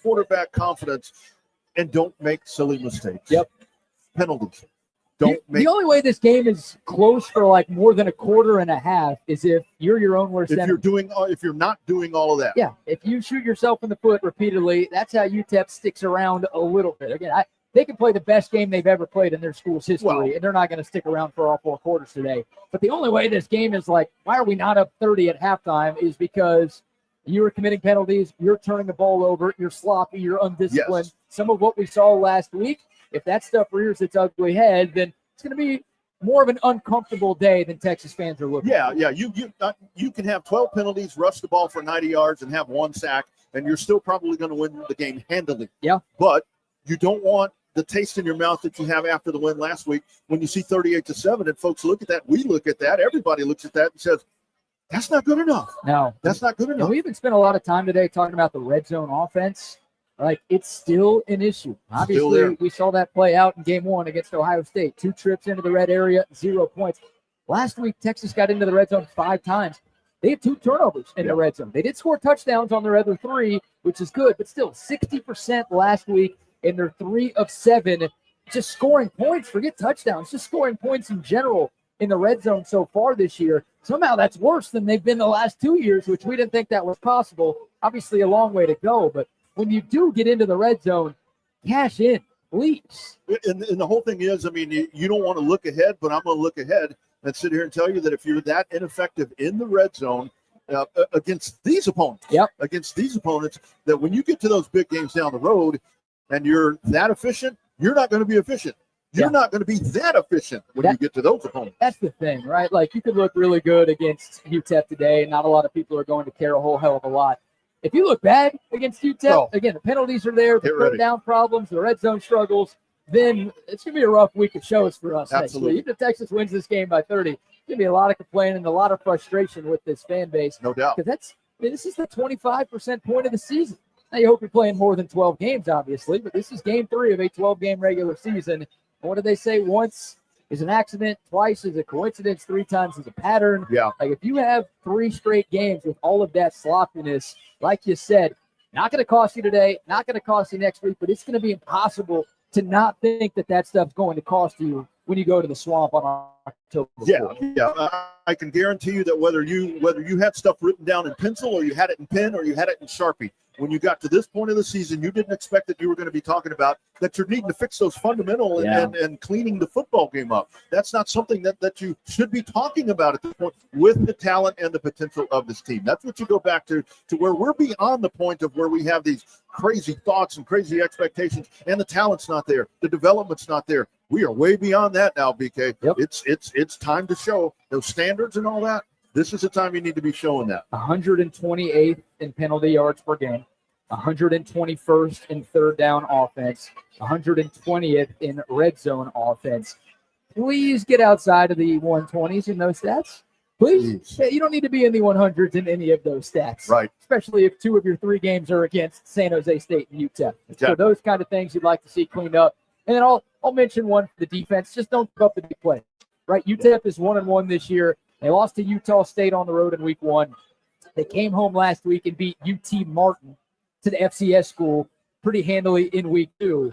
quarterback confidence. And don't make silly mistakes. Yep. Penalties. The only way this game is close for like more than a quarter and a half is if you're your own worst enemy. If you're not doing all of that. Yeah. If you shoot yourself in the foot repeatedly, that's how UTEP sticks around a little bit. Again, they can play the best game they've ever played in their school's history, and they're not going to stick around for all 4 quarters today. But the only way this game is like, why are we not up 30 at halftime, is because you are committing penalties, you're turning the ball over, you're sloppy, you're undisciplined. Yes. Some of what we saw last week, if that stuff rears its ugly head, then it's going to be more of an uncomfortable day than Texas fans are looking for. Yeah. You can have 12 penalties, rush the ball for 90 yards, and have 1 sack, and you're still probably going to win the game handily. Yeah. But you don't want the taste in your mouth that you have after the win last week when you see 38-7, and folks look at that. We look at that. Everybody looks at that and says, that's not good enough. No. That's not good enough. And we even spent a lot of time today talking about the red zone offense. Like, it's still an issue. Obviously, we saw that play out in game 1 against Ohio State. 2 trips into the red area, 0 points. Last week, Texas got into the red zone 5 times. They had 2 turnovers in the red zone. They did score touchdowns on their other 3, which is good, but still 60% last week in their 3 of 7, just scoring points. Forget touchdowns, just scoring points in general in the red zone so far this year. Somehow that's worse than they've been the last 2 years, which we didn't think that was possible. Obviously a long way to go, but when you do get into the red zone, cash in, please. And the whole thing is, I mean, you don't want to look ahead, but I'm going to look ahead and sit here and tell you that if you're that ineffective in the red zone against these opponents, that when you get to those big games down the road and you're that efficient, you're not going to be efficient. You're not going to be that efficient when you get to those opponents. That's the thing, right? Like, you could look really good against UTEP today, and not a lot of people are going to care a whole hell of a lot. If you look bad against UTEP, again, the penalties are there, the third down problems, the red zone struggles, then it's going to be a rough week of shows for us next week. Even if Texas wins this game by 30, there's going to be a lot of complaining and a lot of frustration with this fan base. No doubt. Because this is the 25% point of the season. Now, you hope you're playing more than 12 games, obviously, but this is game 3 of a 12-game regular season. And what do they say? Once is an accident, twice is a coincidence, 3 times is a pattern. Yeah. Like, if you have 3 straight games with all of that sloppiness, like you said, not going to cost you today, not going to cost you next week, but it's going to be impossible to not think that stuff's going to cost you when you go to the swamp on October 4th. Yeah. I can guarantee you that whether you had stuff written down in pencil or you had it in pen or you had it in Sharpie, when you got to this point of the season, you didn't expect that you were going to be talking about that you're needing to fix those fundamental and cleaning the football game up. That's not something that you should be talking about at this point with the talent and the potential of this team. That's what you go back to where we're beyond the point of where we have these crazy thoughts and crazy expectations, and the talent's not there. The development's not there. We are way beyond that now, BK. Yep. It's time to show those standards and all that. This is the time you need to be showing that. 128th in penalty yards per game, 121st in third down offense, 120th in red zone offense. Please get outside of the 120s in those stats. Please. You don't need to be in the 100s in any of those stats. Right. Especially if 2 of your 3 games are against San Jose State and UTEP. Exactly. So those kind of things you'd like to see cleaned up. And then I'll mention one for the defense. Just don't give up the big play. Right? UTEP is 1-1 this year. They lost to Utah State on the road in week 1. They came home last week and beat UT Martin to the FCS school pretty handily in week 2.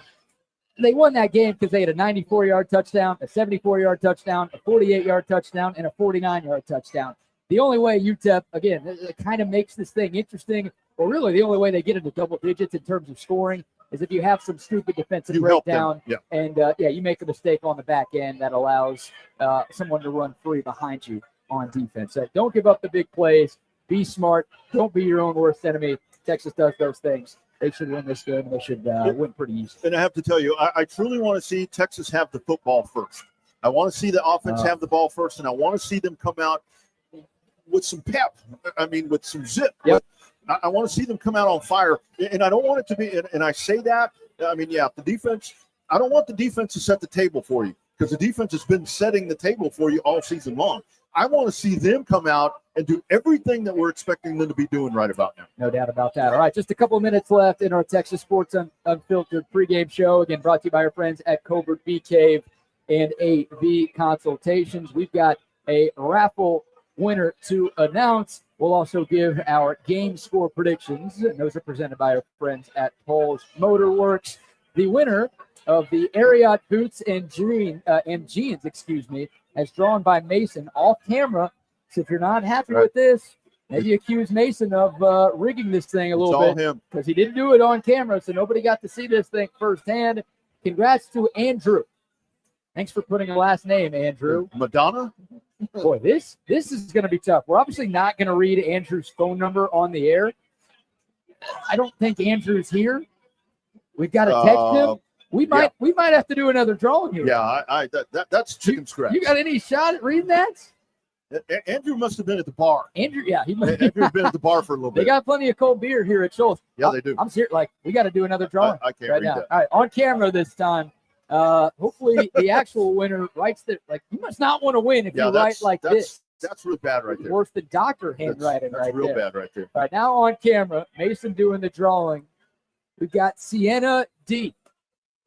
They won that game because they had a 94-yard touchdown, a 74-yard touchdown, a 48-yard touchdown, and a 49-yard touchdown. The only way UTEP, again, it kind of makes this thing interesting, or really the only way they get into double digits in terms of scoring is if you have some stupid defensive breakdown and you make a mistake on the back end that allows someone to run free behind you on defense. So don't give up the big plays. Be smart. Don't be your own worst enemy. Texas does those things. They should win this game. They should win pretty easy. And I have to tell you, I truly want to see Texas have the football first. I want to see the offense have the ball first, and I want to see them come out with some pep. I mean, with some zip. Yep. I want to see them come out on fire. And I don't want it to be, and I say that, I mean, the defense, I don't want the defense to set the table for you because the defense has been setting the table for you all season long. I want to see them come out and do everything that we're expecting them to be doing right about now. No doubt about that. All right, just a couple of minutes left in our Texas Sports Unfiltered pregame show. Again, brought to you by our friends at Covert Bee Cave and AV Consultations. We've got a raffle winner to announce. We'll also give our game score predictions, and those are presented by our friends at Paul's Motor Works. The winner of the Ariat boots and jeans, as drawn by Mason off camera. So if you're not happy with this, maybe accuse Mason of rigging this thing a little bit because he didn't do it on camera, so nobody got to see this thing firsthand. Congrats to Andrew. Thanks for putting a last name, Andrew. Madonna? Boy, this is going to be tough. We're obviously not going to read Andrew's phone number on the air. I don't think Andrew's here. We've got to text him. We might have to do another drawing here. Yeah, that's chicken scratch. You got any shot at reading that? Andrew must have been at the bar. Andrew's been at the bar for a little bit. They got plenty of cold beer here at Scholz. Yeah, they do. I'm serious. Like, we got to do another drawing. I can't right read now. that. All right, on camera this time. Hopefully the actual winner writes that. Like, you must not want to win if you write like this. That's real bad right there. Worse than doctor handwriting that's right real there. bad right there. All right, now on camera, Mason doing the drawing. We've got Sienna D.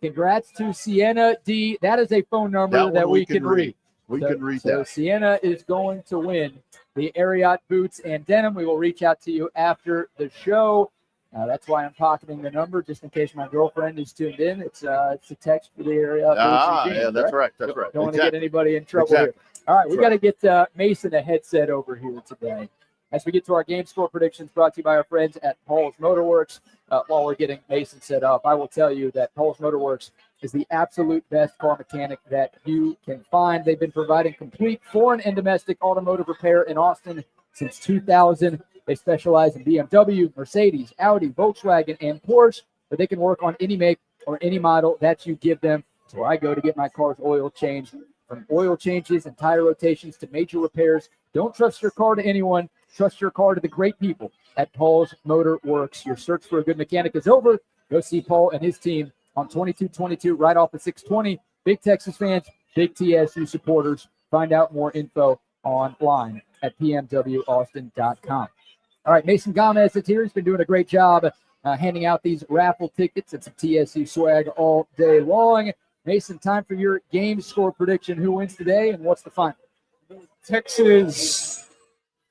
Congrats to Sienna D. That is a phone number that we can read. We can read so that. Sienna is going to win the Ariat boots and denim. We will reach out to you after the show. That's why I'm pocketing the number, just in case my girlfriend is tuned in. It's a text for the Ariat boots and jeans, yeah, that's right. That's right. Don't want to get anybody in trouble here. All right, we got to get Mason a headset over here today. As we get to our game score predictions brought to you by our friends at Paul's Motor Works, while we're getting Mason set up, I will tell you that Paul's Motor Works is the absolute best car mechanic that you can find. They've been providing complete foreign and domestic automotive repair in Austin since 2000. They specialize in BMW, Mercedes, Audi, Volkswagen, and Porsche, but they can work on any make or any model that you give them. That's where I go to get my car's oil changed. From oil changes and tire rotations to major repairs, don't trust your car to anyone. Trust your car to the great people at Paul's Motor Works. Your search for a good mechanic is over. Go see Paul and his team on 2222 right off of 620. Big Texas fans, big TSU supporters. Find out more info online at pmwaustin.com. All right, Mason Gomez is here. He's been doing a great job handing out these raffle tickets and some TSU swag all day long. Mason, time for your game score prediction. Who wins today and what's the final? Texas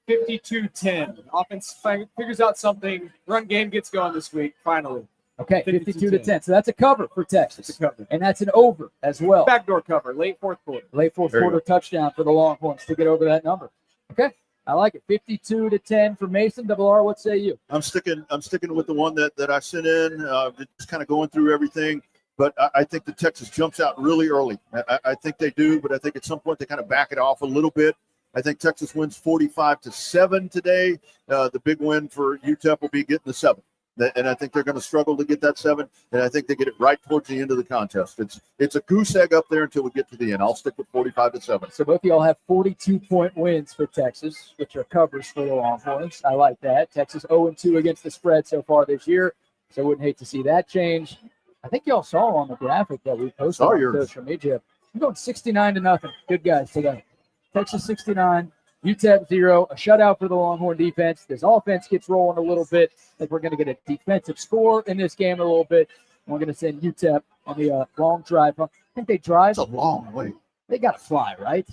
52-10. Offense figures out something. Run game gets going this week, finally. Okay, 52-10. So that's a cover for Texas. It's a cover. And that's an over as well. Backdoor cover, late fourth quarter. Late fourth quarter touchdown for the Longhorns to get over that number. Okay, I like it. 52-10 for Mason. Double R, what say you? I'm sticking with the one that I sent in. Just kind of going through everything. But I think the Texas jumps out really early. I think they do, but I think at some point they kind of back it off a little bit. I think Texas wins 45-7 today. The big win for UTEP will be getting the 7. And I think they're going to struggle to get that 7. And I think they get it right towards the end of the contest. It's a goose egg up there until we get to the end. I'll stick with 45-7. So both of y'all have 42-point wins for Texas, which are covers for the Longhorns. I like that. Texas 0-2 against the spread so far this year. So I wouldn't hate to see that change. I think y'all saw on the graphic that we posted on social media. I'm going 69-0. Good guys today. Texas 69, UTEP 0. A shutout for the Longhorn defense. This offense gets rolling a little bit. I think we're going to get a defensive score in this game a little bit. We're going to send UTEP on the long drive. I think they drive. It's a long way. They got to fly, right?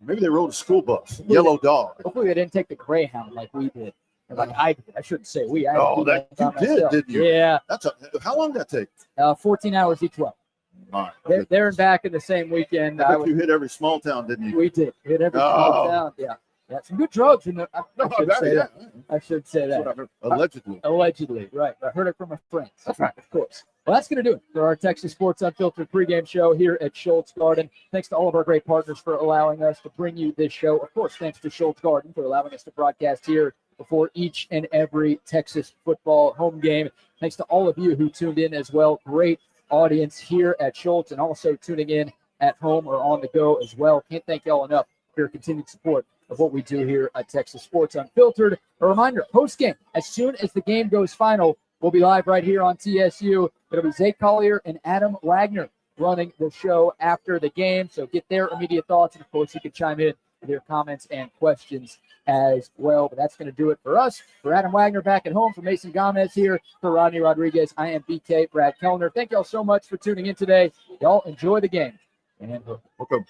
Maybe they rode a school bus. Yellow dog. Hopefully they didn't take the Greyhound like we did. Like I did. I shouldn't say we. You did, didn't you? Yeah. How long did that take? 14 hours each way. All right. They're there in the same weekend. I bet you hit every small town, didn't you? We did. Hit every small town. Yeah. Some good drugs in there. I should say that. Allegedly, right. I heard it from a friend. That's right. Of course. Well, that's going to do it for our Texas Sports Unfiltered pregame show here at Scholz Garten. Thanks to all of our great partners for allowing us to bring you this show. Of course, thanks to Scholz Garten for allowing us to broadcast here before each and every Texas football home game. Thanks to all of you who tuned in as well. Great audience here at Scholz and also tuning in at home or on the go as well. Can't thank y'all enough for your continued support of what we do here at Texas Sports Unfiltered. A reminder, postgame, as soon as the game goes final, we'll be live right here on TSU. It'll be Zay Collier and Adam Wagner running the show after the game. So get their immediate thoughts. And, of course, you can chime in with your comments and questions as well. But that's going to do it for us. For Adam Wagner back at home, for Mason Gomez here, for Rodney Rodriguez, I am BK Brad Kellner. Thank y'all so much for tuning in today. Y'all enjoy the game. And welcome.